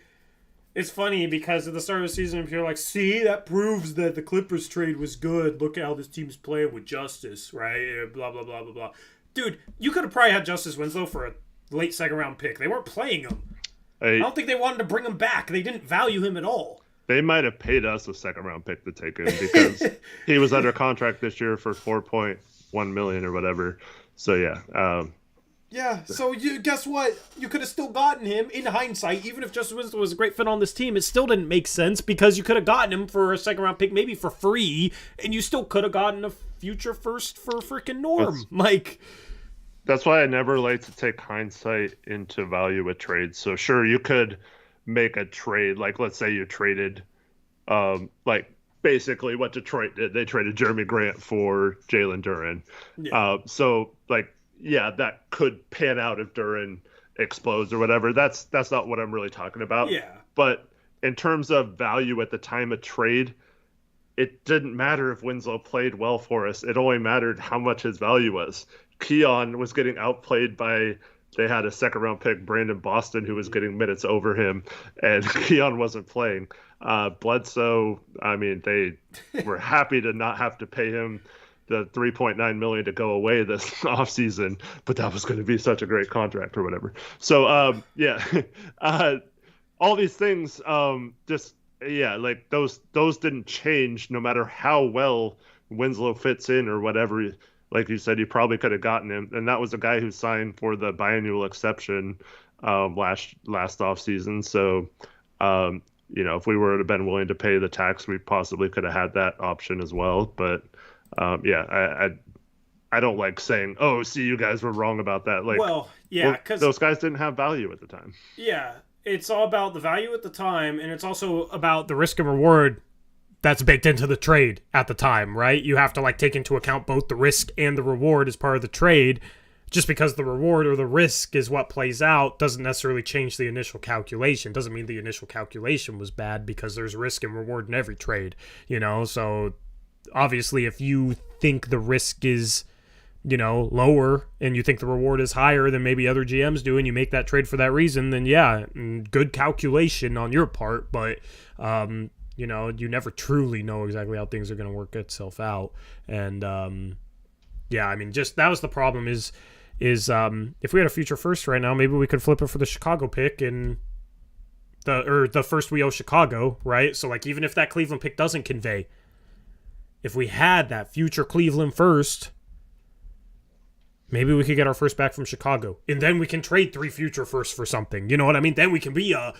S1: it's funny, because at the start of the season, if you're like, see, that proves that the Clippers trade was good. Look at how this team's playing with Justice, right? Blah, blah, blah, blah, blah. Dude, you could have probably had Justice Winslow for a late second-round pick. They weren't playing him. I don't think they wanted to bring him back. They didn't value him at all.
S2: They might have paid us a second-round pick to take him because he was under contract this year for $4.1 million or whatever. So, yeah.
S1: So guess what? You could have still gotten him in hindsight. Even if Justice Winslow was a great fit on this team, it still didn't make sense because you could have gotten him for a second-round pick, maybe for free, and you still could have gotten a future first for freaking Norm.
S2: That's why I never like to take hindsight into value with trades. So, sure, you could make a trade. Like, let's say you traded, basically what Detroit did. They traded Jeremy Grant for Jalen Duran. Yeah. That could pan out if Duran explodes or whatever. That's not what I'm really talking about.
S1: Yeah.
S2: But in terms of value at the time of trade, it didn't matter if Winslow played well for us. It only mattered how much his value was. Keon was getting outplayed by, they had a second-round pick, Brandon Boston, who was getting minutes over him, and Keon wasn't playing. Bledsoe, I mean, they were happy to not have to pay him the $3.9 million to go away this offseason, but that was going to be such a great contract or whatever. So, all these things, those didn't change no matter how well Winslow fits in or whatever. Like you said, you probably could have gotten him, and that was a guy who signed for the biannual exception last offseason. So, if we were to have been willing to pay the tax, we possibly could have had that option as well. But I don't like saying, "Oh, see, you guys were wrong about that." Because those guys didn't have value at the time.
S1: Yeah, it's all about the value at the time, and it's also about the risk and reward that's baked into the trade at the time, right? You have to take into account both the risk and the reward as part of the trade. Just because the reward or the risk is what plays out doesn't necessarily change the initial calculation. Doesn't mean the initial calculation was bad, because there's risk and reward in every trade, So obviously if you think the risk is, lower and you think the reward is higher than maybe other GMs do, and you make that trade for that reason, then yeah, good calculation on your part, but you never truly know exactly how things are going to work itself out. And just that was the problem is if we had a future first right now, maybe we could flip it for the Chicago pick and the first we owe Chicago, right? So even if that Cleveland pick doesn't convey, if we had that future Cleveland first, maybe we could get our first back from Chicago, and then we can trade 3 future firsts for something. You know what I mean? Then we can be a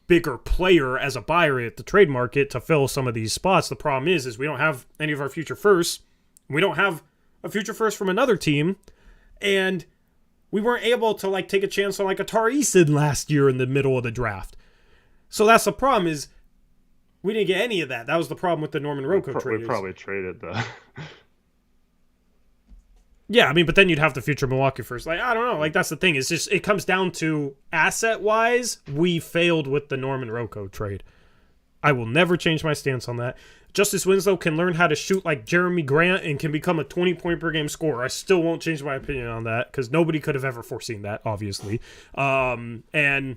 S1: bigger player as a buyer at the trade market to fill some of these spots. The problem is we don't have any of our future firsts. We don't have a future first from another team, and we weren't able to take a chance on a Tari Eason last year in the middle of the draft. So that's the problem, is we didn't get any of that. That was the problem with the Norman Rocco trade.
S2: We probably traded the...
S1: Yeah, I mean, but then you'd have the future Milwaukee first. I don't know. That's the thing. It's just, it comes down to asset-wise, we failed with the Norman Rocco trade. I will never change my stance on that. Justice Winslow can learn how to shoot like Jeremy Grant and can become a 20-point-per-game scorer. I still won't change my opinion on that, because nobody could have ever foreseen that, obviously. And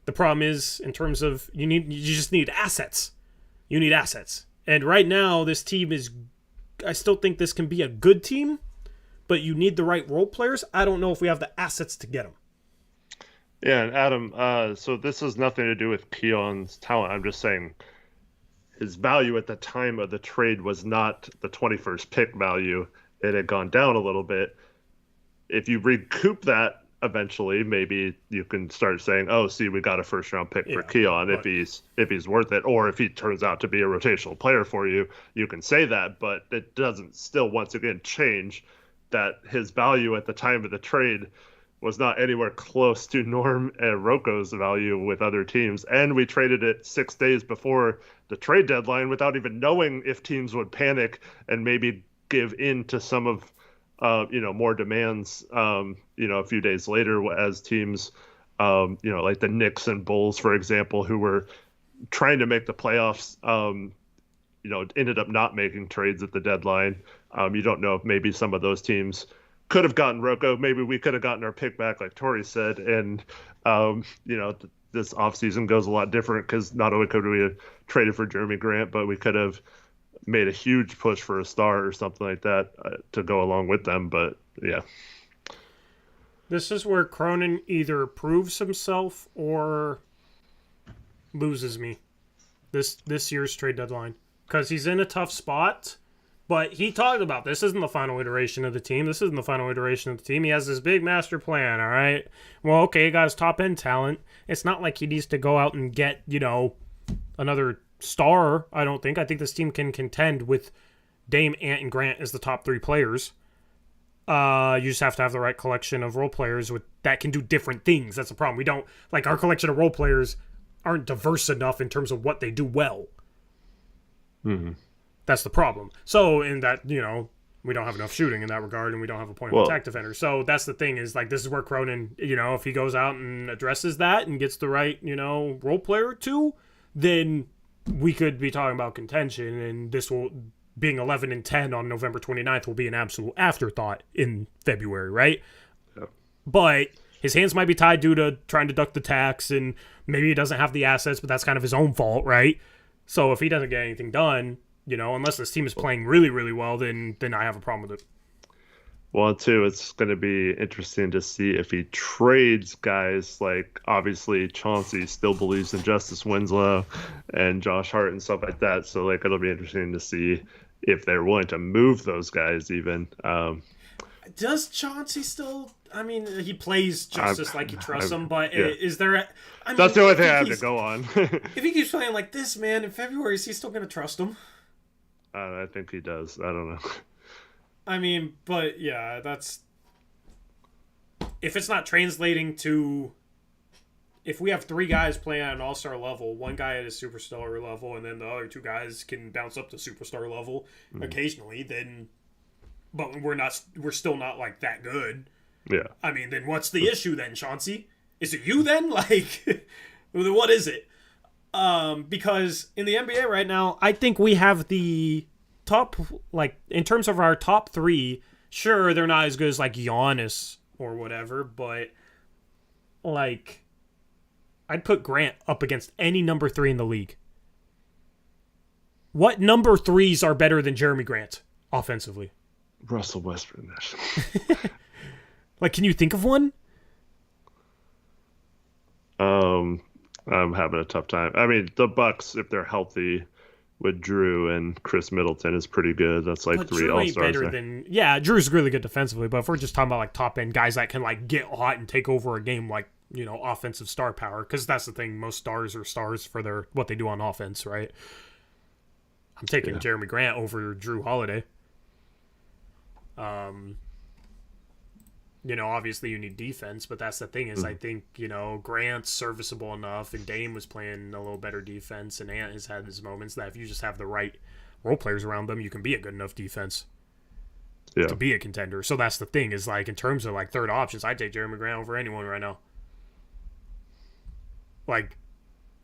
S1: the problem is, in terms of, you just need assets. You need assets. And right now, this team is, I still think this can be a good team, but you need the right role players. I don't know if we have the assets to get them.
S2: Yeah, and Adam, so this has nothing to do with Keon's talent. I'm just saying his value at the time of the trade was not the 21st pick value. It had gone down a little bit. If you recoup that eventually maybe you can start saying, "Oh, see, we got a first round pick for
S1: Yeah,
S2: Keon
S1: but
S2: if he's worth it, or if he turns out to be a rotational player for you, you can say that." But it doesn't still once again change that his value at the time of the trade was not anywhere close to Norm and Roko's value with other teams, and we traded it 6 days before the trade deadline without even knowing if teams would panic and maybe give in to some of more demands, a few days later as teams, like the Knicks and Bulls, for example, who were trying to make the playoffs, ended up not making trades at the deadline. You don't know if maybe some of those teams could have gotten Rocco. Maybe we could have gotten our pick back, like Tori said. And, this offseason goes a lot different because not only could we have traded for Jeremy Grant, but we could have made a huge push for a star or something like that to go along with them. But yeah,
S1: this is where Cronin either proves himself or loses me this year's trade deadline, because he's in a tough spot. But he talked about this isn't the final iteration of the team. This isn't the final iteration of the team. He has this big master plan, all right? Well, okay, he got his top-end talent. It's not like he needs to go out and get, another star, I don't think. I think this team can contend with Dame, Ant, and Grant as the top three players. You just have to have the right collection of role players that can do different things. That's the problem. We don't, our collection of role players aren't diverse enough in terms of what they do well.
S2: Mm-hmm.
S1: That's the problem. So in that, we don't have enough shooting in that regard, and we don't have a point of attack defender. So that's the thing is, this is where Cronin, if he goes out and addresses that and gets the right, role player or two, then we could be talking about contention, and this will, being 11-10 on November 29th, will be an absolute afterthought in February, right?
S2: Yep.
S1: But his hands might be tied due to trying to duck the tax, and maybe he doesn't have the assets, but that's kind of his own fault, right? So if he doesn't get anything done, unless this team is playing really, really well, then I have a problem with it.
S2: Well, too, it's going to be interesting to see if he trades guys like, obviously, Chauncey still believes in Justice Winslow and Josh Hart and stuff like that. So, it'll be interesting to see if they're willing to move those guys even.
S1: Does Chauncey still... I mean, he plays Justice like he trusts him, but yeah. Is there...
S2: That's the only thing I have to go on.
S1: If he keeps playing like this, man, in February, is he still going to trust him?
S2: I think he does. I don't know.
S1: I mean, but yeah, that's... If it's not translating to... If we have three guys playing at an all-star level, one guy at a superstar level, and then the other two guys can bounce up to superstar level occasionally, then... But we're still not, that good.
S2: Yeah.
S1: I mean, then what's the issue then, Chauncey? Is it you then? What is it? Because in the NBA right now, I think we have the top, in terms of our top three, sure, they're not as good as, Giannis or whatever, but, I'd put Grant up against any number three in the league. What number threes are better than Jeremy Grant offensively?
S2: Russell Westbrook.
S1: Can you think of one?
S2: I'm having a tough time. I mean, the Bucks, if they're healthy with Drew and Chris Middleton, is pretty good. That's
S1: but
S2: three
S1: Drew
S2: all-stars.
S1: Drew's really good defensively, but if we're just talking about top-end guys that can get hot and take over a game offensive star power, because that's the thing, most stars are stars for what they do on offense, right? I'm taking Jeremy Grant over Drew Holiday. Obviously you need defense, but that's the thing is I think, Grant's serviceable enough, and Dame was playing a little better defense, and Ant has had his moments that if you just have the right role players around them, you can be a good enough defense to be a contender. So that's the thing is, in terms of, third options, I'd take Jeremy Grant over anyone right now.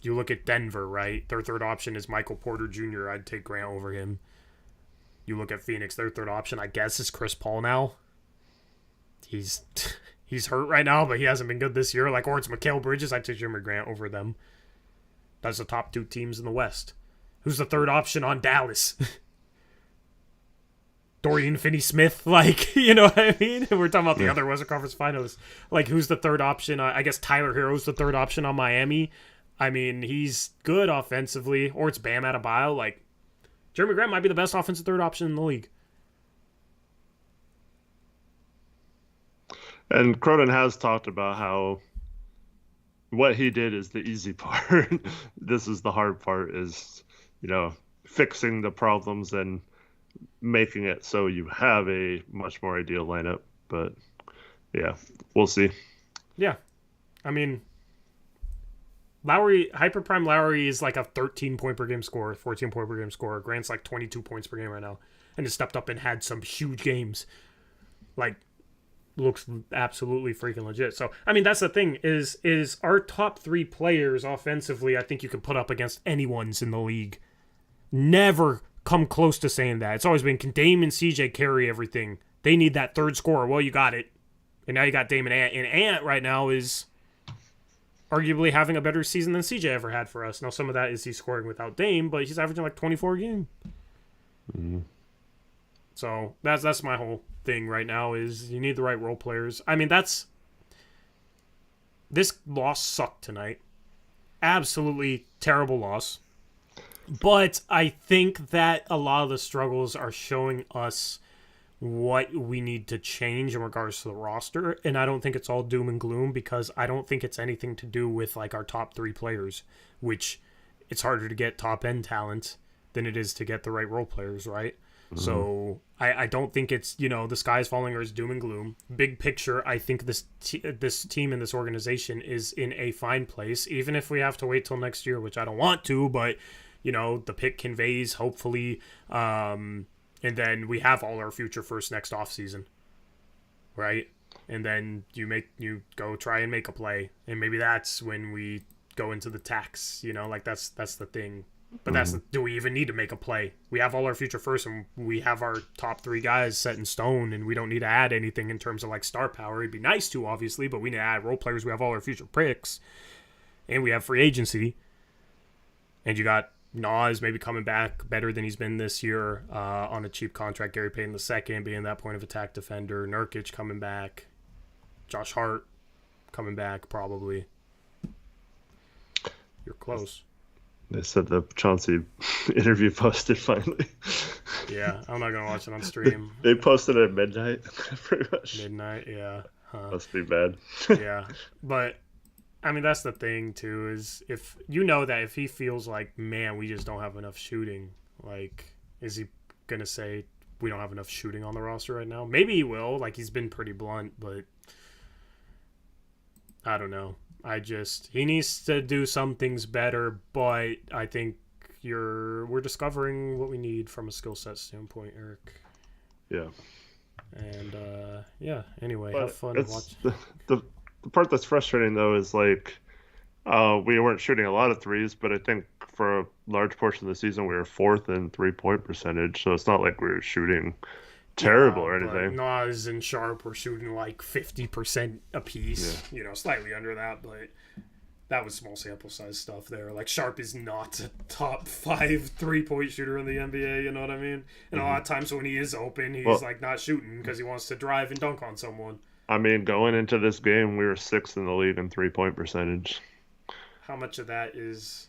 S1: You look at Denver, right? Their third option is Michael Porter Jr. I'd take Grant over him. You look at Phoenix, their third option, I guess, is Chris Paul now. He's hurt right now, but he hasn't been good this year. Or it's Mikal Bridges. I'd take Jeremy Grant over them. That's the top two teams in the West. Who's the third option on Dallas? Dorian Finney-Smith, you know what I mean? We're talking about the other Western Conference Finals. Who's the third option? I guess Tyler Herro's the third option on Miami. I mean, he's good offensively. Or it's Bam Adebayo. Jeremy Grant might be the best offensive third option in the league.
S2: And Cronin has talked about how what he did is the easy part. This is the hard part is, you know, fixing the problems and making it so you have a much more ideal lineup. But yeah, we'll see.
S1: Yeah. I mean, Lowry, Hyperprime Lowry is like a 13 point per game scorer, 14 point per game scorer. Grant's like 22 points per game right now. And has stepped up and had some huge games. Like, looks absolutely freaking legit. So, I mean, that's the thing is our top 3 players offensively, I think you can put up against anyone's in the league. Never come close to saying that. It's always been, can Dame and CJ carry everything? They need that third scorer. Well, you got it. And now you got Dame and Ant. And Ant right now is arguably having a better season than CJ ever had for us. Now, some of that is he's scoring without Dame, but he's averaging like 24 a game.
S2: Mm-hmm.
S1: So that's my whole thing right now is you need the right role players. I mean, this loss sucked tonight. Absolutely terrible loss. But I think that a lot of the struggles are showing us what we need to change in regards to the roster. And I don't think it's all doom and gloom because I don't think it's anything to do with like our top 3 players, which it's harder to get top end talent than it is to get the right role players, right? Mm-hmm. So I don't think it's, the sky's falling or it's doom and gloom. Big picture, I think this team and this organization is in a fine place, even if we have to wait till next year, which I don't want to, but, the pick conveys, hopefully, and then we have all our future first next offseason, right? And then you go try and make a play, and maybe that's when we go into the tax, that's the thing. But do we even need to make a play? We have all our future first, and we have our top 3 guys set in stone, and we don't need to add anything in terms of like star power. It'd be nice to, obviously, but we need to add role players. We have all our future picks, and we have free agency. And you got Nas maybe coming back better than he's been this year on a cheap contract. Gary Payton II being that point of attack defender. Nurkic coming back. Josh Hart coming back probably. You're close.
S2: They said the Chauncey interview posted finally.
S1: Yeah, I'm not going to watch it on stream.
S2: They posted it at midnight, pretty much.
S1: Midnight, yeah. Huh.
S2: Must be bad.
S1: Yeah, but, I mean, that's the thing, too, is if he feels like, man, we just don't have enough shooting, like, is he going to say we don't have enough shooting on the roster right now? Maybe he will. Like, he's been pretty blunt, but I don't know. He needs to do some things better, but I think we're discovering what we need from a skill set standpoint, Eric.
S2: Yeah.
S1: And, anyway,
S2: but
S1: have fun watching.
S2: The part that's frustrating, though, is like we weren't shooting a lot of threes, but I think for a large portion of the season we were 4th in 3-point percentage, so it's not like we were shooting terrible or anything.
S1: Nas and Sharp were shooting like 50% apiece, slightly under that, but that was small sample size stuff there. Like, Sharp is not a top 5 3-point shooter in the NBA, you know what I mean? And a lot of times when he is open, he's not shooting because he wants to drive and dunk on someone. I
S2: mean, going into this game, we were 6th in the league in 3-point percentage.
S1: How much of that is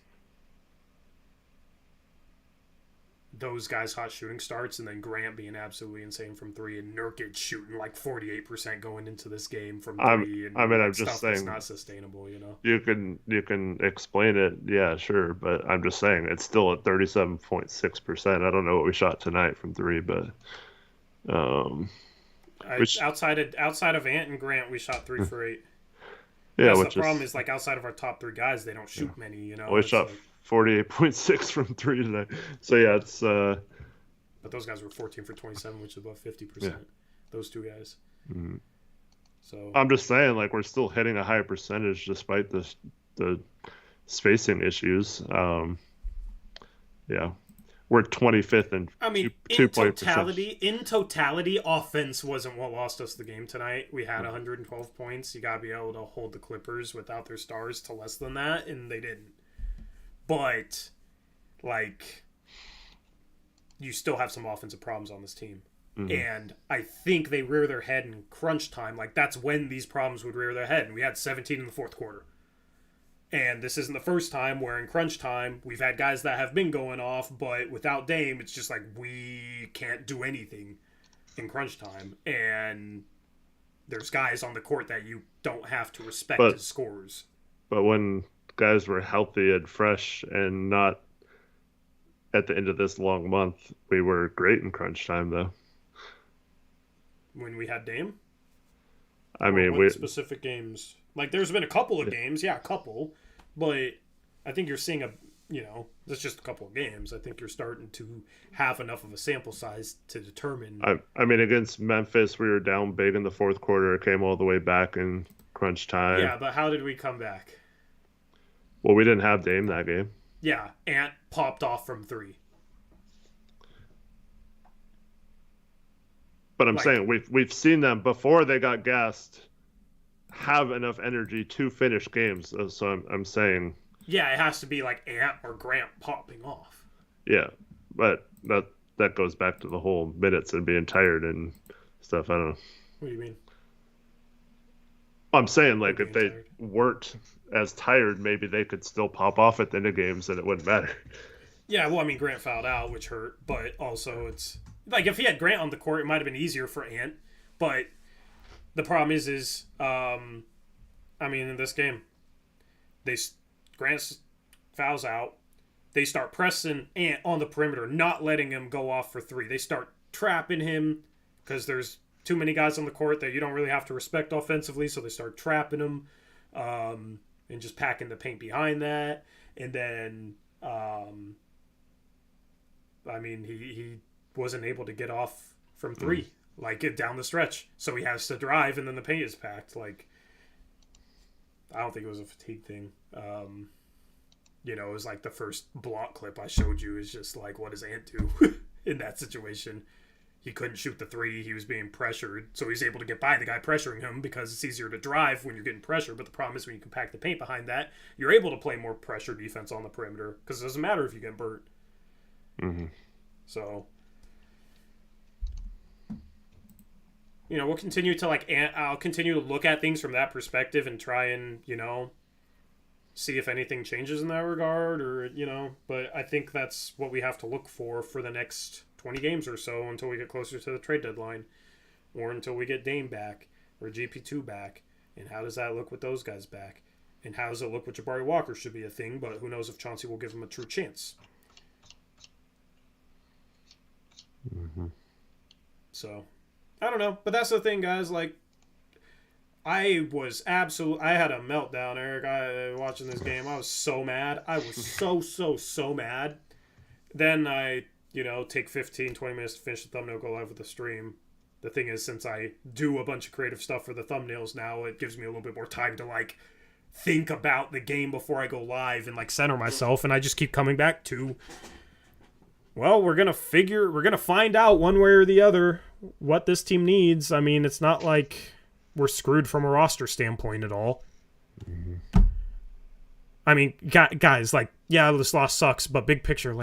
S1: those guys' hot shooting starts and then Grant being absolutely insane from 3 and Nurkic shooting like 48% going into this game from 3?
S2: I'm just saying
S1: it's not sustainable,
S2: You can explain it, yeah, sure, but I'm just saying it's still at 37.6%. I don't know what we shot tonight from 3, but
S1: outside of Ant and Grant, we shot 3 for 8.
S2: Yeah,
S1: the problem is like outside of our top 3 guys, they don't shoot many,
S2: we shot 48.6 from 3 tonight. So yeah, it's
S1: but those guys were 14 for 27, which is about 50%. Yeah. Those 2 guys.
S2: Mm-hmm.
S1: So
S2: I'm just saying, like, we're still hitting a high percentage despite the spacing issues. Yeah. We're 25th in
S1: in totality, offense wasn't what lost us the game tonight. We had 112 points. You got to be able to hold the Clippers without their stars to less than that, and they didn't. But, like, you still have some offensive problems on this team. Mm-hmm. And I think they rear their head in crunch time. Like, that's when these problems would rear their head. And we had 17 in the 4th quarter. And this isn't the first time where in crunch time, we've had guys that have been going off, but without Dame, it's just like we can't do anything in crunch time. And there's guys on the court that you don't have to respect
S2: But
S1: as scorers.
S2: but when guys were healthy and fresh and not at the end of this long month, we were great in crunch time, though.
S1: When we had Dame?
S2: I mean,
S1: what specific games? Like, there's been a couple of games. Yeah, a couple. But I think you're seeing that's just a couple of games. I think you're starting to have enough of a sample size to determine.
S2: I mean, against Memphis, we were down big in the fourth quarter. It came all the way back in crunch time.
S1: Yeah, but how did we come back?
S2: Well, we didn't have Dame that game.
S1: Yeah, Ant popped off from 3.
S2: But I'm saying we've seen them before they got gassed have enough energy to finish games. So I'm saying.
S1: Yeah, it has to be like Ant or Grant popping off.
S2: Yeah, but that goes back to the whole minutes and being tired and stuff. I don't know.
S1: What do you mean?
S2: I'm saying, like, if they weren't as tired, maybe they could still pop off at the end of games and it wouldn't matter.
S1: Yeah, well, I mean, Grant fouled out, which hurt, but also it's like if he had Grant on the court, it might have been easier for Ant. But the problem is I mean, in this game, Grant fouls out. They start pressing Ant on the perimeter, not letting him go off for 3. They start trapping him because there's too many guys on the court that you don't really have to respect offensively, so they start trapping him and just packing the paint behind that. And then, I mean, he wasn't able to get off from 3, like, down the stretch. So he has to drive, and then the paint is packed. Like, I don't think it was a fatigue thing. It was like the first block clip I showed you is just like, what does Ant do in that situation? He couldn't shoot the 3. He was being pressured. So he's able to get by the guy pressuring him because it's easier to drive when you're getting pressure. But the problem is when you can pack the paint behind that, you're able to play more pressure defense on the perimeter because it doesn't matter if you get burnt.
S2: Mm-hmm.
S1: So, we'll continue to I'll continue to look at things from that perspective and try and, see if anything changes in that regard or, but I think that's what we have to look for the next 20 games or so until we get closer to the trade deadline or until we get Dame back or GP2 back. And how does that look with those guys back? And how does it look with Jabari Walker should be a thing, but who knows if Chauncey will give him a true chance.
S2: Mm-hmm.
S1: So, I don't know. But that's the thing, guys. Like, I had a meltdown, Eric. Watching this game, I was so mad. I was so mad. Then I, take 15, 20 minutes to finish the thumbnail, go live with the stream. The thing is, since I do a bunch of creative stuff for the thumbnails now, it gives me a little bit more time to, think about the game before I go live and, center myself. And I just keep coming back to, well, we're going to find out one way or the other what this team needs. I mean, it's not like we're screwed from a roster standpoint at all.
S2: Mm-hmm.
S1: I mean, guys, yeah, this loss sucks, but big picture,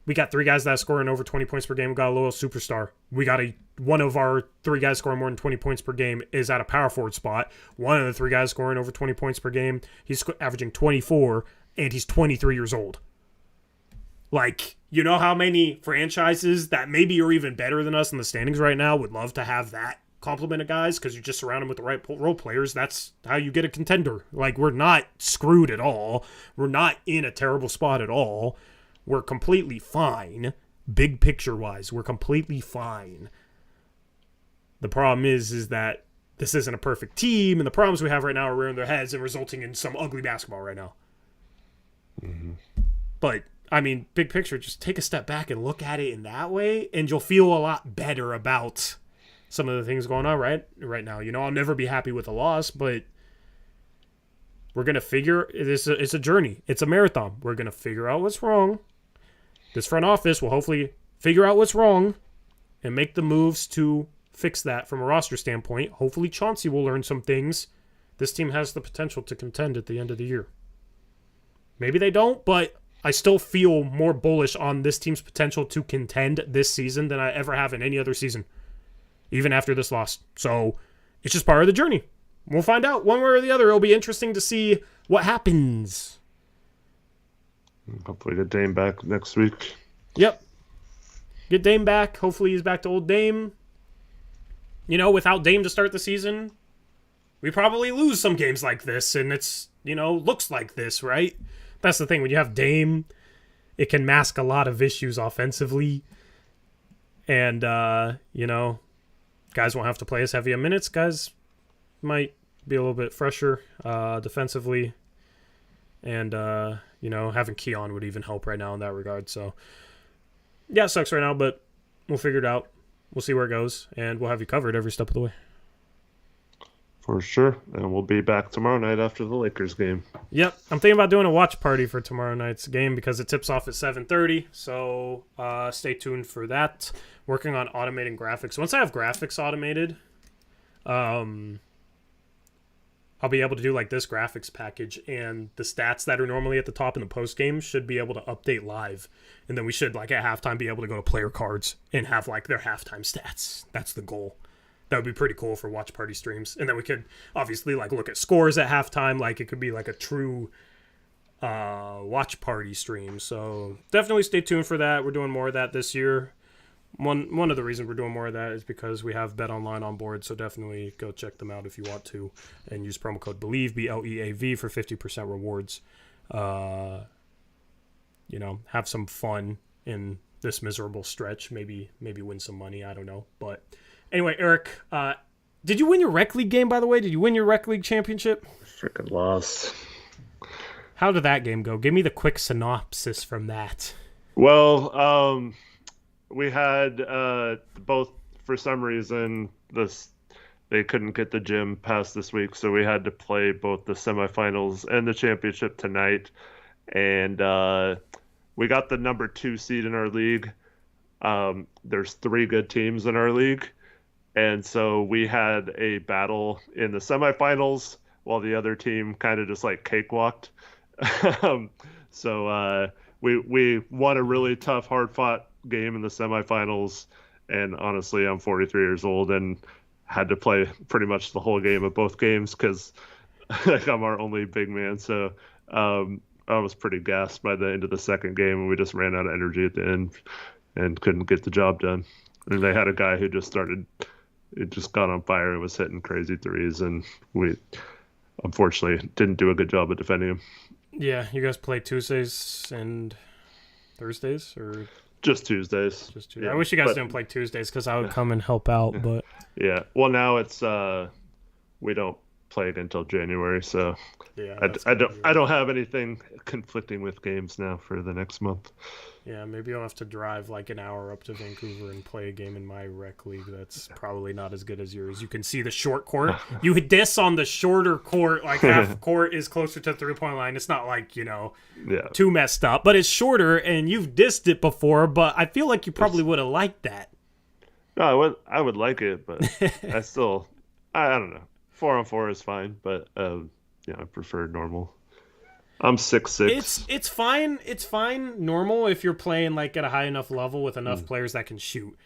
S1: we got 3 guys that are scoring over 20 points per game. We got a loyal superstar. We got one of our 3 guys scoring more than 20 points per game is at a power forward spot. One of the 3 guys scoring over 20 points per game, he's averaging 24, and he's 23 years old. You know how many franchises that maybe are even better than us in the standings right now would love to have that complement of guys because you just surround them with the right role players. That's how you get a contender. We're not screwed at all. We're not in a terrible spot at all. We're completely fine. Big picture wise, we're completely fine. The problem is that this isn't a perfect team, and the problems we have right now are rearing their heads and resulting in some ugly basketball right now.
S2: Mm-hmm.
S1: But I mean, big picture, just take a step back and look at it in that way, and you'll feel a lot better about some of the things going on right now. I'll never be happy with a loss, but we're going to figure it's a journey. It's a marathon. We're going to figure out what's wrong. This front office will hopefully figure out what's wrong and make the moves to fix that from a roster standpoint. Hopefully Chauncey will learn some things. This team has the potential to contend at the end of the year. Maybe they don't, but I still feel more bullish on this team's potential to contend this season than I ever have in any other season, even after this loss. So it's just part of the journey. We'll find out one way or the other. It'll be interesting to see what happens.
S2: Hopefully get Dame back next week.
S1: Yep. Get Dame back. Hopefully he's back to old Dame. without Dame to start the season, we probably lose some games like this, and it's, looks like this, right? That's the thing. When you have Dame, it can mask a lot of issues offensively. And, guys won't have to play as heavy a minutes. Guys might be a little bit fresher defensively. And, having Keon would even help right now in that regard. So, yeah, it sucks right now, but we'll figure it out. We'll see where it goes, and we'll have you covered every step of the way.
S2: For sure. And we'll be back tomorrow night after the Lakers game.
S1: Yep. I'm thinking about doing a watch party for tomorrow night's game because it tips off at 7:30. So stay tuned for that. Working on automating graphics. Once I have graphics automated, I'll be able to do like this graphics package, and the stats that are normally at the top in the post game should be able to update live. And then we should, like, at halftime be able to go to player cards and have like their halftime stats. That's the goal. That would be pretty cool for watch party streams. And then we could obviously like look at scores at halftime. Like it could be like a true watch party stream. So definitely stay tuned for that. We're doing more of that this year. One of the reasons we're doing more of that is because we have Bet Online on board. So definitely go check them out if you want to, and use promo code BELIEVE, BLEAV, for 50% rewards. Have some fun in this miserable stretch. Maybe win some money. I don't know, but. Anyway, Eric, did you win your rec league game, by the way? Did you win your rec league championship?
S2: Freaking lost.
S1: How did that game go? Give me the quick synopsis from that.
S2: Well, we had both, for some reason, they couldn't get the gym past this week, so we had to play both the semifinals and the championship tonight. And we got the number 2 seed in our league. There's 3 good teams in our league. And so we had a battle in the semifinals while the other team kind of just like cakewalked. So we won a really tough, hard-fought game in the semifinals. And honestly, I'm 43 years old and had to play pretty much the whole game of both games because I'm our only big man. So I was pretty gassed by the end of the second game, and we just ran out of energy at the end and couldn't get the job done. And they had a guy who just got on fire and was hitting crazy threes, and we unfortunately didn't do a good job of defending him.
S1: Yeah, you guys play Tuesdays and Thursdays, or
S2: just Tuesdays?
S1: Just Tuesdays. Yeah, I wish you guys didn't play Tuesdays because I would come and help out. But
S2: yeah, well, now it's we don't play it until January, so yeah, I don't have anything conflicting with games now for the next month.
S1: Yeah, maybe I'll have to drive like an hour up to Vancouver and play a game in my rec league. That's probably not as good as yours. You can see the short court. You diss on the shorter court, like half court is closer to the 3-point line. It's not like, too messed up, but it's shorter, and you've dissed it before, but I feel like you probably would have liked that.
S2: No, I would like it, but I don't know. 4-on-4 is fine, but I prefer normal. I'm 6'6".
S1: It's fine. It's fine normal if you're playing like at a high enough level with enough players that can shoot.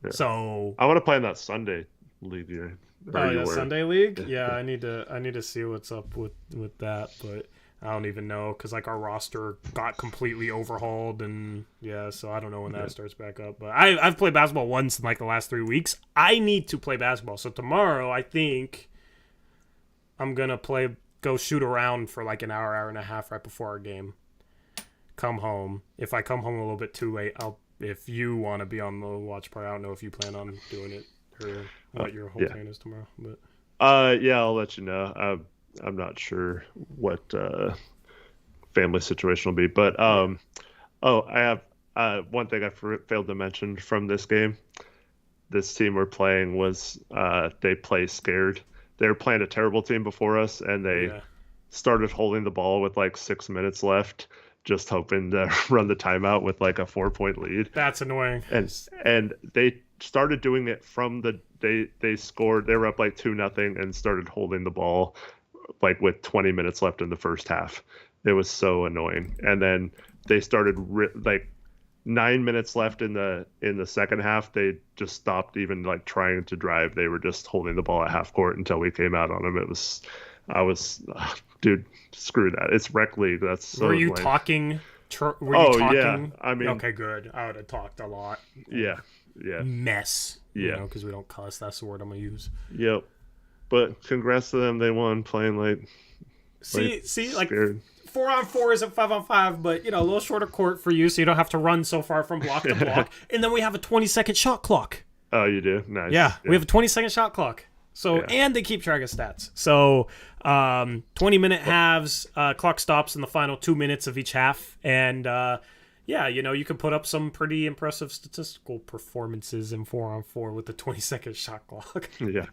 S1: Yeah. So
S2: I want to play in that Sunday league here.
S1: Sunday league? Yeah, I need to see what's up with that, but I don't even know because like our roster got completely overhauled, and so I don't know when that starts back up. But I've played basketball once in like the last 3 weeks. I need to play basketball. So tomorrow I think I'm gonna go shoot around for like an hour and a half right before our game. Come home. If I come home a little bit too late, if you want to be on the watch party, I don't know if you plan on doing it or what your whole plan is tomorrow. But
S2: I'll let you know. I'm not sure what family situation will be, but I have one thing I failed to mention from this game. This team we're playing was they play scared. They were playing a terrible team before us, and they started holding the ball with like 6 minutes left, just hoping to run the timeout with like a 4-point lead.
S1: That's annoying.
S2: And they started doing it from they scored. They were up like 2-0 and started holding the ball like with 20 minutes left in the first half. It was so annoying. And then they started like 9 minutes left in the second half. They just stopped even like trying to drive. They were just holding the ball at half court until we came out on them. Dude, screw that. It's rec league. That's so.
S1: Were you
S2: lame.
S1: Talking?
S2: Yeah. I mean,
S1: okay, good. I would have talked a lot.
S2: Yeah.
S1: Mess.
S2: Yeah.
S1: because we don't cuss. That's the word I'm gonna use.
S2: Yep. But congrats to them. They won playing like
S1: like
S2: scared.
S1: 4-on-4 isn't 5-on-5, but a little shorter court for you, so you don't have to run so far from block to block. And then we have a 20-second shot clock.
S2: Oh, you do? Nice.
S1: Yeah, we have a 20-second shot clock. So and they keep track of stats. So 20-minute halves, clock stops in the final 2 minutes of each half, and you can put up some pretty impressive statistical performances in 4-on-4 with the 20-second shot clock.
S2: Yeah.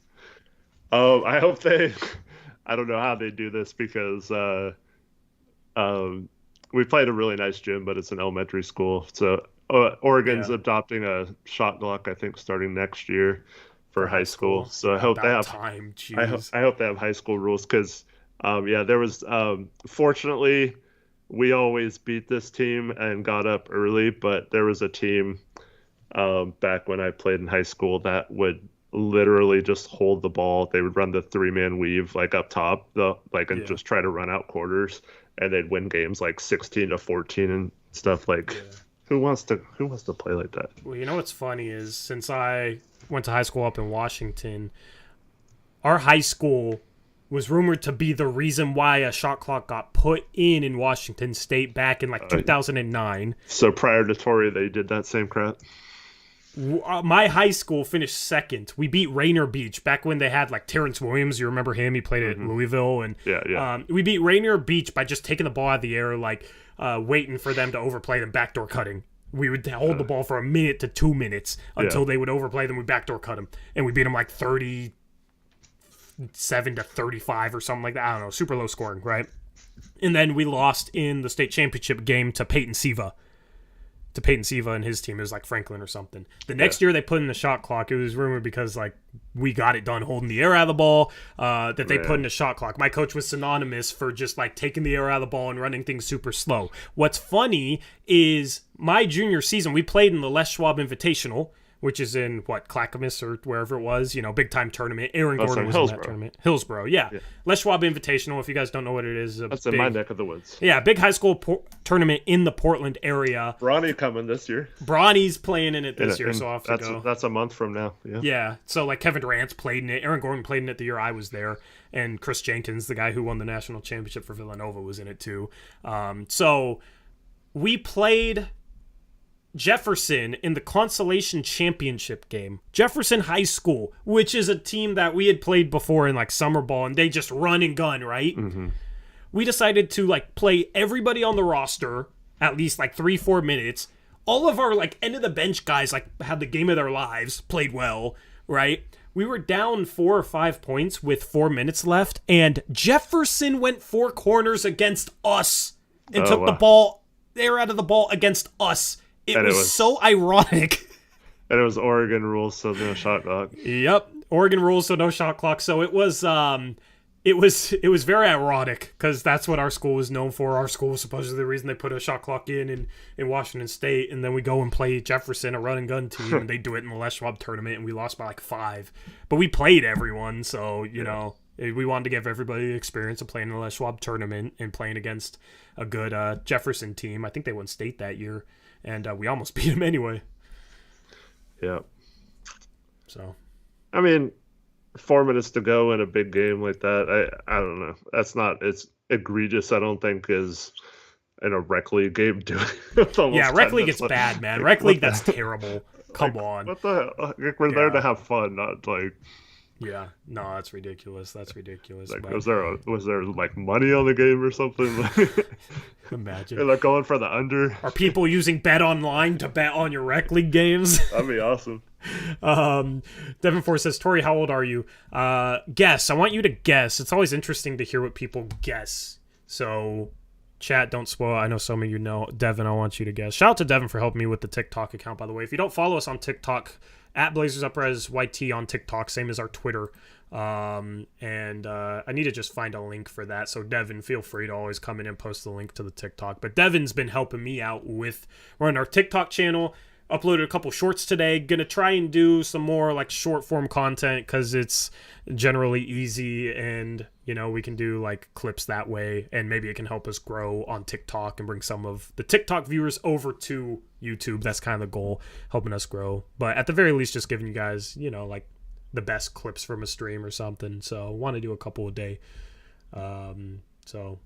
S2: I hope they. I don't know how they do this because we played a really nice gym, but it's an elementary school. So Oregon's adopting a shot clock, I think, starting next year for high school. So I hope they have
S1: time.
S2: I hope they have high school rules because, there was. Fortunately, we always beat this team and got up early, but there was a team back when I played in high school that would literally just hold the ball. They would run the 3-man weave like up top, and just try to run out quarters, and they'd win games like 16-14 and stuff. Who wants to play like that?
S1: Well, what's funny is since I went to high school up in Washington, our high school was rumored to be the reason why a shot clock got put in Washington State back in 2009.
S2: So prior to Tori, they did that same crap.
S1: My high school finished second. We beat Rainier Beach back when they had Terrence Williams. You remember him? He played at Louisville, and we beat Rainier Beach by just taking the ball out of the air, waiting for them to overplay them, backdoor cutting. We would hold the ball for a minute to 2 minutes until they would overplay them. We backdoor cut them, and we beat them 37-35 or something like that. I don't know, super low scoring, right? And then we lost in the state championship game to Peyton Siva. And his team. It was Franklin or something. The next year they put in the shot clock. It was rumored because we got it done holding the air out of the ball, that they put in a shot clock. My coach was synonymous for just taking the air out of the ball and running things super slow. What's funny is my junior season, we played in the Les Schwab Invitational, which is in Clackamas or wherever it was, big time tournament. Aaron Gordon was in that tournament. Hillsboro, yeah. Les Schwab Invitational, if you guys don't know what it is.
S2: That's in my neck of the woods.
S1: Yeah, big high school tournament in the Portland area.
S2: Bronny coming this year.
S1: Bronny's playing in it this year, so I'll have to go.
S2: That's a month from now.
S1: Yeah, so Kevin Durant's played in it. Aaron Gordon played in it the year I was there. And Chris Jenkins, the guy who won the national championship for Villanova, was in it too. So we played Jefferson in the Consolation Championship game. Jefferson High School, which is a team that we had played before in summer ball, and they just run and gun, right? Mm-hmm. We decided to play everybody on the roster at least 3-4 minutes. All of our end of the bench guys had the game of their lives, played well, right? We were down 4 or 5 points with 4 minutes left, and Jefferson went 4 corners against us and took the air out of the ball against us. It was so ironic.
S2: And it was Oregon rules, so no shot clock.
S1: Yep, Oregon rules, so no shot clock. So it was very ironic because that's what our school was known for. Our school was supposedly the reason they put a shot clock in Washington State, and then we go and play Jefferson, a run and gun team, and they do it in the Les Schwab tournament, and we lost by 5. But we played everyone, so you know we wanted to give everybody the experience of playing in the Les Schwab tournament and playing against a good Jefferson team. I think they won state that year. And we almost beat him anyway.
S2: Yeah.
S1: So.
S2: I mean, 4 minutes to go in a big game like that, I don't know. It's egregious, I don't think, is in a rec league game doing
S1: yeah, rec league is bad, man. Rec league, that's terrible. Come on.
S2: What the hell? We're there to have fun, not
S1: Yeah, no, that's ridiculous. That's ridiculous.
S2: Was there money on the game or something?
S1: Imagine.
S2: They're going for the under.
S1: Are people using Bet Online to bet on your rec league games?
S2: That'd be awesome.
S1: Devin Ford says, Tori, how old are you? Guess. I want you to guess. It's always interesting to hear what people guess. So, chat, don't spoil. I know some of you know. Devin, I want you to guess. Shout out to Devin for helping me with the TikTok account, by the way. If you don't follow us on TikTok, at Blazers Uprise YT on TikTok, same as our Twitter. I need to just find a link for that. So Devin, feel free to always come in and post the link to the TikTok. But Devin's been helping me out with running our TikTok channel. Uploaded a couple shorts today. Gonna try and do some more short form content because it's generally easy and we can do clips that way, and maybe it can help us grow on TikTok and bring some of the TikTok viewers over to YouTube. That's kind of the goal, helping us grow. But at the very least, just giving you guys, like the best clips from a stream or something. So want to do a couple a day. So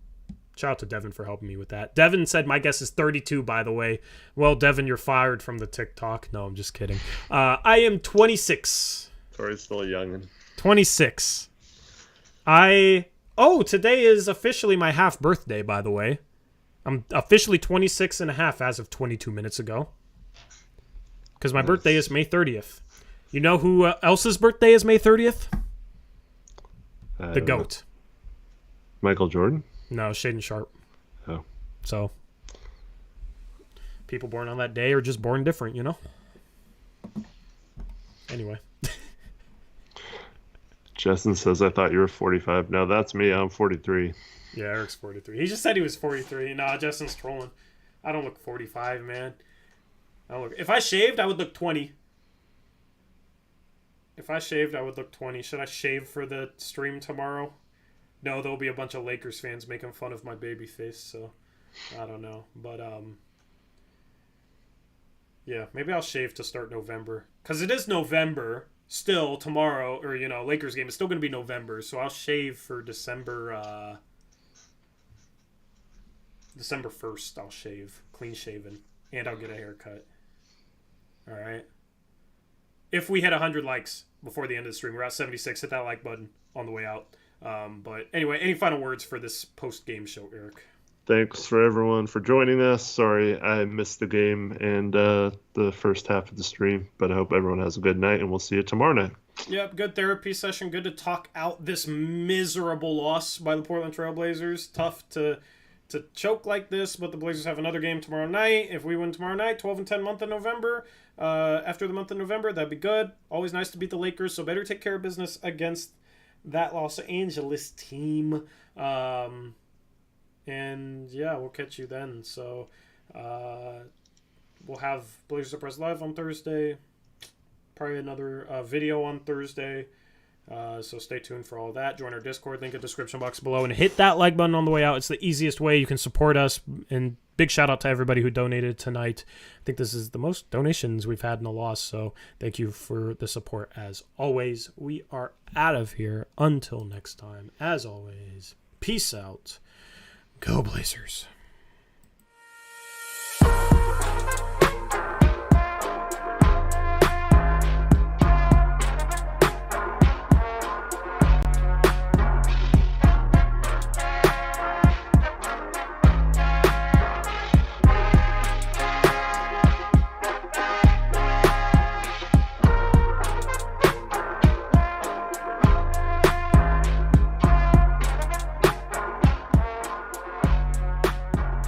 S1: shout out to Devin for helping me with that. Devin said my guess is 32, by the way. Well, Devin, you're fired from the TikTok. No, I'm just kidding. I am 26.
S2: Sorry, still a youngin'.
S1: 26. Today is officially my half birthday, by the way. I'm officially 26 and a half as of 22 minutes ago. Because my birthday is May 30th. You know who else's birthday is May 30th? The GOAT.
S2: Michael Jordan?
S1: No, Shaden Sharp.
S2: Oh.
S1: So, people born on that day are just born different, Anyway.
S2: Justin says, I thought you were 45. No, that's me. I'm 43.
S1: Yeah, Eric's 43. He just said he was 43. Nah, Justin's trolling. I don't look 45, man. If I shaved, I would look 20. If I shaved, I would look 20. Should I shave for the stream tomorrow? No, there'll be a bunch of Lakers fans making fun of my baby face, so I don't know. But, yeah, maybe I'll shave to start November. Because it is November still tomorrow, or, Lakers game is still going to be November, so I'll shave for December 1st. I'll shave. Clean shaven. And I'll get a haircut. All right. If we hit 100 likes before the end of the stream, we're at 76. Hit that like button on the way out. But anyway, any final words for this post-game show, Eric?
S2: Thanks for everyone for joining us. Sorry I missed the game and the first half of the stream, but I hope everyone has a good night, and we'll see you tomorrow night.
S1: Yep, good therapy session. Good to talk out this miserable loss by the Portland Trail Blazers. Tough to choke like this, but the Blazers have another game tomorrow night. If we win tomorrow night, 12-10 month of November, after the month of November, that'd be good. Always nice to beat the Lakers, so better take care of business against that Los Angeles team. And yeah, we'll catch you then. So we'll have Blazers Uprise Live on Thursday. Probably another video on Thursday. So stay tuned for all that. Join our Discord, link in the description box below, and hit that like button on the way out. It's the easiest way you can support us. And big shout out to everybody who donated tonight. I think this is the most donations we've had in a loss, so thank you for the support as always. We are out of here. Until next time, as always, peace out. Go Blazers.